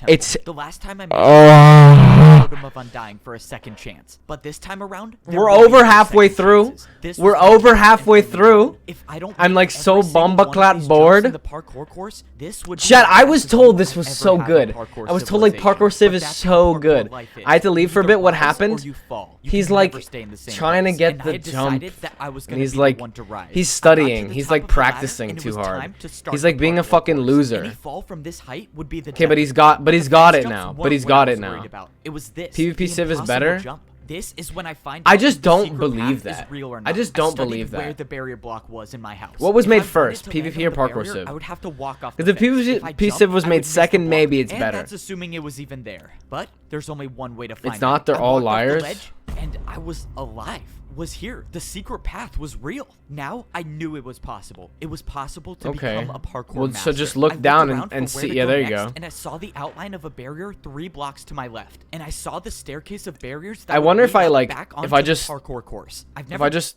it's the last time I made totem of undying for a second chance, but this time around we're over halfway through. This We're was my over job, halfway and through. If I don't I'm make like so every single one of bumbleclat these jumps bored. in the parkour course, this would be Chat, the I was fastest told you this could was ever so have a good. parkour I was told like civilization. parkour civ But is that's so how parkour good. life is. I had to leave You for a either bit. What rise or happened? you fall. You He's can like never stay in the same trying to place. get And I the had jump. decided that I was And gonna he's be the like, one to rise. he's I got to studying. the He's top like of the ladder, practicing and it too was hard. time to start He's the like being a parkour fucking course. loser. Any fall from this height would be the Okay, but death he's got The it fence now. jumps But he's weren't got what I it was now. worried about. It was this, PvP the civ is impossible better. jump. This is when I find I out just if the don't secret believe path is that. real or I not. just don't studied believe where that. the barrier block was in my house. What was If made I wanted first, to land PvP or on the parkour barrier, civ? I would have to walk off Because the if fence. If I PvP jumped, civ was I made would miss the second, block. maybe it's And better. that's assuming it was even there. But there's only one way to find It's not, out. they're I all walked off the liars. ledge, and I was alive. Was here. The secret path was real. Now I knew it was possible. It was possible to Okay. become a parkour Well, master. so just look I looked down around and for where see- to yeah, go there you next, go. And I saw the outline of a barrier 3 blocks to my left, and I saw the staircase of barriers. That I would wonder if lead I up like back if onto I the just parkour course. I've if never I just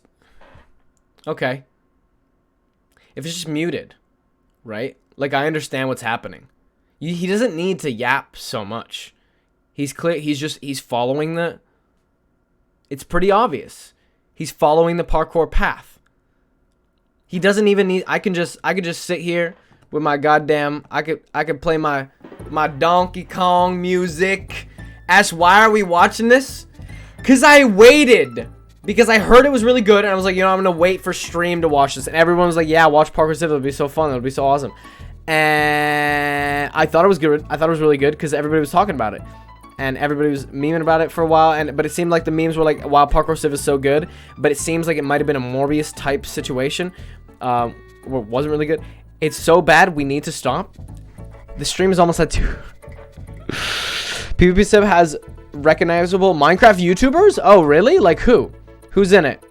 okay. If it's just muted, right? Like I understand what's happening. He doesn't need to yap so much. He's clear. He's following the. It's pretty obvious. He's following the parkour path. He doesn't even need. I could just sit here with my goddamn. I could play my Donkey Kong music. Ash, why are we watching this? Cause I waited. Because I heard it was really good, and I was like, you know, I'm gonna wait for stream to watch this. And everyone was like, yeah, watch Parkour Civ. It'll be so fun. It'll be so awesome. And I thought it was good. I thought it was really good because everybody was talking about it. And everybody was memeing about it for a while, but it seemed like the memes were like, wow, Parkour Civ is so good, but it seems like it might have been a Morbius type situation, where it wasn't really good. It's so bad, we need to stop. The stream is almost at 2. PvP Civ has recognizable Minecraft YouTubers? Oh, really? Like who? Who's in it?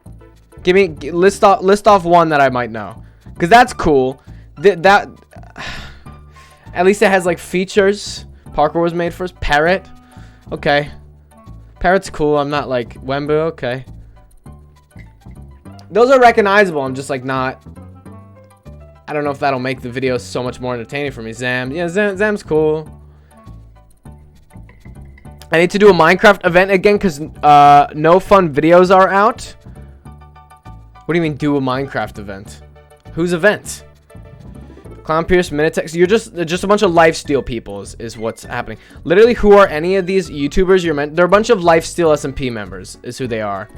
Give me, list off one that I might know. Because that's cool. That, at least it has like features. Parkour was made first. Parrot. Okay. Parrot's cool. I'm not like Wembu. Okay. Those are recognizable. I'm just like not. I don't know if that'll make the video so much more entertaining for me. Zam. Yeah, Zam's cool. I need to do a Minecraft event again because no fun videos are out. What do you mean do a Minecraft event? Whose event? Clown Pierce, Minitex. You're just a bunch of lifesteal people is what's happening. Literally, who are any of these YouTubers you're meant? They're a bunch of lifesteal SMP members is who they are.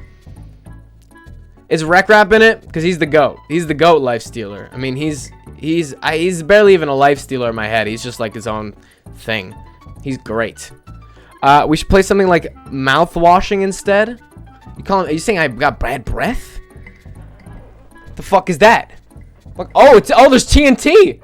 Is Rec Rap in it? Because he's the GOAT. He's the GOAT lifestealer. I mean, he's barely even a lifestealer in my head. He's just like his own thing. He's great. We should play something like mouth washing instead. Are you saying I got bad breath? The fuck is that? Look, oh, there's TNT.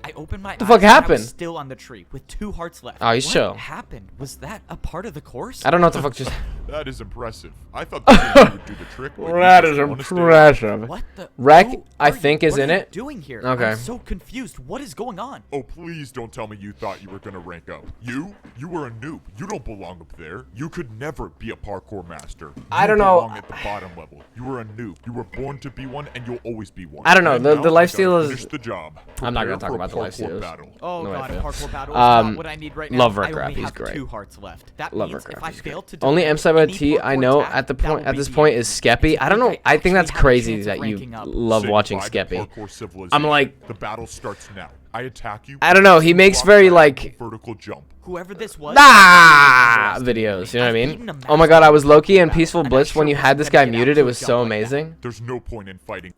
I opened my What the fuck eyes and I happened? was still on the tree with 2 hearts left. Oh, you What show. happened? Was that a part of the course? I don't know what the fuck just. That is impressive. I thought the would do the trick. but you That just is wanna stay- impressive. What the? Rec, Who I are think, you? is What in are you it. doing here? Okay. I'm so confused. What is going on? Oh, please don't tell me you thought you were gonna rank up. You were a noob. You don't belong up there. You could never be a parkour master. I You don't know. belong at the bottom level. You were a noob. You were born to be one, and you'll always be one. I don't know. And The now lifesteal I gotta is- finish the job. I'm not gonna Prepare talk for about a the parkour lifesteals. battle. Oh No, I god, a feel. parkour battle is not what I need right now. Love I Rec Rap, only he's have great. 2 hearts left. That Love means Rec if Rap, I he's fail great. to Only defend M7 any T I parkour know attack, at the that point will at be this the point end. is Skeppy. I don't know. I think that's actually have a crazy chance that of you ranking up. love Say watching goodbye to Skeppy. parkour civilization. I'm like, the battle starts now. I attack you. I don't know. He makes block very back, like vertical jump. Whoever this was. videos. You know what I mean? Oh my god, I was low-key in Peaceful Blitz when you had this guy muted. It was so amazing. There's no point in fighting.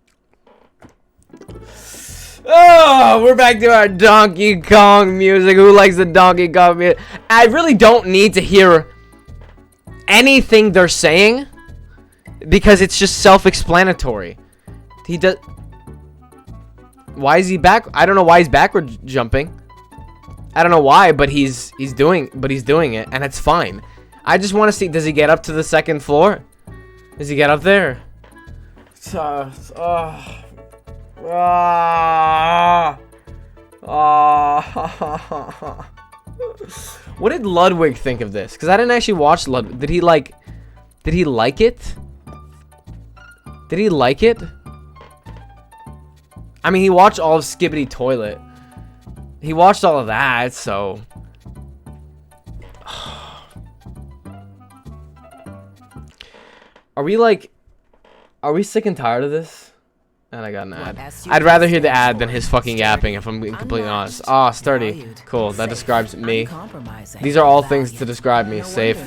Oh, we're back to our Donkey Kong music. Who likes the Donkey Kong music? I really don't need to hear anything they're saying because it's just self-explanatory. He does. Why is he back? I don't know why he's backward jumping. I don't know why, but he's doing it, and it's fine. I just want to see. Does he get up to the 2nd floor? Does he get up there? What did Ludwig think of this? Because I didn't actually watch Ludwig. Did he like it? Did he like it? I mean, he watched all of Skibbity Toilet. He watched all of that, so... Are we like... Are we sick and tired of this? And I got an ad. I'd rather hear the ad than his fucking yapping, if I'm being completely honest. Ah, sturdy. Cool, that describes me. These are all things to describe me. Safe.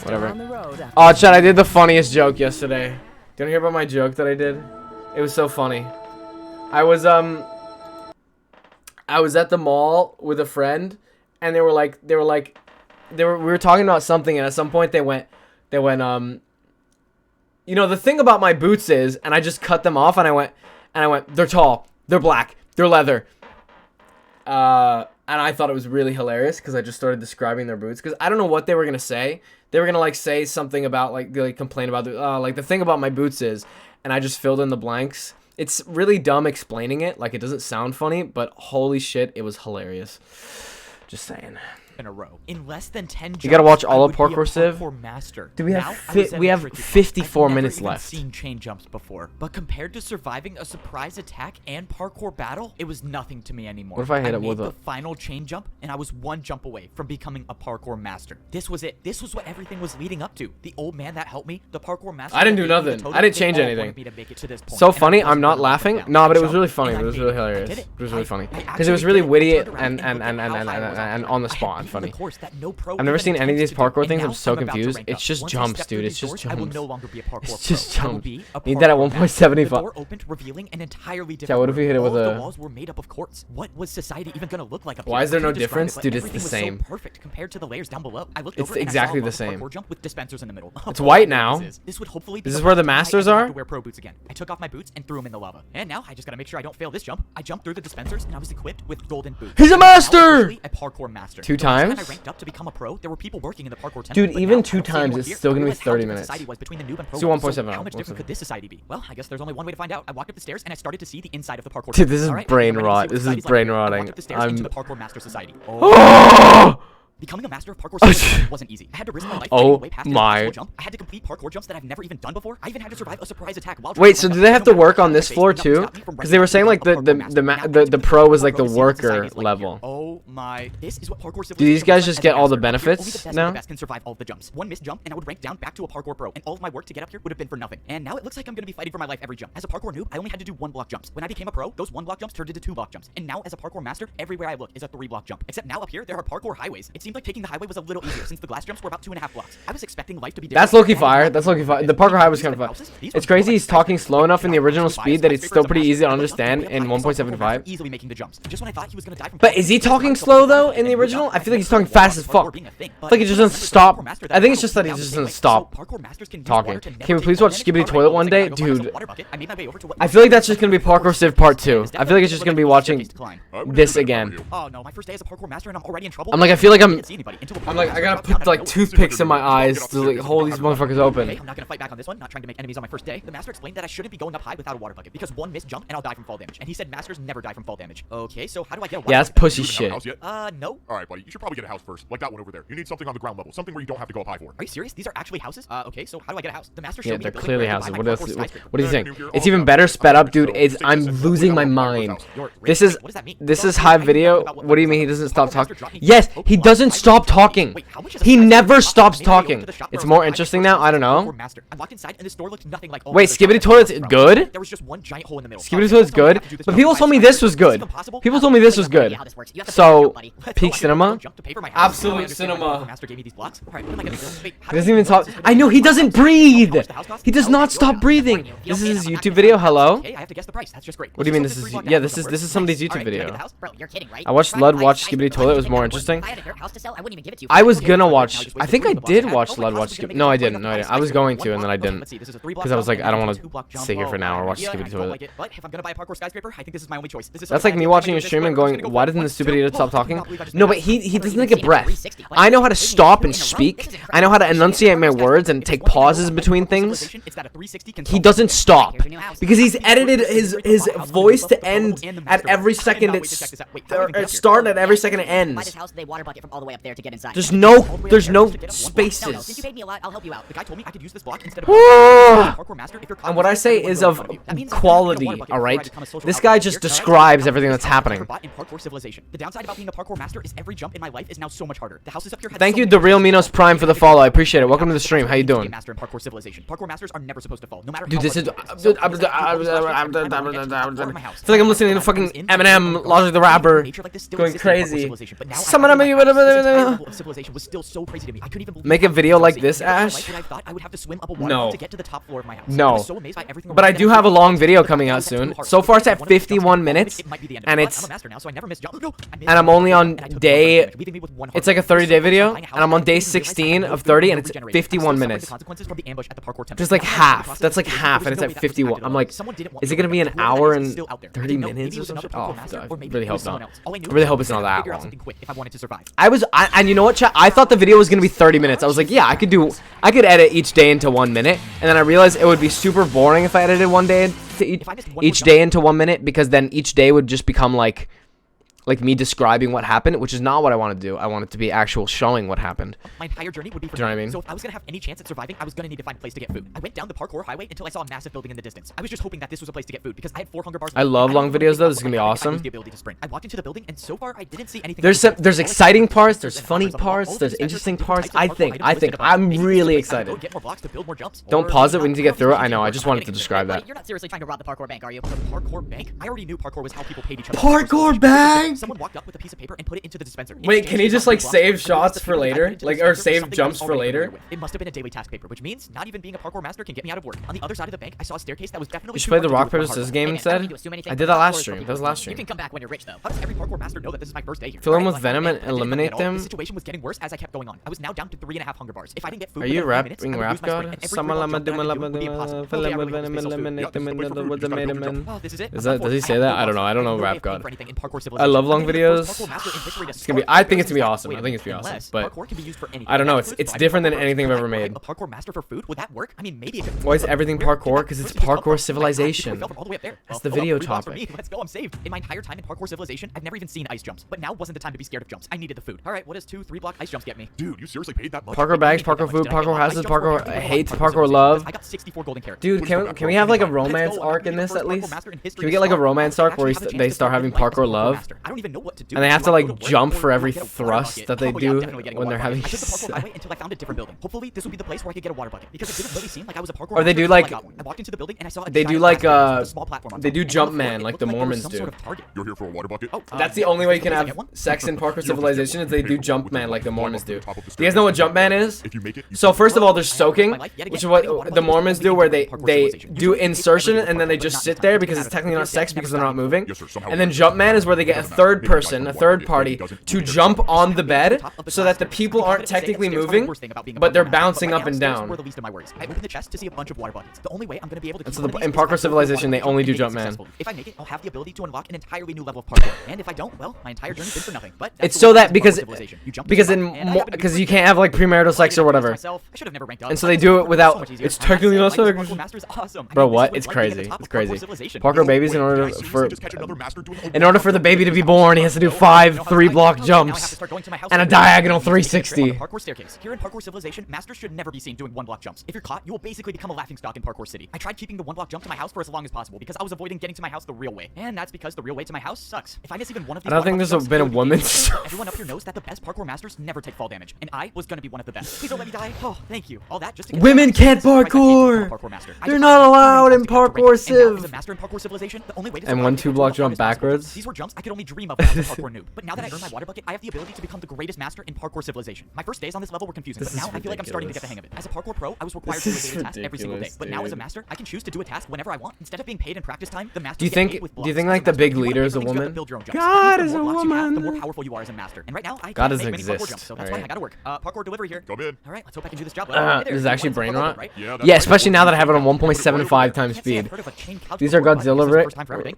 Whatever. Oh, Chad, I did the funniest joke yesterday. Do you want to hear about my joke that I did? It was so funny. I was at the mall with a friend, and we were talking about something, and at some point they went, you know, the thing about my boots is, and I just cut them off, and I went, they're tall, they're black, they're leather. And I thought it was really hilarious because I just started describing their boots, because I don't know what they were gonna say. They were gonna like say something about like complain about like the thing about my boots is, and I just filled in the blanks. It's really dumb explaining it, like it doesn't sound funny, but holy shit, it was hilarious. Just saying. In a row. In less than 10 jumps, you gotta watch all of Parkour Parkour Civ. Master. Do we have 54 minutes left? I've never even seen chain jumps before, but compared to surviving a surprise attack and parkour battle, it was nothing to me anymore. What if I hit it made with the final chain jump, and I was one jump away from becoming a parkour master. This was it. This was what everything was leading up to. The old man that helped me, the parkour master. I didn't do nothing. I didn't change anything. So funny. I'm not laughing. No, but it was really funny. It was really hilarious. It was really funny because it was really witty and on the spot and funny. I've never seen any of these parkour things. I'm so confused. It's just jumps, dude. It's just jumps. It's just jumps. Need that at 1.75. Yeah, what if we hit it with a... walls were made up of quartz. What was society even gonna look like? Why is there no difference? Dude, it's the same. Perfect compared to the layers down below. I looked it's exactly the same. Jump with dispensers in the middle. It's white now. This would hopefully this is where the masters are? Wear pro boots again. I took off my boots and threw them in the lava. And now I just gotta make sure I don't fail this jump. I jumped through the dispensers and I was equipped with golden boots. He's a master! A parkour master. 2 times? I ranked up to become a pro. There were people working in the parkour temple. Dude, even 2 times, it's still gonna be 30 minutes. Let's do 1.7. How much different could this society be? Well, I guess there's only one way to find out. I walked up the stairs and I started to see the inside of the parkour. Dude, this is brain rot. This is brain rotting. I'm into the parkour master society. Oh. Becoming a master of parkour wasn't easy. I had to risk my life way past the jump. I had to complete parkour jumps that I've never even done before. I even had to survive a surprise attack while wait, so do they have to work on this floor too? Because they were saying like the pro was like the worker level. Oh my! This is what parkour. Do these guys just get all the benefits now? The best can survive all the jumps. One missed jump and I would rank down back to a parkour pro, and all of my work to get up here would have been for nothing. And now it looks like I'm gonna be fighting for my life every jump. As a parkour noob, I only had to do 1-block jumps. When I became a pro, those 1-block jumps turned into 2-block jumps. And now as a parkour master, everywhere I look is a 3-block jump. Except now up here there are parkour highways. It seemed like taking the highway was a little easier since the glass jumps were about 2.5 blocks. I was expecting life to be different. That's low-key fire. That's low-key fire. The parkour high was kind of fun. It's crazy he's talking slow enough in the original speed that it's still pretty easy to understand in 1.75. Easily making the jumps. Just when I thought he was gonna die from. But is he talking slow though in the original? I feel like he's talking fast as fuck. I feel like he just doesn't stop. I think it's just that he just doesn't stop talking. Can we please watch Skibidi Toilet one day? Dude, I feel like that's just gonna be Parkour Civ Part 2. I feel like it's just gonna be watching this again. Oh no, my first day as a parkour master and I'm already in trouble. I'm like, I feel like I'm like, I gotta put like toothpicks in my eyes to like hold these motherfuckers open. I'm not gonna fight back on this one, not trying to make enemies on my first day. The master explained that I shouldn't be going up high without a water bucket because one missed jump and I'll die from fall damage. And he said masters never die from fall damage. Okay, so how do I get a water bucket? That's pussy shit. No. Alright, buddy, you should probably get a house first, like that one over there. You need something on the ground level, something where you don't have to go up high for. Are you serious? These are actually houses? Okay, so how do I get a house? The master showed yeah, me they're clearly houses. What else? What do you think? It's even better sped up, dude. I'm losing my mind. This is high video. What do you mean he doesn't stop talking? Yes, he doesn't stop talking. He never stops talking. It's more interesting now. I don't know. Wait, Skibidi Toilet's good? There was just one giant hole in the middle. Skibidi Toilet's good, but people told me this was good. People told me this was good. So, peak cinema, absolute cinema. He doesn't even talk. I know he doesn't breathe. He does not stop breathing. This is his YouTube video. Hello. I have to guess the price. That's just great. What do you mean this is? Yeah, this is somebody's YouTube video. I watched Lud watch Skibidi Toilet. It was more interesting. I was gonna watch. I think I did watch Lud watch Skibidi. No, I didn't. No, I didn't. I was going to, and then I didn't. Because I was like, I don't want to sit here for an hour or watch Skibidi Toilet. If I'm gonna buy a parkour skyscraper, I think this is my only choice. That's like me watching your stream and going, why doesn't the stupid idiot stop talking? No, but he doesn't take a breath. I know how to stop and speak. I know how to enunciate my words and take pauses between things. He doesn't stop because he's edited his voice to end at every second it start at every second it ends. There's no spaces. And what I say is of quality, alright? This guy just describes everything that's happening. side about being a parkour master is every jump in my life is now so much harder. The houses up here. Thank you, the real Minos Prime, for the follow. I appreciate it. Welcome to the stream. How you doing? Master in parkour civilization. Parkour masters are never supposed to fall, no matter. Dude, this is. I feel like I'm listening to fucking Eminem, Logic the Rapper, going crazy. Some of them. Civilization was still so crazy to me. I couldn't even believe Make a video like this, Ash? I thought I would have to swim up a No. to get to the top floor of my house. No. But I do have a long video coming out soon. So far, it's at 51 minutes, and it's. And I'm only on day. It's like a 30-day video, and I'm on day 16 of 30, and it's 51 minutes. Just like half. That's like half, and it's at 51. I'm like, is it gonna be an hour and 30 minutes or something? Oh, I really hope not. I really hope it's not that long. And you know what, chat? I thought the video was gonna be 30 minutes. I was like, yeah, I could edit each day into 1 minute, and then I realized it would be super boring if I edited one day to each day into 1 minute, because then each day would just become like me describing what happened, which is not what I want to do. I want it to be actual showing what happened. My entire journey would be for do you know what I mean? So if I was gonna have any chance at surviving, I was gonna need to find a place to get food. I went down the parkour highway until I saw a massive building in the distance. I was just hoping that this was a place to get food because I had 4 hunger bars. I love long videos though. This is gonna be awesome. I walked into the building and so far I didn't see anything. There's exciting parts, there's funny parts, there's interesting parts. I think I'm really excited. Don't pause it. We need to get through it. I know. I just wanted to describe that. You're not seriously trying to rob the parkour bank, are you? The parkour bank? I already knew parkour was how people paid each other. Parkour bank. Someone walked up with a piece of paper and put it into the dispenser. Wait, can he just like save shots for later? Like, or save jumps for later? It must have been a daily task paper, which means not even being a parkour master can get me out of work. On the other side of the bank, I saw a staircase that was definitely. You should play the rock paper scissors game instead. I did that last stream. That was last stream. You can come back when you're rich, though. How does every parkour master know that this is my first day here? Fill them with venom and eliminate them. The situation was getting worse as I kept going on. I was now down to 3.5 hunger bars. If I didn't get food, are you rapping Rap God? Fill them with venom and eliminate them. Does he say that? I don't know. I don't know Rap God. I love long videos. It's gonna be. I think it's gonna be awesome. I think it's gonna be awesome. But I don't know. It's different than anything I've ever made. A parkour master for food? Would that work? I mean, maybe it could. Why is everything parkour? Because it's parkour civilization. That's the video topic. Let's go. I'm saved. In my entire time in parkour civilization, I've never even seen ice jumps. But now wasn't the time to be scared of jumps. I needed the food. All right, what does 2-3 block ice jumps get me? Dude, you seriously paid that much? Parkour bags, parkour food, parkour houses, parkour hate, parkour love. I got 64 golden carrots. Dude, can we have like a romance arc in this at least? Can we get like a romance arc where they start having parkour love? I don't even know what to do. And they have to like jump for every thrust that they do when they're having. I took the parkour highway until I found a different building. Hopefully, this would be the place where I could get a water bucket because it didn't really seem like I was a parkour. Or they do master like. I walked into the building and I saw. They do like they do Jumpman like the Mormons do. You're here for a water bucket? That's the only way you can have sex in parkour civilization is they do Jumpman like the Mormons do. Do you guys know what Jumpman is? So first of all, there's soaking, which is what the Mormons do, where they do insertion and then they just sit there because it's technically not sex because they're not moving. And then Jumpman is where they get a third person, a third party, to jump on the bed so that the people aren't technically moving, but they're bouncing up and down. I opened the chest to see a bunch of water buckets. The only way I'm gonna be able to. And so in parkour civilization, they only do Jumpman. If I make it, I'll have the ability to unlock an entirely new level of parkour. And if I don't, well, my entire journey's been for nothing. But it's so that because you can't have like premarital sex or whatever. And so they do it without. It's technically not sex. Bro, what? It's crazy. It's crazy. Parkour babies in order for the baby to be born, he has to do 5 3-block jumps and a diagonal 360. Parkour staircase. Here in parkour civilization, masters should never be seen doing 1-block jumps. If you're caught, you will basically become a laughingstock in parkour city. I tried keeping the 1-block jump to my house for as long as possible because I was avoiding getting to my house the real way. And that's because the real way to my house sucks. If I miss even one of these, I don't think there's been a woman. Everyone up here knows that the best parkour masters never take fall damage, and I was gonna be one of the best. Please don't let me die. Oh, thank you. All that just to get women can't parkour. They're not allowed in parkour civ. And 1 2-block jump backwards. These were jumps I could only dream of when I was a parkour noob. But now that I earned my water bucket, I have the ability to become the greatest master in parkour civilization. My first days on this level were confusing, but now I feel like I'm starting to get the hang of it. As a parkour pro, I was required to do a task every single day. But now as a master, I can choose to do a task whenever I want. Instead of being paid in practice time, the master. Do you think like the big leader is a woman? God is a woman. The more powerful you are as a master. And right now, I God doesn't exist. So that's why I gotta work. Parkour delivery here. Come in. All right, let's hope I can do this job. This is actually brain rot. Yeah, especially now that I have it on 1.75 times speed. These are Godzilla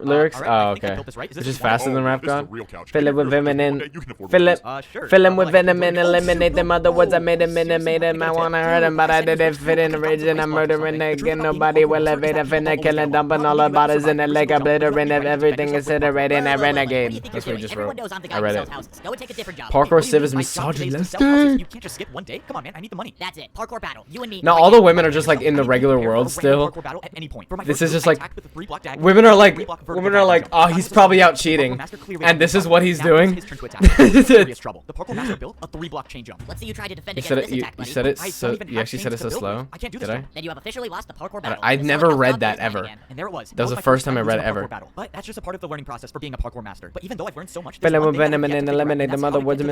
lyrics. Oh, okay. It's just faster than Rap God. Fill it with venom and fill him with venom and eliminate them. Other words, I made him. I wanna hurt him, but I didn't fit in the region. I'm murdering again. nobody will evade a finna killing, dumping all the bodies in the lake, obliterating everything, incinerating a renegade. That's what he just wrote. I read it. Go and take a different job. Parkour Civ is misogynistic. You can't just skip one day. Come on, man. I need the money. That's it. Parkour battle. You and me. Now all the women are just like in the regular world still. This is just like women are like oh, he's probably out cheating, and this is what he's doing. The parkour master built a 3-block chain jump. Let's see you try to defend You against said this it. attack, buddy. You said it. So you actually said it so slow. I can't do Did this I? Then you have officially lost the parkour battle. I've never read that ever. And there it was. That was the first time I read it ever. But that's just a part of the learning process for being a parkour master. But even though I've learned so much, Fill him with venom and then eliminate the mother woods.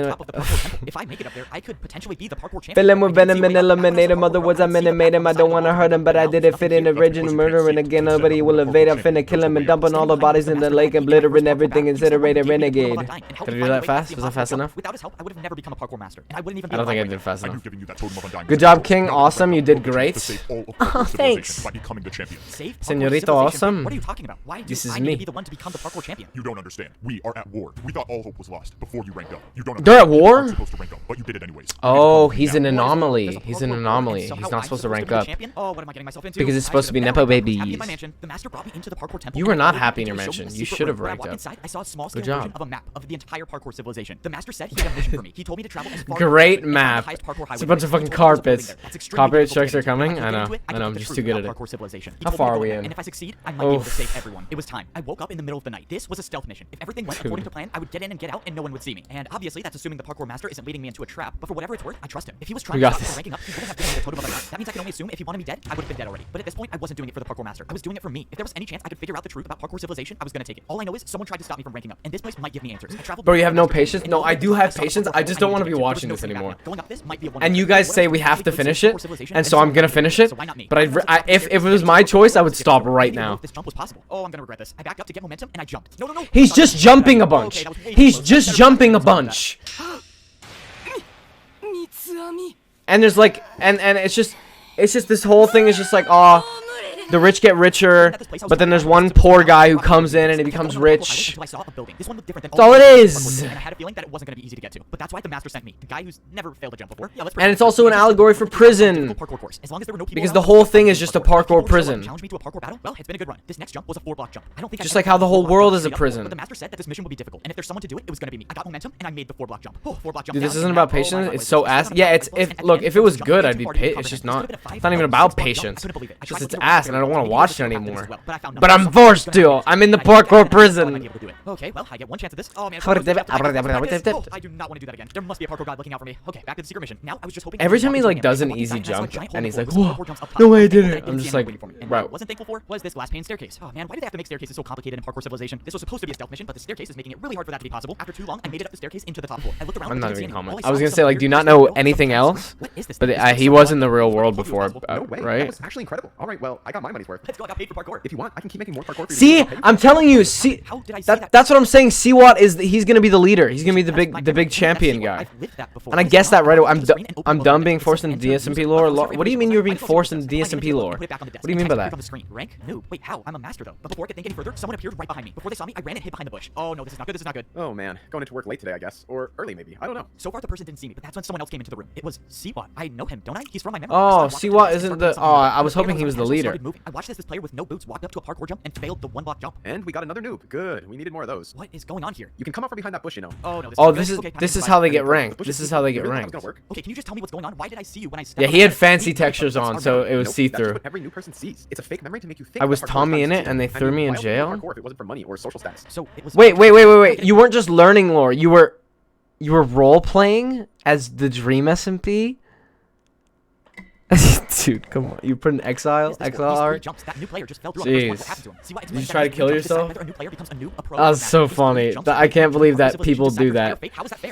if I make it up there, I could potentially be the parkour champion. Fill him with venom and eliminate him. Otherwise, I made him. I don't want to hurt him, but I did it fit in the original murder. And again, nobody will evade. I'm finna kill him and dumping all the bodies in the lake, obliterating everything, incinerated renegade. Did I do that fast? Was that fast enough? Without his help, I would have never become a parkour master, and I wouldn't even. I don't think I did fast enough. Giving you that totem of undying Good job, King. Awesome. You did great. Oh, thanks. by becoming the champion. Señorito Awesome. What are you talking about? Why do This is I need me. to be the one to become the parkour champion? You don't understand. We are at war. We thought all hope was lost before you ranked up. You don't. They're at understand. You war? aren't supposed to rank up, but you did it anyways. Oh, he's an anomaly. He's an anomaly. He's not supposed to rank up. Oh, what am I getting myself into? Because it's supposed to be nepo babies. The master brought me into the parkour temple. You were not happy in your mansion. You should have When I ranked walked up. inside, I saw a small Good scale job. version of a map of the entire parkour civilization. The master said he had a mission for me. He told me to travel as far Great as the map. highest parkour highway It's a bunch of there. fucking He told me there was a building carpets. there. That's extremely Copyright difficult strikes are to manage. coming. If I could know. get into it, I could know. get I'm the just truth too good about at it. parkour civilization. He How told me far to are go we there, in? And if I succeed, I might be able to save everyone. It was time. I woke up in the middle of the night. This was a stealth mission. If everything went according to plan, I would get in and get out, and no one would see me. And obviously, that's assuming the parkour master isn't leading me into a trap. But for whatever it's worth, I trust him. If he was trying We to got stop me this. from ranking up, he wouldn't have given me the totem of undying. That means I can only assume if he wanted me dead, I would have been dead already. But at this point, I wasn't doing it for the parkour master. I was doing it for me. If there was any chance I could figure out the truth about parkour civilization, I was gonna take it. All I know is someone tried to stop me from ranking up, and this place might give me answers. I traveled. Bro, you have no patience? No, I do have patience. I just don't want to be watching this anymore. And you guys say we have to finish it, and so I'm gonna finish it. But if it was my choice, I would stop right now. This jump was possible. Oh, I'm gonna regret this. I backed up to get momentum, and I jumped. No, no, no. He's just jumping a bunch. He's just jumping a bunch. And there's like, and it's just this whole thing is just like, aw. The rich get richer, but then there's one poor guy who comes in and he becomes rich. That's all it is. And I had a feeling that it wasn't going to be easy to get to. But that's why the master sent me, the guy who's never failed a jump before. Yeah, And it's also an allegory for prison. Because the whole thing is just a parkour prison. Challenge me to a parkour battle? Well, it's been a good run. This next jump was a 4-block jump. I don't think Just like how the whole world is a prison. But the master said that this mission would be difficult, and if there's someone to do it, it was going to be me. I got momentum and I made the 4-block jump. Oh, 4-block jump. Dude, this isn't about patience. It's so ass. Yeah, look, if it was good, I'd be it's just not. It's not even about patience. It's just it's ass, and I don't want to watch it anymore. But I'm forced to. I'm in the parkour prison. Okay, well, I get one chance at this. Oh man, I do not want to do that again. There must be a parkour god looking out for me. Okay, back to the secret mission. Now I was just hoping. Every time he like does an easy jump, and he's like, whoa, no way I did it. I'm just like, bro. Wasn't thankful for was this last pane staircase. Oh man, why did they have to make staircases so complicated in parkour civilization? This was supposed to be a stealth mission, but the staircase is making it really hard for that to be possible. After too long, I made it up the staircase into the top floor. I looked around. I'm not even comment. I was gonna say like, do you not know anything else? But he was in the real world before, No way. That right? was actually incredible. All right, well, I got my money's worth. Let's go. I got paid for parkour. If you want, I can keep making more parkour for you. See, I'm telling you, see, that's what I'm saying. Siwat he's gonna be the leader. He's gonna be the big champion guy. And I guessed that right away. I'm done being forced into DSMP lore. What do you mean you were being forced into DSMP lore? What do you mean by that? Rank? No. Wait, how? I'm a master though. But before I could think any further, someone appeared right behind me. Before they saw me, I ran and hid behind the bush. Oh no, this is not good. This is not good. Oh man, going into work late today, I guess, or early maybe. I don't know. So far, the person didn't see me, but that's when someone else came into the room. It was Siwat. I know him, don't I? He's from my memory. Oh, Siwat isn't the. Oh, I was hoping he was the leader. I watched this player with no boots walked up to a parkour jump and failed the 1-block jump. And we got another noob. Good. We needed more of those. What is going on here? You can come up from behind that bush, you know. Oh no. Oh, this is how they get ranked. This is how they get ranked. Okay, can you just tell me what's going on? Why did I see you when I stepped Yeah, he had fancy textures on, so it was see-through. That's what every new person sees. It's a fake memory to make you think. I was Tommy in it, and they threw me in jail. If it wasn't for money or social status. So it was. Wait. You weren't just learning lore. You were role playing as the Dream SMP. Dude, come on. You put an exile art? Jeez. Did you try to kill yourself? That's so funny. I can't believe that people do that.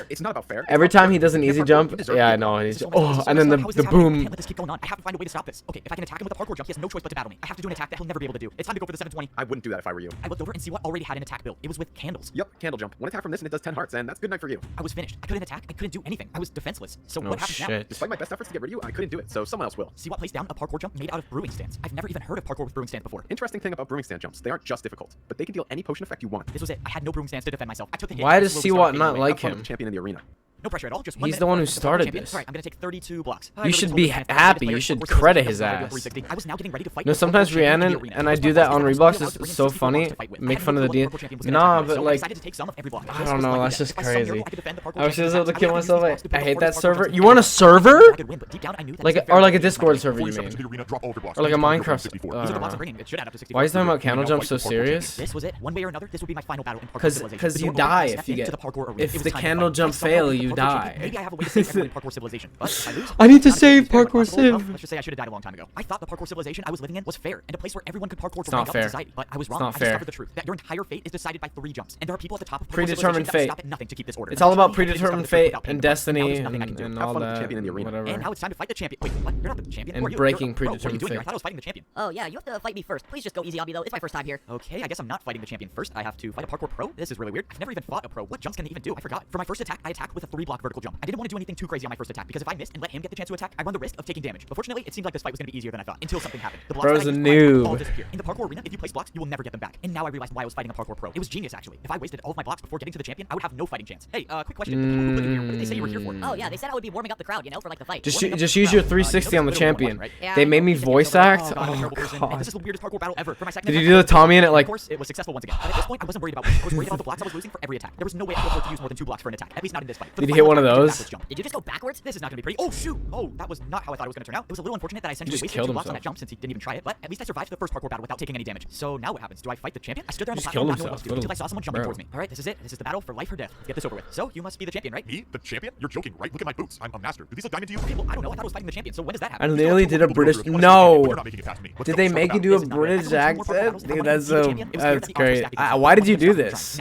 It's not about fair. Every time he does an easy jump, yeah, I know. Oh, and then the boom. Let this keep going on. I have to find a way to stop this. Okay, if I can attack him with a parkour jump, he has no choice but to battle me. I have to do an attack that he'll never be able to do. It's time to go for the 720. I wouldn't do that if I were you. I looked over and see what already had an attack built. It was with candles. Yep, candle jump. One attack from this and it does 10 hearts, and that's good night for you. I was finished. I couldn't attack. I couldn't do anything. I was defenseless. So Oh, what happens now? Despite my best efforts to get rid of you, I couldn't do it, so someone else will. See what placed down a parkour jump made out of brewing stands. I've never even heard of parkour with brewing stands before. Interesting thing about brewing stand jumps, they aren't just difficult, but they can deal any potion effect you want. This was it. I had no brewing stands to defend myself. I took the hit. Why does Siwat not like him? Champion in the arena. No pressure at all. Just He's the one who started this. Alright, I'm gonna take 32 blocks. You should be happy. You should credit his ass. I was now getting ready to fight. No, sometimes Rhiannon and I do that on Reblox. It's so funny. Make fun of the deal. Nah, but like, I don't know. That's just crazy. I was just able to kill myself. I hate that server. You want a server? Like, or like a Discord server, you mean? Or like a Minecraft. Why is talking about candle jump so serious? This was it. One way or another, this would be my final battle in parkour civilization. Because you die if you get. If the candle jump fail, you die. Maybe I have a way to save everyone in parkour civilization. But if I lose, I need to save parkour civ. Let's just say I should have died a long time ago. I thought the parkour civilization I was living in was fair and a place where everyone could parkour to rank up in society. But I was wrong. I discovered the truth that your entire fate is decided by 3 jumps, and there are people at the top of predetermined fate. Stop at nothing to keep this order. It's all about predetermined fate and destiny and all that. Whatever. And now it's time to fight the champion. Wait, what? You're not the champion. And breaking predetermined fate. I thought I was fighting the champion. Oh yeah, you have to fight me first. Please just go easy on me though. It's my first time here. Okay, I guess I'm not fighting the champion first. I have to fight a parkour pro. This is really weird. I've never even fought a pro. What jumps can he even do? I forgot. For my first attack, I attacked with a 3-block vertical jump. I didn't want to do anything too crazy on my first attack because if I missed and let him get the chance to attack, I run the risk of taking damage. But fortunately, it seemed like this fight was going to be easier than I thought until something happened. The blocks Bro's that I a used all noob. disappear. In the parkour arena, if you place blocks, you will never get them back. And now I realized why I was fighting a parkour pro. It was genius actually. If I wasted all of my blocks before getting to the champion, I would have no fighting chance. Hey, quick question. The people who put you here, what did they say you were here for? Oh yeah, they said I would be warming up the crowd, you know, for like the fight. Just use your 360 on the champion. They made me voice act. Oh god. This is the weirdest parkour battle ever. For my second Did you do the Tommy in it like? Of course, it was successful once again. But at this point, I wasn't worried about winning. I was worried about the blocks I was losing for every attack. There was no way I could afford to use more than 2 blocks for an attack. At least not in this fight. Did you hit one of those? Did you just go backwards? This is not gonna be pretty. Oh shoot! Oh, that was not how I thought it was gonna turn out. It was a little unfortunate that I essentially wasted 2 blocks on that jump since he didn't even try it. But at least I survived the first parkour battle without taking any damage. So now what happens? Do I fight the champion? I stood there on the platform, not knowing what to do until I saw someone jumping towards me. All right, this is it. This is the battle for life or death. Let's get this over with. So you must be the champion, right? Me? The champion? You're joking, right? Look at my boots. I'm a master. Do these look diamond to you? Okay, well I don't know. I thought I was fighting the champion. So when does that I happen? literally did a British. No. Did they make you do a British accent? Dude, that's great. Why did you do this?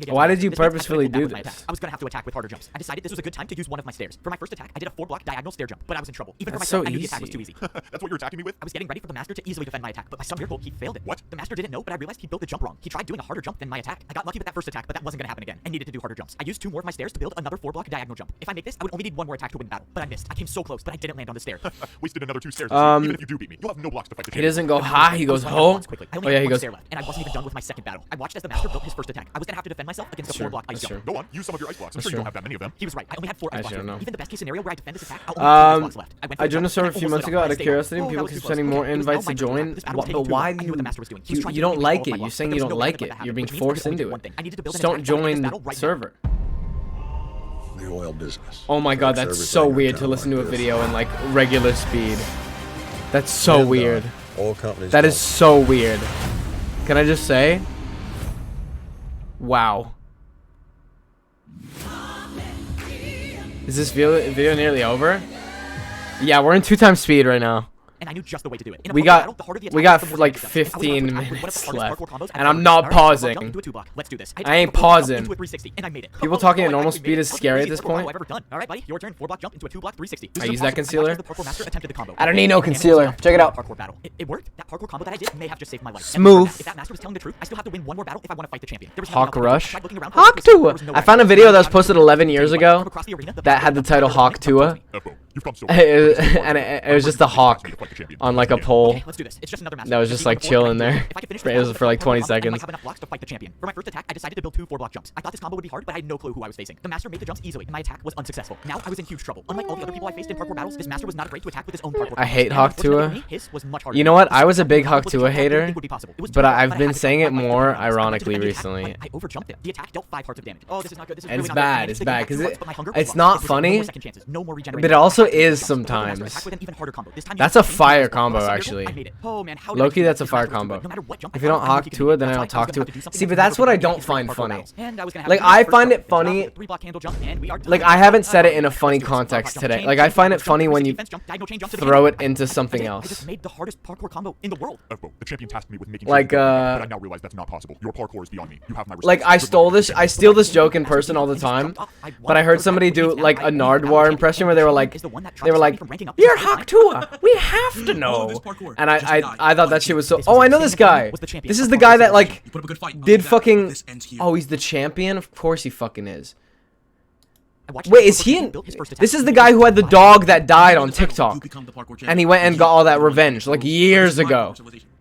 Why did you purposefully do this? I was gonna have to attack with harder jumps. I decided this was a good time to use one of my stairs. For my first attack, I did a 4-block diagonal stair jump, but I was in trouble. Even for That's myself, so I knew the attack was too easy. That's what you're attacking me with? I was getting ready for the master to easily defend my attack, but by some miracle, he failed it. What? The master didn't know, but I realized he built the jump wrong. He tried doing a harder jump than my attack. I got lucky with that first attack, but that wasn't gonna happen again. I needed to do harder jumps. I used 2 more of my stairs to build another 4-block diagonal jump. If I make this, I would only need 1 more attack to win the battle, but I missed. I came so close, but I didn't land on the stair. Wasted another 2 stairs. Even if you do beat me, you'll have no blocks to fight the He champion. doesn't go high. He goes home. Oh yeah, he goes. And I wasn't even done with my second battle. I watched as the master built his first attack. I was gonna have to defend myself against a 4-block ice jump. Go on, use some of your ice blocks. I'm sure you don't have that many of them. He was right. I only had 4 ice blocks. Even the best case scenario where I defend this attack, I'll only have 2 ice blocks left. I joined the server a few months ago out of curiosity. People keep sending more invites to join. But why do you don't like it? You're saying you don't like it. You're being forced into it. Just don't join the server. The oil business. Oh my god, that's so weird to listen to a video in like regular speed. That's so weird. Oil companies. That is so weird. Can I just say? Wow. Is this video nearly over? Yeah, we're in 2 times speed right now. And I knew just the way to do it. We got like 15 minutes left, and I'm not pausing. Let's do this. I ain't pausing. And I made it. People talking at normal speed is scary at this point. All right, buddy, your turn. 4-block jump into a 2-block 360. I use that concealer. I don't need no concealer. Check it out. It worked. That parkour combo that I did may have just saved my life. Smooth. If that master was telling the truth, I still have to win 1 more battle if I want to fight the champion. Hawk Rush. Hawk Tua. I found a video that was posted 11 years ago that had the title Hawk Tua. And it was just a hawk on like a pole that was just like chilling there. It was for like 20 seconds. For my first attack, I decided to build 2 4-block jumps. I thought this combo would be hard, but I had no clue who I was facing. The master made the jumps easily, and my attack was unsuccessful. Now I was in huge trouble. Unlike all the other people I faced in parkour battles, this master was not afraid to attack with his own parkour. I hate Hawk Tua. You know what? I was a big Hawk Tua hater, but I've been saying it more ironically recently. I overjumped it. The attack dealt 5 hearts of damage. Oh, this is not good. This is and it's bad. It's bad because it's not funny, but it also is sometimes. That's a fire combo, actually. Loki, that's a fire combo. If you don't Hawk Tua, then I don't talk to it. See, but that's what I don't find funny. Like, I find it funny. Like, I haven't said it in a funny context today. Like, I find it funny when you throw it into something else. The champion tasked me with making like, but I now realize that's not possible. Your parkour is beyond me. You have my respect. Like, I steal this joke in person all the time, but I heard somebody do, like, a Nardwar impression where they were like, you're Hawk Tua. We have to know. And I thought that shit was so. Oh, I know this guy. This is the guy that like did fucking. Oh, he's the champion. Of course he fucking is. Wait, is he in? This is the guy who had the dog that died on TikTok, and he went and got all that revenge like years ago.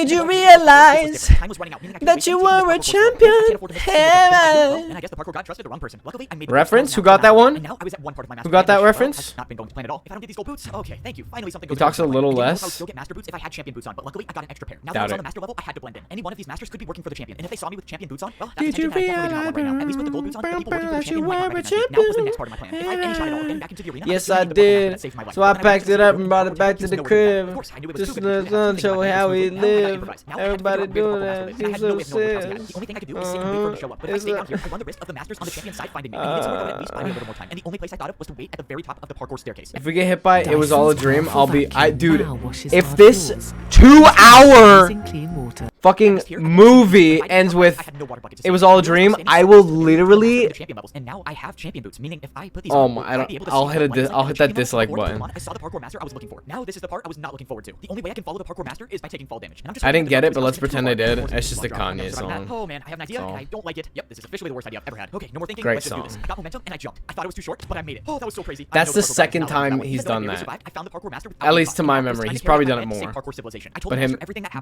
Did you realize that you were a champion? And I guess the parkour god trusted the wrong person. Luckily, I made the Reference? Who got that one? And now I was at one part of my master Who got plan that finish. Well, reference? that's not been going to plan at all. If I don't get these gold boots, okay, thank you. Finally, something He goes talks a according to little plan. I didn't know if I would less. still get master boots if I had champion boots on, but luckily I got an extra pair. Now Doubt that I was on it. the master level, I had to blend in. Any one of these masters could be working for the champion, and if they saw me with champion boots on, well, that's Did you attention that I definitely do not want right now. At least with the gold boots on, the people working for the champion might not recognize me. Now was the next part of my plan. If I had any shot at all of getting back into the arena, Yes, I I would do anything did. but the purple mask that saved my life. So I But I packed wanted it up to and brought it back to just the know what it was. crib. Of course, I knew it was Just stupid. to I had to show think how about we it. Now I got live. improvised. Now I had to Everybody figure out where the doing purple that. mask was. And I He's had no so way of knowing which house sad. I had. The only thing I could do is sit and wait for him to show up. But if I stay down here, I run the risk of the masters on the champion side finding me. I needed somewhere that would at least buy me a little more time. And the only place I thought of was to wait at the very top of the parkour staircase. If we get hit by it was all a dream, I'll be dude, if this 2-hour fucking movie ends with it was all a dream, I will literally and now I have champion boots, meaning if I put these oh on, my, I'll hit that dislike button. I saw the parkour master I was looking for. Now this is the part I was not looking forward to. The only way I can follow the parkour master is by taking fall damage. And I'm just I didn't get it, but let's pretend I did. It's just a Kanye song. Oh man, I have an idea and I don't like it. Yep, this is officially the worst idea I've ever had. Okay, no more thinking. Great Let's just do this. song. I got momentum and I jumped. I thought it was too short, but I made it. Oh, that was so crazy. That's the second time he's done that. At least to my memory, he's probably done it more. But him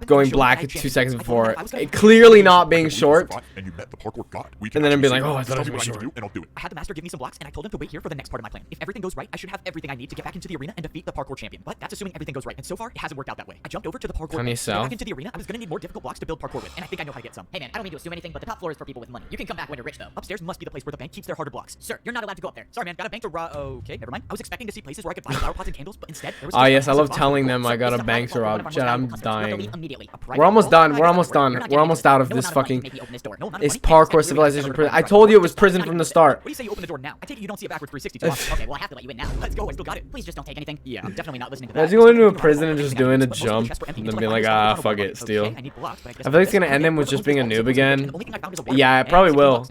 going black 2 seconds before, clearly not being short, and you met the parkour god. and then I'm being like, oh, I thought it was short. And I'll do it. I had the master give me some blocks, and I told him to wait here for the next part of my plan. If everything goes right, I should have everything I need to get back into the arena and defeat the parkour champion. But that's assuming everything goes right, and so far, it hasn't worked out that way. I jumped over to the parkour. Kanye Get back into the arena, I was gonna need more difficult blocks to build parkour with, and I think I know how to get some. Hey man, I don't mean to assume anything, but the top floor is for people with money. You can come back when you're rich though. Upstairs must be the place where the bank keeps their harder blocks. Sir, you're not allowed to go up there. Sorry man, got a bank to rob. Okay, never mind. I was expecting to see places where I could buy flower pots and candles, but instead there was. Ah yes, I love telling them I got a bank to rob. Chat, I'm dying. We're almost done. We're almost done. We're almost out of this fucking. It's parkour civilization prison. I told you it was prison from the start. What do you say you open the door now? I take it you don't see it backwards 360 too often. Okay, well I have to let you in now. Let's go. I still got it. Please just don't take anything. Yeah, I'm definitely not listening to that. Imagine going into a prison and just doing a jump and then being like, ah, fuck it, steal. I feel like it's gonna end him with just being a noob again. Yeah, it probably will.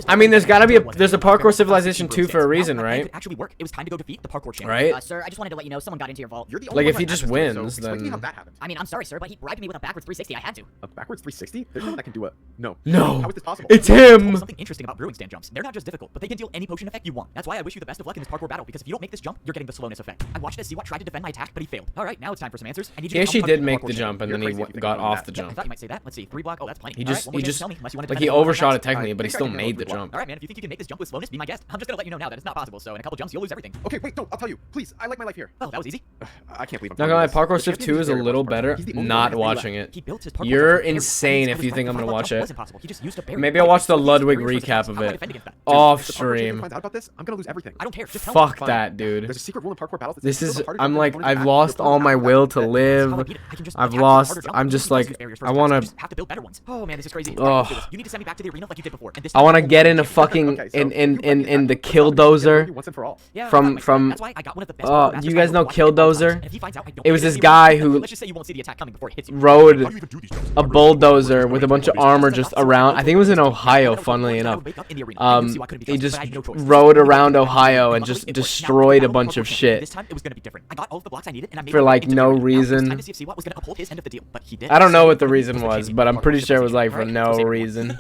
I mean, there's gotta be there's a parkour civilization 2 for a reason, right? Actually work. It was time to go defeat the parkour champion. Right? Sir, I just wanted to let you know someone got into your vault. Like if he just wins, then. I mean, I'm sorry, sir, but he bribed me with a backwards 360. I had to. A backwards 360? There's no one that can do it. No. No. How is this possible? It's him. Something interesting about brewing stand jumps. They're not just difficult, but they can deal any potion effect you want. That's why I wish you the best of luck in this parkour battle, because if you don't make this jump, you're getting the slowness effect. I watched as Siwa tried to defend my attack, but he failed. All right, now it's time for some answers. I need you He actually did make the jump, and then he got off the jump. I thought you might say that. Let's see, 3 block. Oh, that's plenty. He just like he overshot it technically, but he still made the jump. All right, man. If you think you can make this jump with slowness, be my guest. I'm just gonna let you know now that it's not possible. So in a couple jumps, you'll lose everything. Okay, wait, no, I'll tell you. Please, I like my life here. Oh, that was easy. I can't believe I'm Not gonna lie, Parkour Civ 2 is a little better. Not watching it. You're insane if you think I'm gonna watch it. Maybe I'll watch the Ludwig recap of it off stream. I'm gonna lose everything. I don't care. Fuck that, dude. There's a secret rule in parkour battles. This is. I'm like, I've lost all my will to live. I've lost. I'm just like, I wanna. Have to build better ones. Oh man, this is crazy. Oh. You need to send me back to the arena like you did before. I wanna get in a fucking in the Killdozer from. You guys know Killdozer? It was this guy who rode a bulldozer with a bunch of armor just around. I think it was in Ohio, funnily enough. He just rode around Ohio and just destroyed a bunch of shit for like no reason. I don't know what the reason was, but I'm pretty sure it was like for no reason.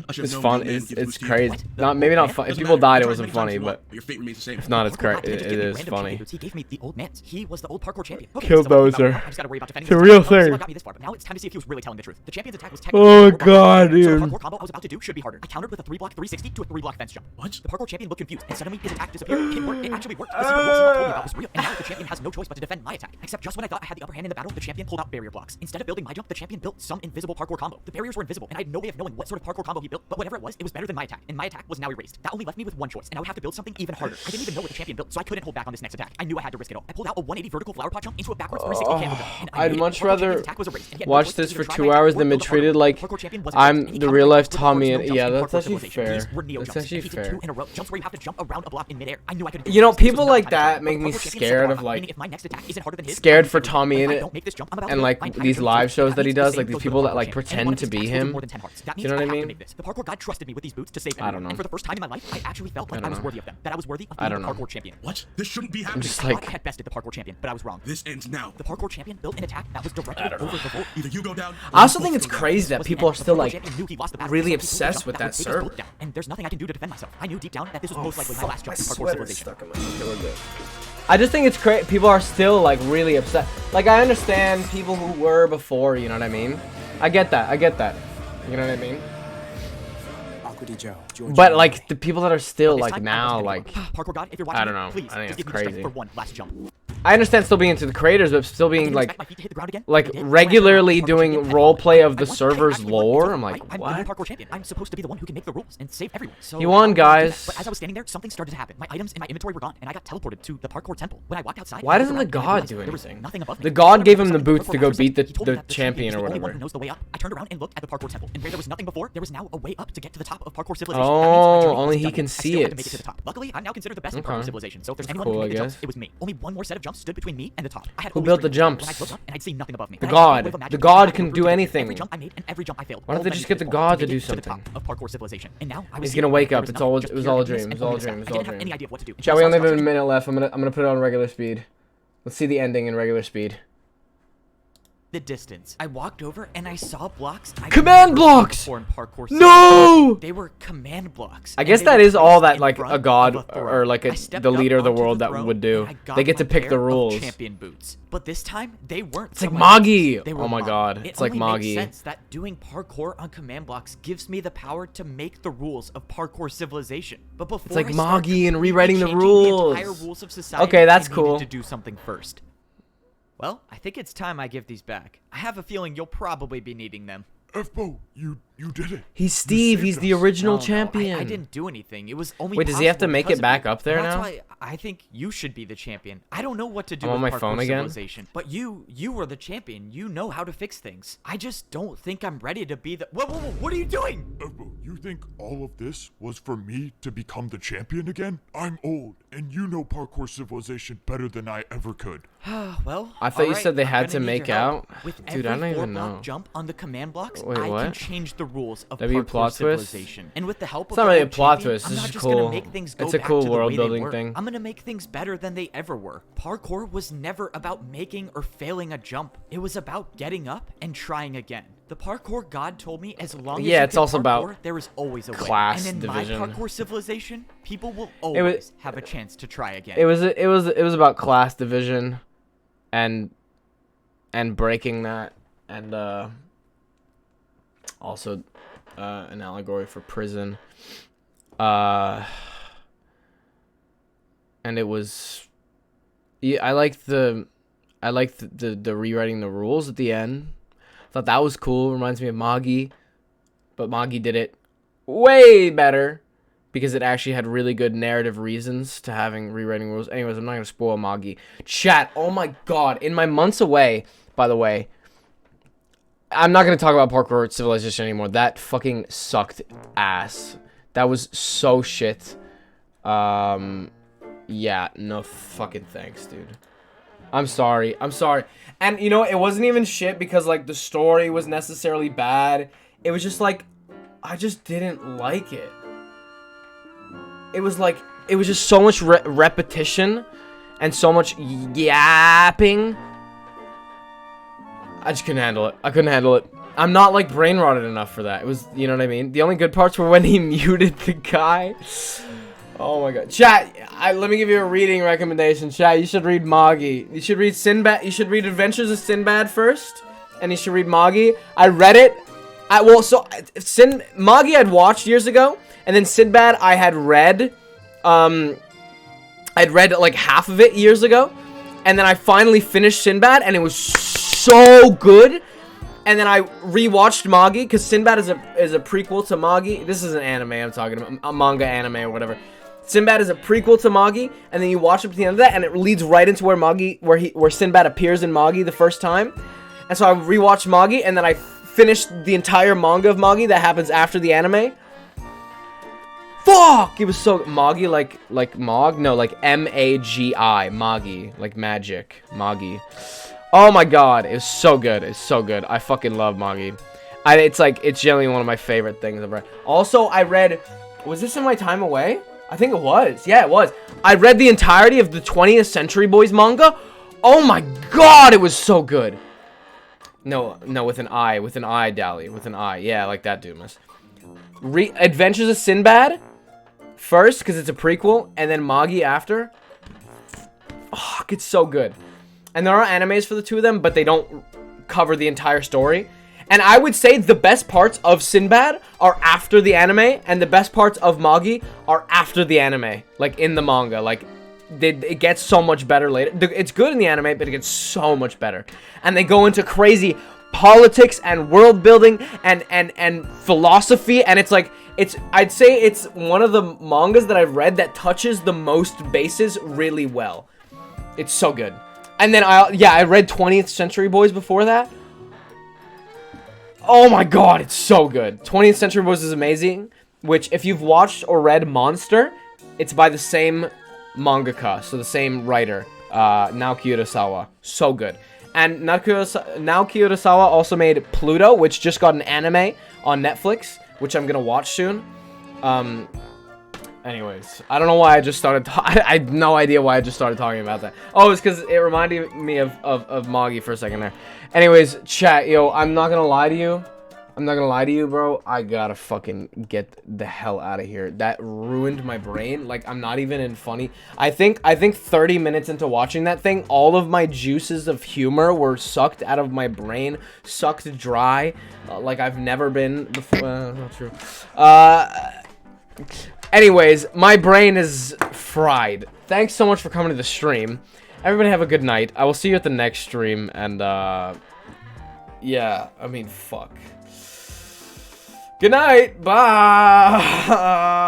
It's fun. It's crazy. Maybe not fun. If people died, it wasn't funny, but if not, it's crazy. It is funny. He gave me the old man. He was the old parkour champion. Killdozer. It's a real thing. Now it's time to see if he was really telling the truth. The champion's attack was oh god, dude. So the parkour combo I was about to do should be harder. I countered with a 3-block 360 to a 3-block fence jump. What? The parkour champion looked confused, and suddenly his attack disappeared. It worked. It actually worked. The secret rule Siwa told me about was real, and now the champion has no choice but to defend my attack. Except just when I thought I had the upper hand in the battle, the champion pulled out barrier blocks. Instead of building my jump, the champion built some invisible parkour combo. The barriers were invisible, and I had no way of knowing what sort of parkour combo he built. But whatever it was better than my attack, and my attack was now erased. That only left me with one choice, and I would have to build something even harder. I didn't even know what the champion built, so I couldn't hold back on this next attack. I knew I had to risk it all. I pulled out a 180 vertical flower pot jump into a backwards 360 candle jump. I'd much rather watch this for 2 hours than be treated like I'm the real life Tommy. And yeah, that's actually fair. That's actually fair. You know, people like that make me scared of like scared for Tommy in it, and like these live shows that he does, like these people that like pretend to be him. You know what I mean? The parkour god trusted me with these boots to save him. I don't know. And for the first time in my life, I actually felt like I was worthy of them. That I was worthy of being the parkour champion. What? This shouldn't be happening. I'm just like, I had bested the parkour champion, but I was wrong. This ends now. The parkour champion built an attack that was directly over the vault. Either you go down. I also think it's crazy that people are still like really obsessed with that server. And there's nothing I can do to defend myself. I knew deep down that this was most likely my last jump in parkour civilization. I just think it's crazy. People are still like really upset. Like I understand people who were before. You know what I mean? I get that. You know what I mean? But like the people that are still like now, like parkour god, if you're watching, I don't know. Please, I think just it's give me the strength crazy. for one last jump. I understand still being into the creators, but still being my feet to hit the ground again. like regularly doing role play of the server's lore. I'm like, I'm what? the parkour champion. I'm supposed to be the one who can make the rules and save everyone. So You won, how did I do that? guys. But as I was standing there, something started to happen. My items in my inventory were gone, and I got teleported to the parkour temple. When I walked outside, Why I doesn't the looked around and I god realized do there was anything? nothing above me. The god gave him the Something boots to go parkour beat master said. He told me the that the champion or is the only whatever. one who knows the way up. I turned around and looked at the parkour temple, and where there was nothing before, there was now a way up to get to the top of parkour civilization. Oh, That means my journey only was he done. can I see still had to it. make it to the top. Luckily, I'm now considered the best in Okay. parkour civilization. So if there's That's anyone cool, who can I make the jumps, guess. it was me. Only one more set of jumps stood between me and the top. I had Who always built the dreamed jumps? when I'd look up and I'd see nothing above me. The Then I'd see a god. wave of magic The and god I can would do prove it. anything. Every jump I made and every jump I failed. Why don't all they led just me get the to god to get do the something? top of parkour civilization. And now I was He's here, gonna wake there up. was It's nothing, all. just It was pure all a emptiness dream. It and was all a only dream. It despair. was I all a didn't have dream. any idea of what to do. Chat, we Until only I have a started minute left. I'm gonna put it on regular speed. Let's see the ending in regular speed. the distance. I walked over and I saw blocks I Command never seen blocks! before in parkour No! civilization. They were command blocks. I and guess they that were is all placed that in like front a of god a throne. or like I stepped the up leader of the onto world that throne would do. and I got They get my to pick pair the of rules. champion boots. But this time they weren't. It's like someone else's. Magi. They were Oh my mine. god, it's like It only makes Magi. sense that doing parkour on command blocks gives me the power to make the rules of parkour civilization. But before It's like I start Magi and completely rewriting the changing rules. entire rules of society, Okay, that's I needed cool. to do something first. Well, I think it's time I give these back. I have a feeling you'll probably be needing them. F-Bo, you did it. He's Steve. He's the original No, champion. I didn't do anything. It was only. Wait, does he have to possible make because it of back you. up there That's now? why I think you should be the champion. I don't know what to do I'm on with my parkour phone again? civilization, but you were the champion. You know how to fix things. I just don't think I'm ready to be the. Whoa! What are you doing? F-Bo, you think all of this was for me to become the champion again? I'm old, and you know parkour civilization better than I ever could. Well, I thought you alright, said they I'm had gonna to need make your help. out. With Dude, I every don't even 4-block know. jump on the command blocks, Wait, I what? can change the rules of W parkour plot twist? civilization. And with the help It's of not the really a old plot champion, twist, I'm it's not just just cool. gonna make things go It's a back cool to the way world they building were. thing. I'm gonna make things better than they ever were. Parkour was never about making or failing a jump. It was about getting up and trying again. The parkour god told me as long as Yeah, you it's can also about parkour, there is always a way. class And in division. my parkour civilization, people will It was- always have a chance to try again. It was about class division, and breaking that, and also an allegory for prison. And it was, yeah, I liked the rewriting the rules at the end. Thought that was cool. Reminds me of Magi, but Magi did it way better because it actually had really good narrative reasons to having rewriting rules. Anyways, I'm not gonna spoil Magi. Chat. Oh my god. In my months away, by the way, I'm not gonna talk about parkour civilization anymore. That fucking sucked ass. That was so shit. Yeah, no fucking thanks, dude. I'm sorry. And you know, it wasn't even shit because like the story was necessarily bad. It was just like I just didn't like it. It was just so much repetition and so much yapping. I just couldn't handle it. I couldn't handle it. I'm not like brain rotted enough for that. It was, you know what I mean? The only good parts were when he muted the guy. Oh my god. Chat, let me give you a reading recommendation. Chat, you should read Magi. You should read Sinbad. You should read Adventures of Sinbad first. And you should read Magi. I read it. Magi I'd watched years ago. And then Sinbad I had read. I'd read like half of it years ago. And then I finally finished Sinbad. And it was so good. And then I rewatched Magi. Because Sinbad is a prequel to Magi. This is an anime I'm talking about. A manga anime or whatever. Sinbad is a prequel to Magi, and then you watch up to the end of that, and it leads right into where Sinbad appears in Magi the first time. And so I rewatched Magi, and then I finished the entire manga of Magi that happens after the anime. Fuck! It was so Magi like Mog? No, like M-A-G-I. Magi. Like magic. Magi. Oh my god, it was so good. It's so good. I fucking love Magi. It's generally one of my favorite things I've read. Also, I read, was this in my time away? I think it was. Yeah, it was. I read the entirety of the 20th Century Boys manga. Oh my god, it was so good. No, with an I, Dally. With an I. Yeah, like that, Dumas. Adventures of Sinbad first, because it's a prequel, and then Magi after. Oh, it's so good. And there are animes for the two of them, but they don't cover the entire story. And I would say the best parts of Sinbad are after the anime, and the best parts of Magi are after the anime, like in the manga. Like, it gets so much better later. It's good in the anime, but it gets so much better. And they go into crazy politics and world building and philosophy, and it's like I'd say it's one of the mangas that I've read that touches the most bases really well. It's so good. And then I read 20th Century Boys before that. Oh my god, it's so good. 20th Century Boys is amazing, which if you've watched or read Monster, it's by the same mangaka, so the same writer, Naoki Urasawa. So good. And Naoki Urasawa also made Pluto, which just got an anime on Netflix, which I'm gonna watch soon. Anyways, I don't know why I just started. I had no idea why I just started talking about that. Oh, it's because it reminded me of Moggy for a second there. Anyways, chat, yo, I'm not gonna lie to you. I'm not gonna lie to you, bro. I gotta fucking get the hell out of here. That ruined my brain. Like, I'm not even in funny. I think 30 minutes into watching that thing, all of my juices of humor were sucked out of my brain, sucked dry, like I've never been before. Not true. Anyways, my brain is fried. Thanks so much for coming to the stream. Everybody have a good night. I will see you at the next stream, and yeah, I mean, fuck. Good night. Bye.